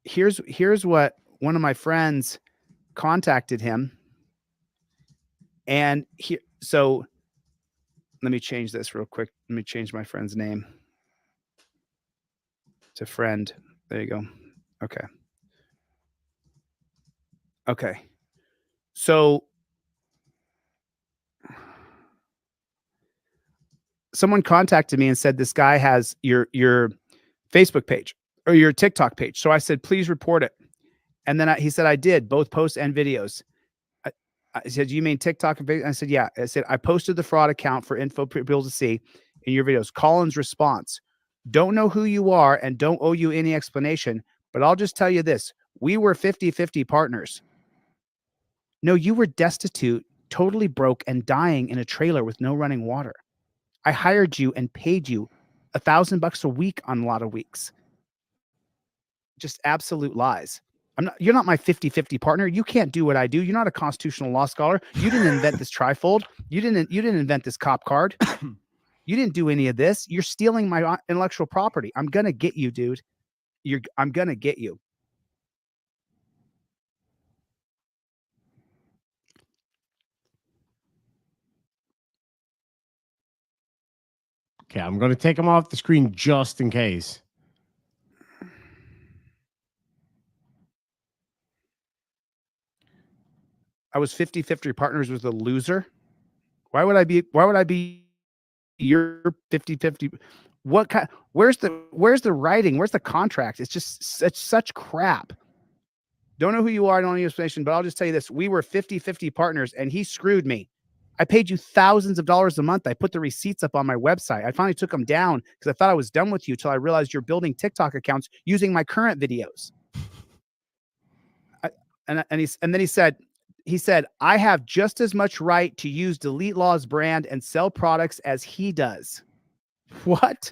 Here's what one of my friends contacted him, and so let me change this real quick. Let me change my friend's name to friend. There you go. Okay. Okay. So someone contacted me and said this guy has your Facebook page or your TikTok page. So I said, please report it. And then he said, I did both posts and videos. I said, you mean TikTok and Facebook? I said, yeah. I said, I posted the fraud account for info people to see in your videos. Colin's response: don't know who you are and don't owe you any explanation, but I'll just tell you this. We were 50-50 partners. No, you were destitute, totally broke, and dying in a trailer with no running water. I hired you and paid you $1,000 a week on a lot of weeks. Just absolute lies. You're not my 50-50 partner. You can't do what I do. You're not a constitutional law scholar. You didn't invent this trifold. You didn't invent this cop card. You didn't do any of this. You're stealing my intellectual property. I'm going to get you, dude. I'm going to get you. Okay, I'm going to take him off the screen just in case. I was 50-50 partners with a loser. Why would I be your 50-50? What kind? Where's the writing? Where's the contract? It's just such crap. Don't know who you are. I don't know your explanation, but I'll just tell you this. We were 50-50 partners and he screwed me. I paid you thousands of dollars a month. I put the receipts up on my website. I finally took them down because I thought I was done with you till I realized you're building TikTok accounts using my current videos. And then he said, I have just as much right to use Delete Lawz brand and sell products as he does. What?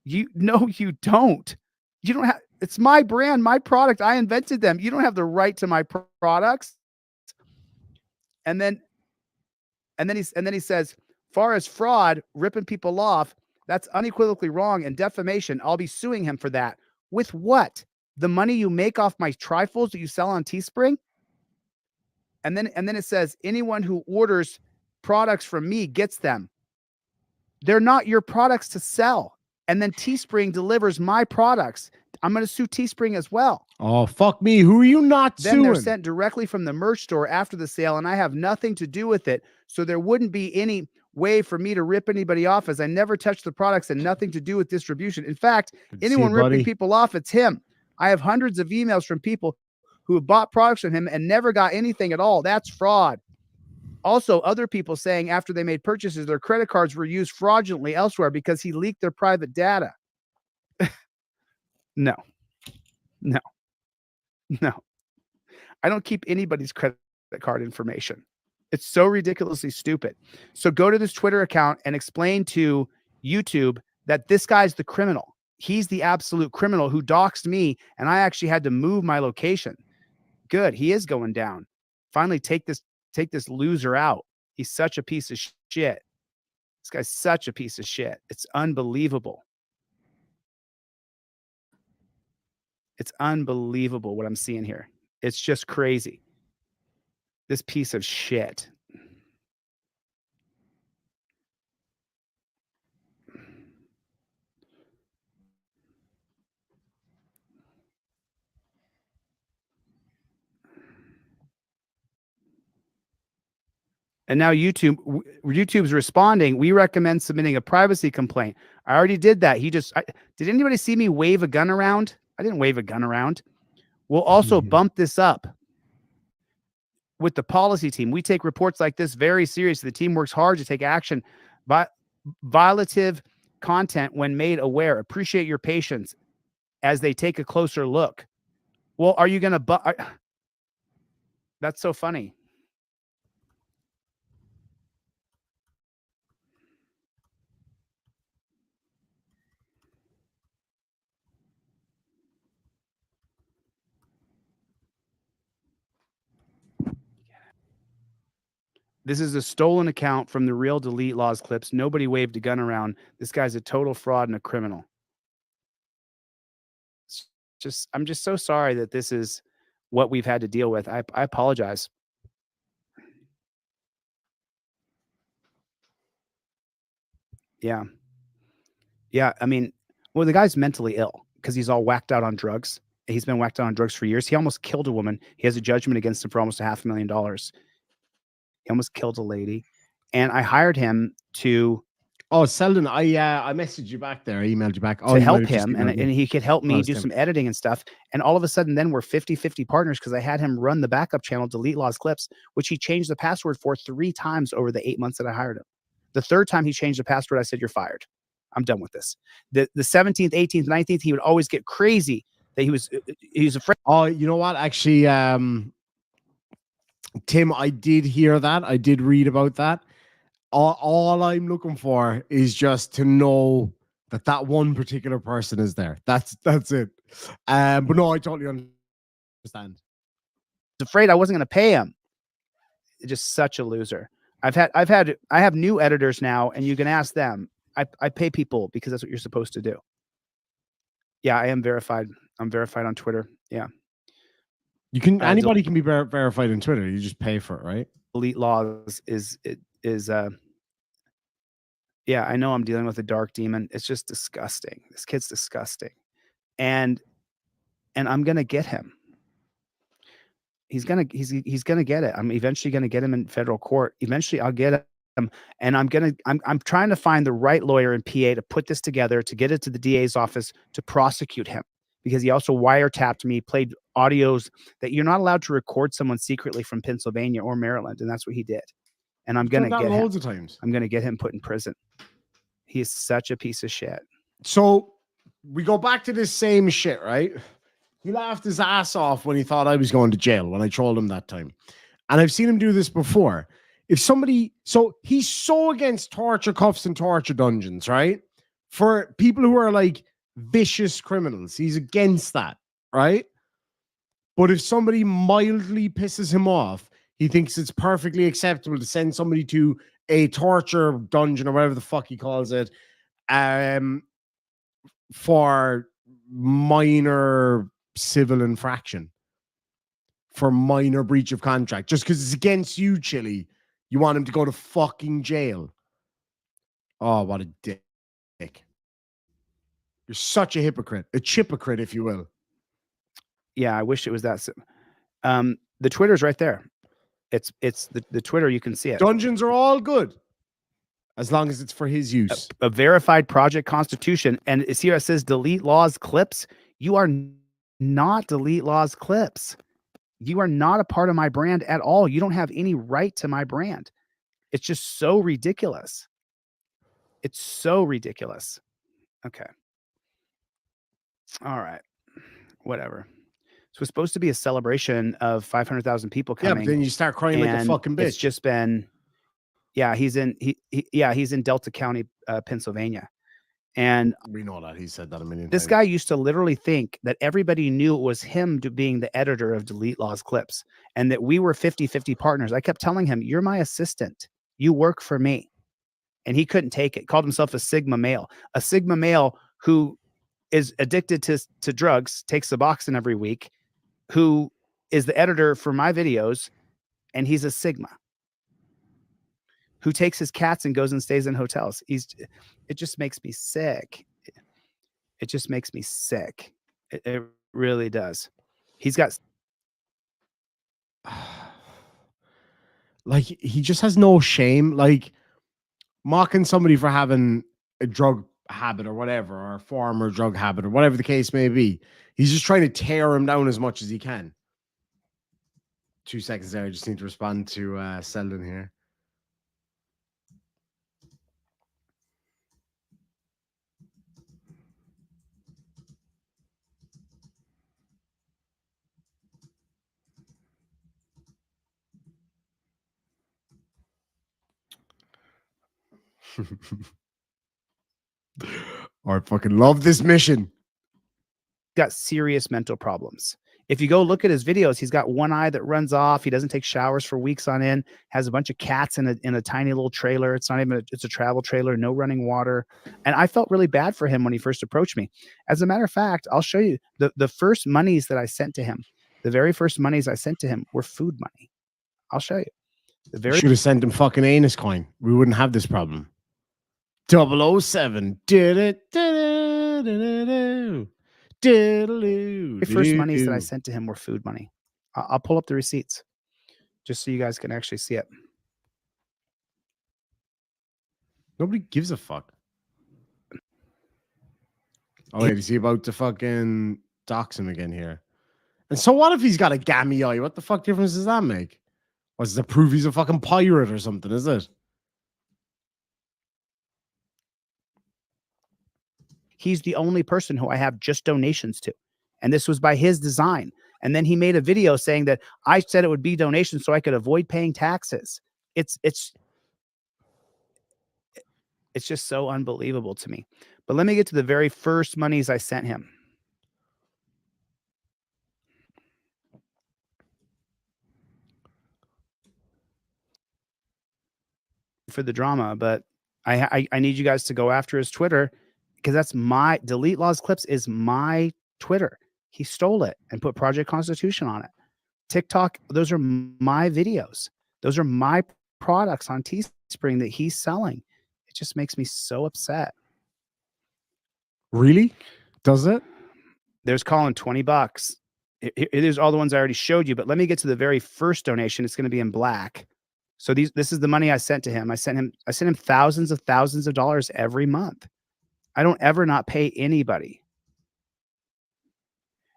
No, you don't. You don't have, it's my brand, my product. I invented them. You don't have the right to my products. And then he says, far as fraud, ripping people off, that's unequivocally wrong, and defamation. I'll be suing him for that. With what? The money you make off my trifles that you sell on Teespring? And then it says, anyone who orders products from me gets them. They're not your products to sell. And then Teespring delivers my products. I'm going to sue Teespring as well. Oh, fuck me. Who are you not then suing? They're sent directly from the merch store after the sale, and I have nothing to do with it. So there wouldn't be any way for me to rip anybody off, as I never touched the products and nothing to do with distribution. In fact, anyone ripping people off, it's him. I have hundreds of emails from people who have bought products from him and never got anything at all. That's fraud. Also, other people saying after they made purchases, their credit cards were used fraudulently elsewhere because he leaked their private data. No. I don't keep anybody's credit card information. It's so ridiculously stupid. So go to this Twitter account and explain to YouTube that this guy's the criminal. He's the absolute criminal who doxed me, and I actually had to move my location. Good. He is going down. Finally, take this loser out. He's such a piece of shit. This guy's such a piece of shit. It's unbelievable. It's unbelievable what I'm seeing here. It's just crazy. This piece of shit. And now YouTube's responding. We recommend submitting a privacy complaint. I already did that. Did anybody see me wave a gun around? I didn't wave a gun around. We'll also bump this up with the policy team. We take reports like this very seriously. The team works hard to take action. Violative content when made aware. Appreciate your patience as they take a closer look. Well, are you going to... That's so funny. This is a stolen account from the real Delete Lawz clips. Nobody waved a gun around. This guy's a total fraud and a criminal. I'm just so sorry that this is what we've had to deal with. I apologize. Yeah. Yeah. I mean, well, the guy's mentally ill because he's all whacked out on drugs. He's been whacked out on drugs for years. He almost killed a woman. He has a judgment against him for almost $500,000. He almost killed a lady. And I hired him to Oh, Selden, I messaged you back there. I emailed you back. to help him, and he could help me do him. some editing and stuff. And all of a sudden, then we're 50-50 partners because I had him run the backup channel, Delete Lawz clips, which he changed the password for 3 times over the 8 months that I hired him. The 3rd time he changed the password, I said, "You're fired. I'm done with this." The 17th, 18th, 19th, he would always get crazy that he was afraid. Oh, you know what? Actually, Tim, I did hear that. I did read about that. All I'm looking for is just to know that one particular person is there. That's it. But no, I totally understand. Afraid I wasn't going to pay him. Just such a loser. I have new editors now, and you can ask them. I pay people because that's what you're supposed to do. Yeah, I am verified. I'm verified on Twitter. Yeah. You can anybody can be verified on Twitter. You just pay for it, right? Delete Lawz is yeah, I know I'm dealing with a dark demon. It's just disgusting. This kid's disgusting. And I'm gonna get him. He's gonna get it. I'm eventually gonna get him in federal court. Eventually I'll get him, and I'm trying to find the right lawyer in PA to put this together, to get it to the DA's office to prosecute him, because he also wiretapped me, played audios that you're not allowed to record someone secretly from Pennsylvania or Maryland, and that's what he did. And I'm gonna get him. Loads of times. I'm gonna get him put in prison. He is such a piece of shit. So we go back to this same shit, right? He laughed his ass off when he thought I was going to jail when I trolled him that time. And I've seen him do this before. So he's so against torture cuffs and torture dungeons, right? For people who are like vicious criminals, he's against that, right? But if somebody mildly pisses him off, he thinks it's perfectly acceptable to send somebody to a torture dungeon or whatever the fuck he calls it, for minor civil infraction, for minor breach of contract, just because it's against you, Chili. You want him to go to fucking jail. Oh, what a dick. You're such a hypocrite. A hypocrite, if you will. Yeah, I wish it was that. The Twitter's right there. It's the Twitter. You can see it. Dungeons are all good as long as it's for his use. A verified Project Constitution, and it's here. It says Delete Lawz clips. You are not Delete Lawz clips. You are not a part of my brand at all. You don't have any right to my brand. It's just so ridiculous. It's so ridiculous. Okay. All right. Whatever. So it's supposed to be a celebration of 500,000 people coming. Yeah, but then you start crying like a fucking bitch. It's just been, yeah, he's in Delta County, Pennsylvania. And we know that. He said that a million times. This guy used to literally think that everybody knew it was him being the editor of Delete Lawz clips, and that we were 50-50 partners. I kept telling him, "You're my assistant. You work for me." And he couldn't take it. Called himself a Sigma male who is addicted to drugs, takes Suboxone every week, who is the editor for my videos, and he's a Sigma who takes his cats and goes and stays in hotels. It just makes me sick. It just makes me sick. It really does. He's got like, he just has no shame. Like, mocking somebody for having a drug habit or whatever, or a former drug habit, or whatever the case may be. He's just trying to tear him down as much as he can. 2 seconds there. I just need to respond to Selden here. I fucking love this mission. Got serious mental problems. If you go look at his videos, he's got one eye that runs off. He doesn't take showers for weeks on end. Has a bunch of cats in a tiny little trailer. It's not even it's a travel trailer, no running water. And I felt really bad for him when he first approached me. As a matter of fact, I'll show you the first monies that I sent to him. The very first monies I sent to him were food money. I'll show you. The very should have sent him fucking anus coin. We wouldn't have this problem. 007 did it. The first monies that I sent to him were food money. I'll pull up the receipts just so you guys can actually see it. Nobody gives a fuck. Oh, wait, is he about to fucking dox him again here? And so what if he's got a gammy eye? What the fuck difference does that make? What's to prove he's a fucking pirate or something, is it? He's the only person who I have just donations to. And this was by his design. And then he made a video saying that I said it would be donations so I could avoid paying taxes. It's just so unbelievable to me. But let me get to the very first monies I sent him. For the drama, but I need you guys to go after his Twitter, because that's my Delete Lawz Clips is my Twitter. He stole it and put Project Constitution on it. TikTok, those are my videos. Those are my products on Teespring that he's selling. It just makes me so upset. Really? Does it? There's Colin, $20. There's all the ones I already showed you, but let me get to the very first donation. It's going to be in black. So this is the money I sent to him. I sent him thousands of dollars every month. I don't ever not pay anybody.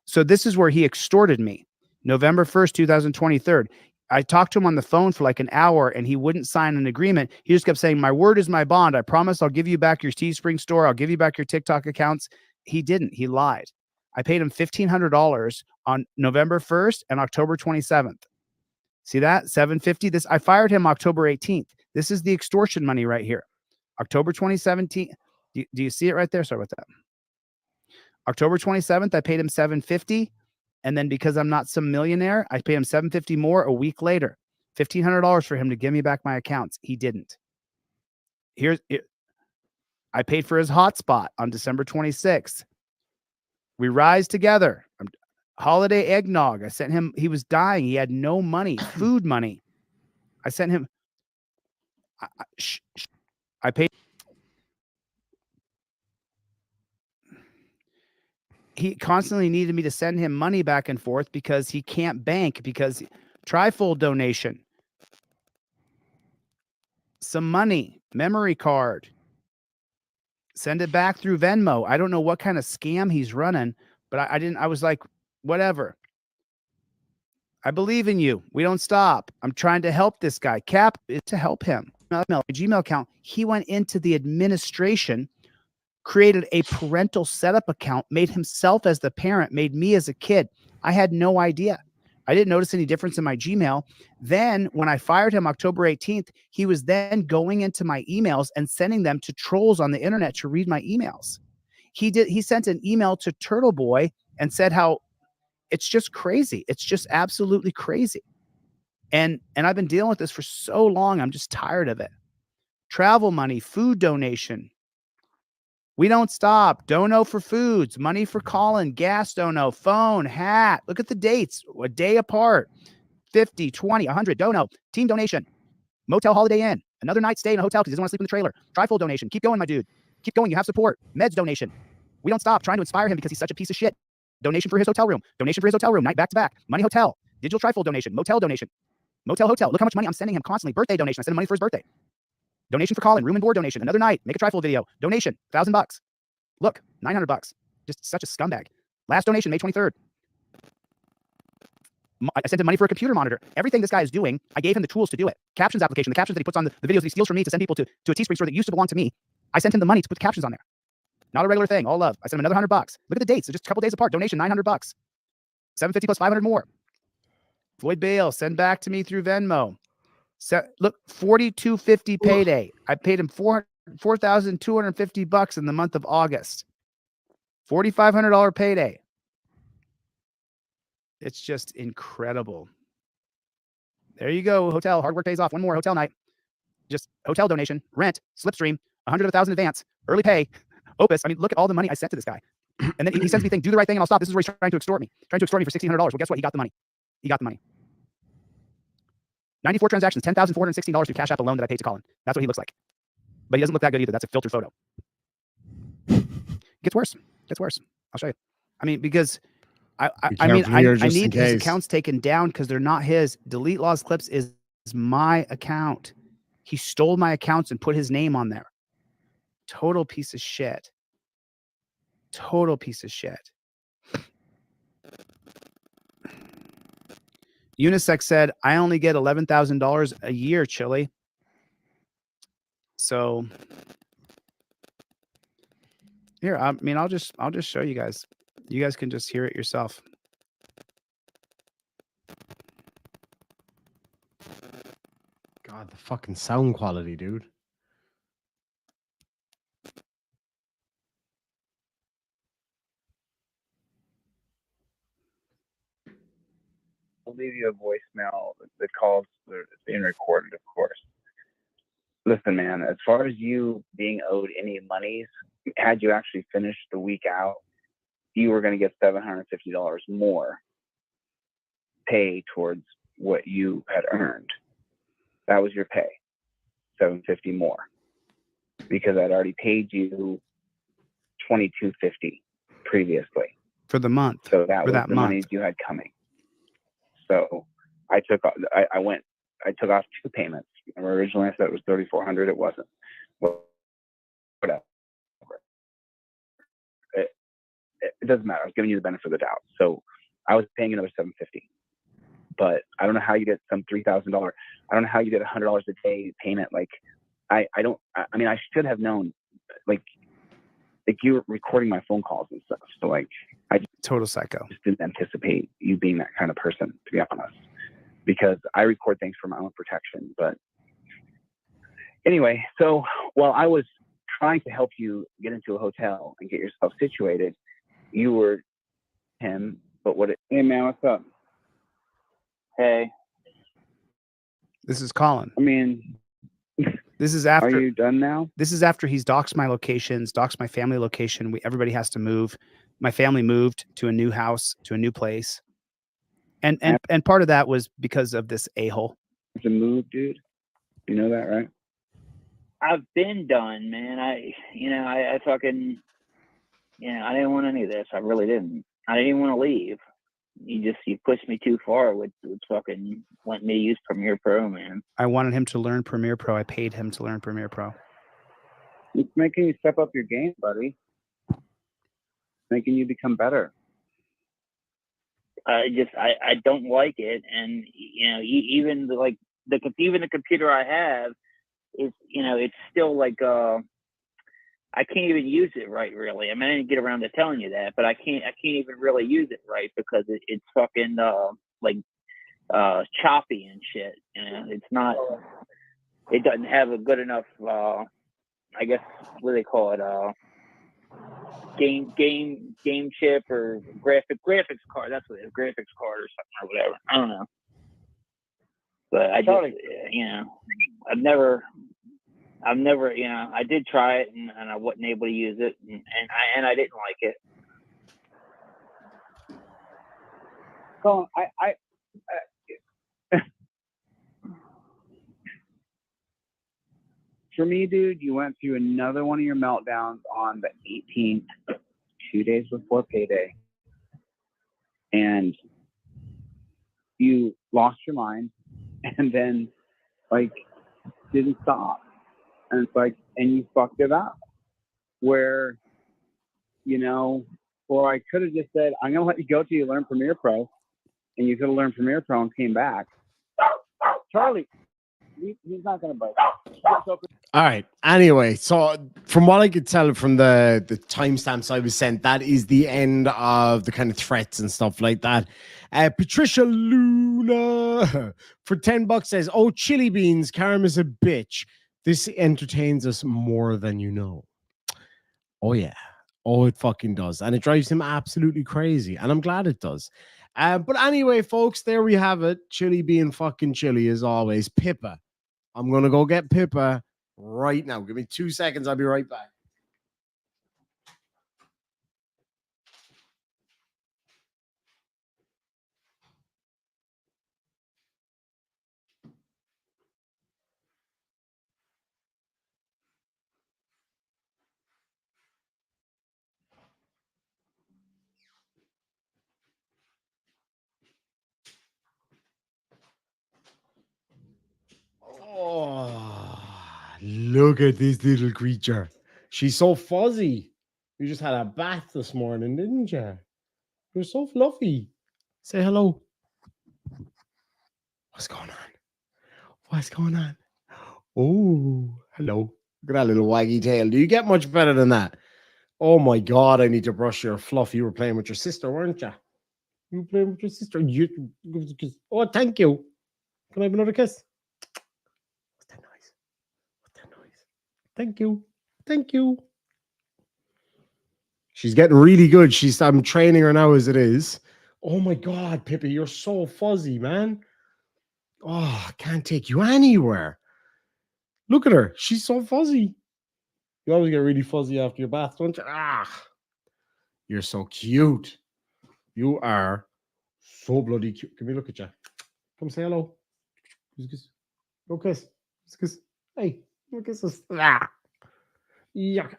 So this is where he extorted me. November 1st, 2023. I talked to him on the phone for like an hour and he wouldn't sign an agreement. He just kept saying, my word is my bond. I promise I'll give you back your Teespring store. I'll give you back your TikTok accounts. He didn't. He lied. I paid him $1,500 on November 1st and October 27th. See that? $750. I fired him October 18th. This is the extortion money right here. October 2017. Do you see it right there? Sorry about that. October 27th, I paid him $750. And then because I'm not some millionaire, I paid him $750 more a week later. $1,500 for him to give me back my accounts. He didn't. I paid for his hotspot on December 26th. We rise together. Holiday eggnog. I sent him. He was dying. He had no money, food money. I sent him. I paid. He constantly needed me to send him money back and forth because he can't bank, because trifold donation, some money, memory card, send it back through Venmo. I don't know what kind of scam he's running, but I was like, whatever. I believe in you. We don't stop. I'm trying to help this guy. Cap is to help him. My Gmail account. He went into the administration, created a parental setup account, made himself as the parent, made me as a kid. I had no idea. I didn't notice any difference in my Gmail. Then when I fired him October 18th, he was then going into my emails and sending them to trolls on the internet to read my emails. He sent an email to Turtle Boy and said how it's just crazy. It's just absolutely crazy. And I've been dealing with this for so long. I'm just tired of it. Travel money, food donation. We don't stop. Dono for foods, money for Collin, gas dono, phone, hat. Look at the dates, a day apart. 50, 20, 100, dono, team donation, motel Holiday Inn, another night stay in a hotel because he doesn't want to sleep in the trailer. Trifold donation. Keep going, my dude. Keep going. You have support. Meds donation. We don't stop trying to inspire him because he's such a piece of shit. Donation for his hotel room. Donation for his hotel room. Night back to back. Money hotel. Digital trifold donation. Motel donation. Motel hotel. Look how much money I'm sending him constantly. Birthday donation. I send him money for his birthday. Donation for Collin. Room and board donation. Another night. Make a trifold video. Donation. $1,000. Look, $900. Just such a scumbag. Last donation, May 23rd. I sent him money for a computer monitor. Everything this guy is doing, I gave him the tools to do it. Captions application, the captions that he puts on the videos that he steals from me to send people to a Teespring store that used to belong to me. I sent him the money to put the captions on there. Not a regular thing. All love. I sent him another $100. Look at the dates. They're just a couple days apart. Donation, $900. $750 plus $500 more. Floyd Bale, send back to me through Venmo. Look, $4,250 payday. I paid him $4,250 in the month of August. $4,500 payday. It's just incredible. There you go. Hotel. Hard work pays off. One more hotel night. Just hotel donation, rent, Slipstream, 100 of 1,000 advance, early pay, Opus. I mean, look at all the money I sent to this guy. And then he sends me things, do the right thing and I'll stop. This is where he's trying to extort me. Trying to extort me for $1,600. Well, guess what? He got the money. He got the money. 94 transactions, $10,416 through Cash App alone that I paid to Colin. That's what he looks like. But he doesn't look that good either. That's a filtered photo. Gets worse. Gets worse. I'll show you. I mean, because I need his accounts taken down because they're not his. Delete Lawz Clips is my account. He stole my accounts and put his name on there. Total piece of shit. Total piece of shit. Unisex said, I only get $11,000 a year, Chili. So here, I mean, I'll just show you guys. You guys can just hear it yourself. God, the fucking sound quality, dude. I'll leave you a voicemail. The calls are being recorded, of course. Listen, man, as far as you being owed any monies, had you actually finished the week out, you were going to get $750 more pay towards what you had earned. That was your pay, $750 more, because I'd already paid you $22.50 previously for the month. So that was the monies you had coming. So I took off 2 payments. Originally I said it was $3,400. It wasn't. Well, whatever. It doesn't matter. I was giving you the benefit of the doubt. So I was paying another $750. But I don't know how you get some $3,000. I don't know how you get $100 a day payment. Like I mean, I should have known. Like you were recording my phone calls and stuff. So like I total psycho. Just didn't anticipate you being that kind of person, to be honest, because I record things for my own protection. But anyway, so while I was trying to help you get into a hotel and get yourself situated, you were him. But hey man, what's up? Hey. This is Colin. I mean, this is after. Are you done now? This is after he's doxed my locations, doxed my family location. Everybody has to move. My family moved to a new house, to a new place. And part of that was because of this a-hole. It's a move, dude. You know that, right? I've been done, man. I fucking, I didn't want any of this. I really didn't. I didn't even want to leave. You pushed me too far with fucking wanting me to use Premiere Pro, man. I wanted him to learn Premiere Pro. I paid him to learn Premiere Pro. It's making you step up your game, buddy. Making you become better. I don't like it, and even the computer I have is it's still like I can't even use it right, really. I mean, I didn't get around to telling you that, but I can't even really use it right because it's fucking choppy and shit. It's not. It doesn't have a good enough. I guess what do they call it? Game chip or graphics card. That's what it is. Graphics card or something or whatever. I don't know. But I just I've never, I did try it and I wasn't able to use it and I didn't like it. Colin, for me, dude, you went through another one of your meltdowns on the 18th, 2 days before payday. And you lost your mind and then, didn't stop. And it's and you fucked it up. Where, or I could have just said, I'm going to let you go till you learn Premiere Pro. And you could have learned Premiere Pro and came back. Charlie, he's not going to bite. All right. Anyway, so from what I could tell from the timestamps I was sent, that is the end of the kind of threats and stuff like that. Patricia Luna for $10 says, "Oh, chili beans, Karam is a bitch. This entertains us more than you know." Oh yeah. Oh, it fucking does. And it drives him absolutely crazy. And I'm glad it does. But anyway, folks, there we have it. Chili being fucking chilly as always. Pippa. I'm going to go get Pippa right now. Give me 2 seconds. I'll be right back. Oh, look at this little creature. She's so fuzzy. You just had a bath this morning, didn't you? You're so fluffy. Say hello. What's going on? What's going on? Oh, hello. Look at that little waggy tail. Do you get much better than that? Oh my God, I need to brush your fluff. You were playing with your sister, weren't you? You were playing with your sister. Oh, thank you. Can I have another kiss? What's that noise? What's that noise? Thank you. Thank you. She's getting really good. I'm training her now as it is. Oh my God, Pippi, you're so fuzzy, man. Oh, I can't take you anywhere. Look at her. She's so fuzzy. You always get really fuzzy after your bath, don't you? Ah, you're so cute. You are so bloody cute. Can we look at you? Come say hello. Kiss. Go kiss. Kiss. Hey, look at this. Ah. Yuck.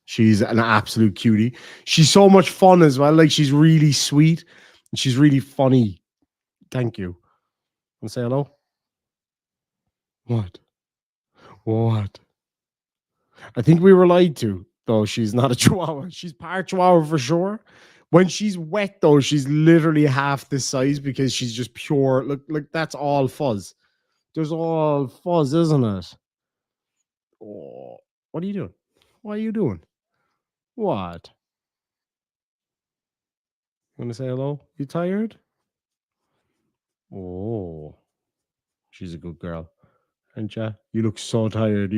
She's an absolute cutie. She's so much fun as well. Like, she's really sweet and she's really funny. Thank you. Want to say hello? What? What? I think we were lied to, though. She's not a chihuahua. She's part chihuahua for sure. When she's wet, though, she's literally half this size because she's just pure. Look, that's all fuzz. There's all fuzz, isn't it? Oh, what are you doing? What are you doing? What? You want to say hello? You tired? Oh, she's a good girl. And you look so tired.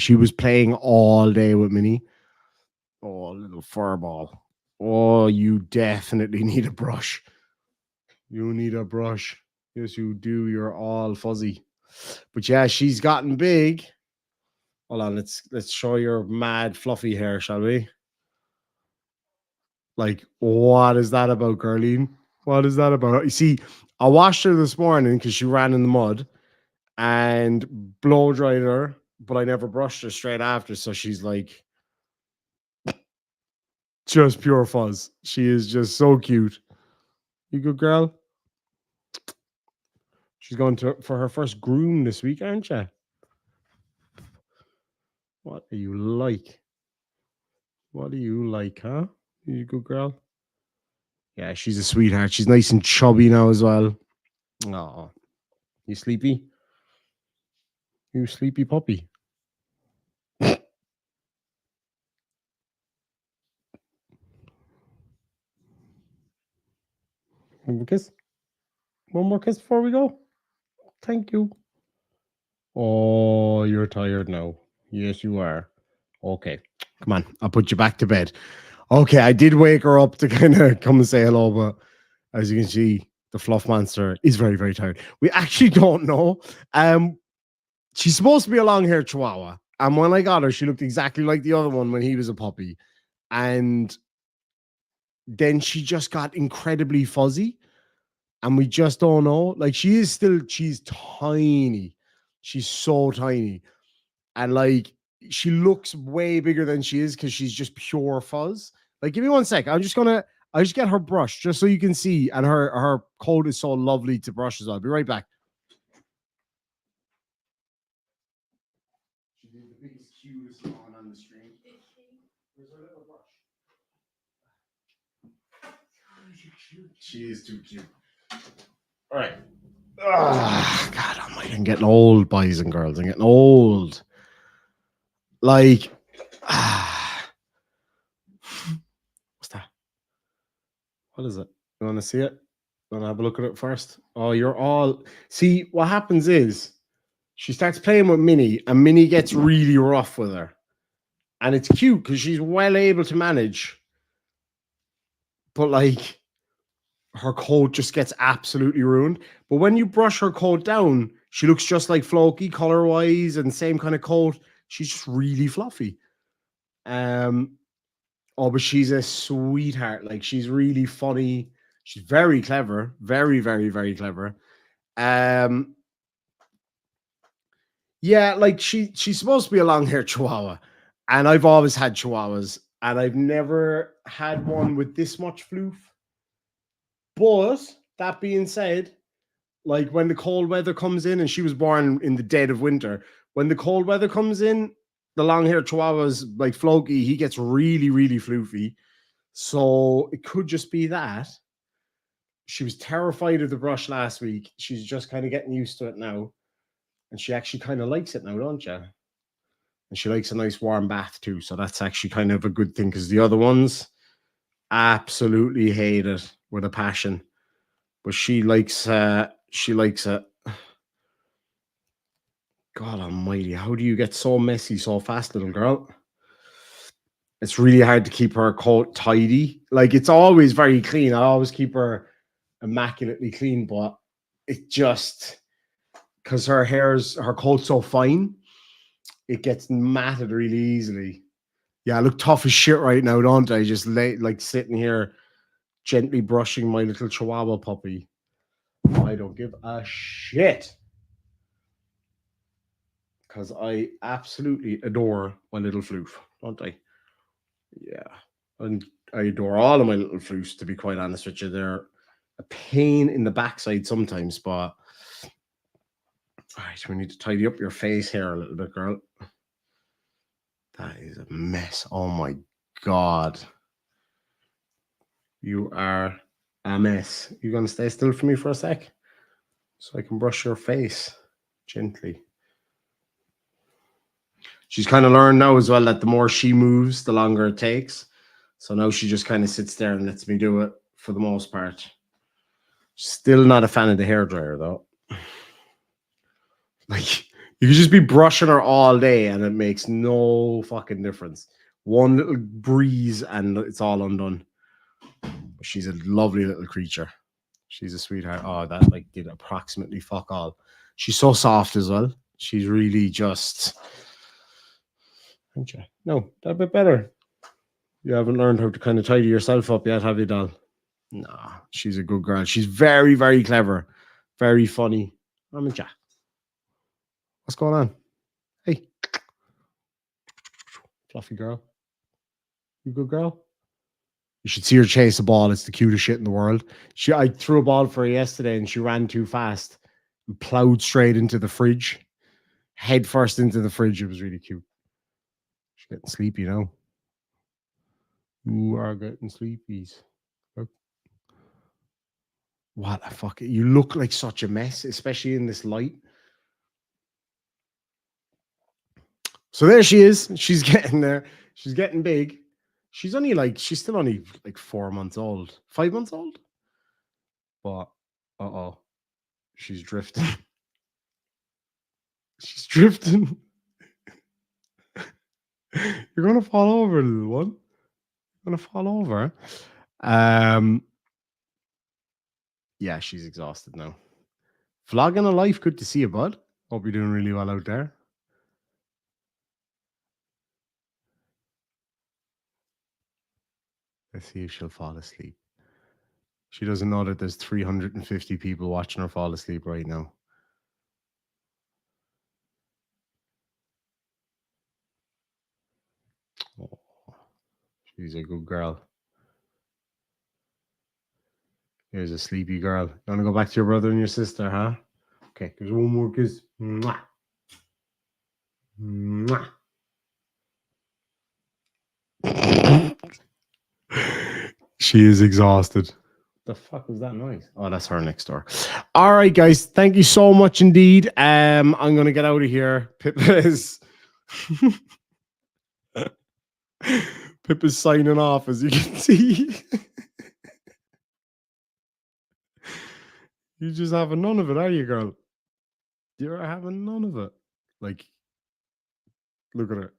She was playing all day with Minnie. Oh, little fur ball. Oh, you definitely need a brush. You need a brush. Yes, you do. You're all fuzzy. But yeah, she's gotten big. Hold on, let's show your mad fluffy hair, shall we? Like, what is that about, Carleen? What is that about? You see, I washed her this morning because she ran in the mud and blow dried her, but I never brushed her straight after. So she's like just pure fuzz. She is just so cute. You good girl? She's going for her first groom this week, aren't you? What are you like? What are you like, huh? You good girl? Yeah, she's a sweetheart. She's nice and chubby now as well. Oh, you sleepy? You sleepy puppy? One more kiss? One more kiss before we go? Thank you. Oh, you're tired now. Yes, you are. Okay, come on. I'll put you back to bed. Okay, I did wake her up to kind of come and say hello, but as you can see, the fluff monster is very, very tired. We actually don't know. She's supposed to be a long-haired chihuahua, and when I got her, she looked exactly like the other one when he was a puppy, and then she just got incredibly fuzzy, and we just don't know. Like, she's tiny. She's so tiny, and like, she looks way bigger than she is because she's just pure fuzz. Like, give me 1 sec. I just get her brush just so you can see, and her coat is so lovely to brush as well. I'll be right back. She did the biggest, cutest yawn on the screen. Where's her little brush? She is too cute. All right. Oh, God almighty, I'm getting old, boys and girls. I'm getting old. Like, what's that? What is it? You want to see it? You want to have a look at it first? Oh, you're all... See, what happens is she starts playing with Minnie, and Minnie gets really rough with her. And it's cute because she's well able to manage. But, like, her coat just gets absolutely ruined. But when you brush her coat down, she looks just like Floki color wise and same kind of coat. She's just really fluffy. Oh, but she's a sweetheart. Like, she's really funny. She's very clever. Very, very, very clever. Yeah, like she's supposed to be a long-haired Chihuahua. And I've always had Chihuahuas. And I've never had one with this much floof. But that being said, like when the cold weather comes in, and she was born in the dead of winter, when the cold weather comes in, the long-haired Chihuahuas like Floki, he gets really, really floofy. So it could just be that. She was terrified of the brush last week. She's just kind of getting used to it now. And she actually kind of likes it now, don't you? And she likes a nice warm bath too. So that's actually kind of a good thing, because the other ones absolutely hate it with a passion. But she likes it. God almighty, how do you get so messy so fast, little girl? It's really hard to keep her coat tidy. Like, it's always very clean. I always keep her immaculately clean, but it just, because her coat's so fine, it gets matted really easily. Yeah, I look tough as shit right now, don't I? Just like sitting here gently brushing my little Chihuahua puppy. I don't give a shit, because I absolutely adore my little floof, don't I? Yeah, and I adore all of my little floofs, to be quite honest with you. They're a pain in the backside sometimes, but all right, we need to tidy up your face here a little bit, girl. That is a mess. Oh my God. You are a mess. You gonna stay still for me for a sec so I can brush your face gently? She's kind of learned now as well that the more she moves, the longer it takes. So now she just kind of sits there and lets me do it for the most part. Still not a fan of the hairdryer though. Like, you could just be brushing her all day and it makes no fucking difference. One little breeze and it's all undone. But she's a lovely little creature. She's a sweetheart. Oh, that like did approximately fuck all. She's so soft as well. She's really just... No, that bit better. You haven't learned how to kind of tidy yourself up yet, have you, doll? Nah, she's a good girl. She's very, very clever. Very funny. I'm a jack. What's going on? Hey. Fluffy girl. You good girl? You should see her chase a ball. It's the cutest shit in the world. I threw a ball for her yesterday and she ran too fast and plowed straight into the fridge. Head first into the fridge. It was really cute. She's getting sleepy now. You are getting sleepies. Look. What the fuck? You look like such a mess, especially in this light. So there she is. She's getting there. She's getting big. She's still only like 4 months old, 5 months old. But she's drifting. She's drifting. You're gonna fall over, little one. You're gonna fall over. Yeah, she's exhausted now. Vlogging a life. Good to see you, bud. Hope you're doing really well out there. Let's see if she'll fall asleep. She doesn't know that there's 350 people watching her fall asleep right now. Oh, she's a good girl. Here's a sleepy girl. You want to go back to your brother and your sister, huh? Okay, there's one more kiss. Mwah. Mwah. She is exhausted. The fuck was that noise? Oh, that's her next door. All right, guys. Thank you so much indeed. I'm gonna get out of here. Pip is Pip is signing off, as you can see. You just having none of it, are you, girl? You're having none of it. Like, look at her.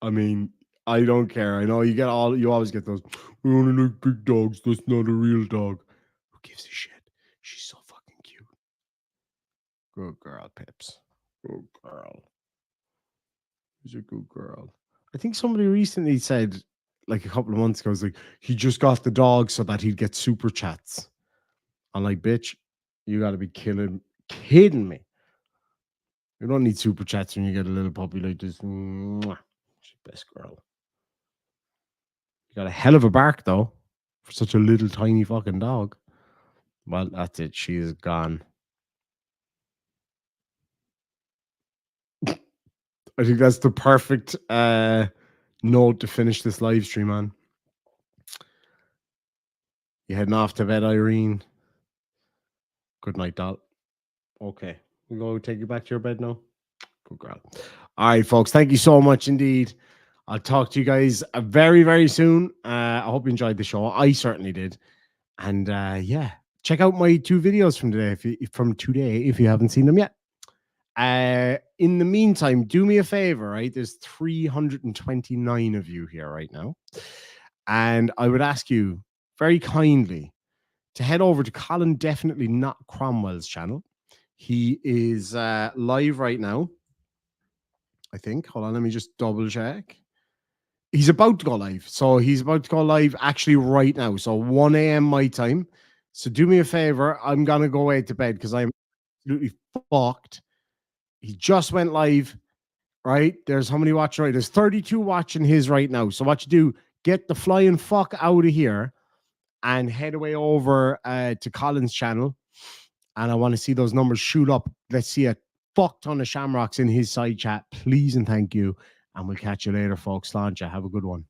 I mean, I don't care. I know you always get those. We only like big dogs. That's not a real dog. gives a shit? She's so fucking cute. Good girl, Pips. Good girl. She's a good girl. I think somebody recently said, like a couple of months ago, was like, he just got the dog so that he'd get super chats. I'm like, bitch, you gotta be kidding me. You don't need super chats when you get a little puppy like this. Mwah. She's the best girl. You got a hell of a bark though for such a little tiny fucking dog. Well, that's it. She is gone. I think that's the perfect note to finish this live stream on. You heading off to bed, Irene? Good night, doll. Okay. We go take you back to your bed now. Good girl. All right, folks. Thank you so much indeed. I'll talk to you guys very, very soon. I hope you enjoyed the show. I certainly did. And yeah, check out my 2 videos from today if you haven't seen them yet. In the meantime, do me a favor, right? There's 329 of you here right now. And I would ask you very kindly to head over to Colin Definitely Not Cromwell's channel. He is live right now, I think. Hold on, let me just double check. He's about to go live. So he's about to go live actually right now. So 1 a.m. my time. So do me a favor. I'm going to go away to bed because I'm absolutely fucked. He just went live, right? There's how many watching right? There's 32 watching his right now. So what you do, get the flying fuck out of here and head away over to Colin's channel. And I want to see those numbers shoot up. Let's see a fuck ton of shamrocks in his side chat. Please and thank you. And we'll catch you later, folks. Launch. Have a good one.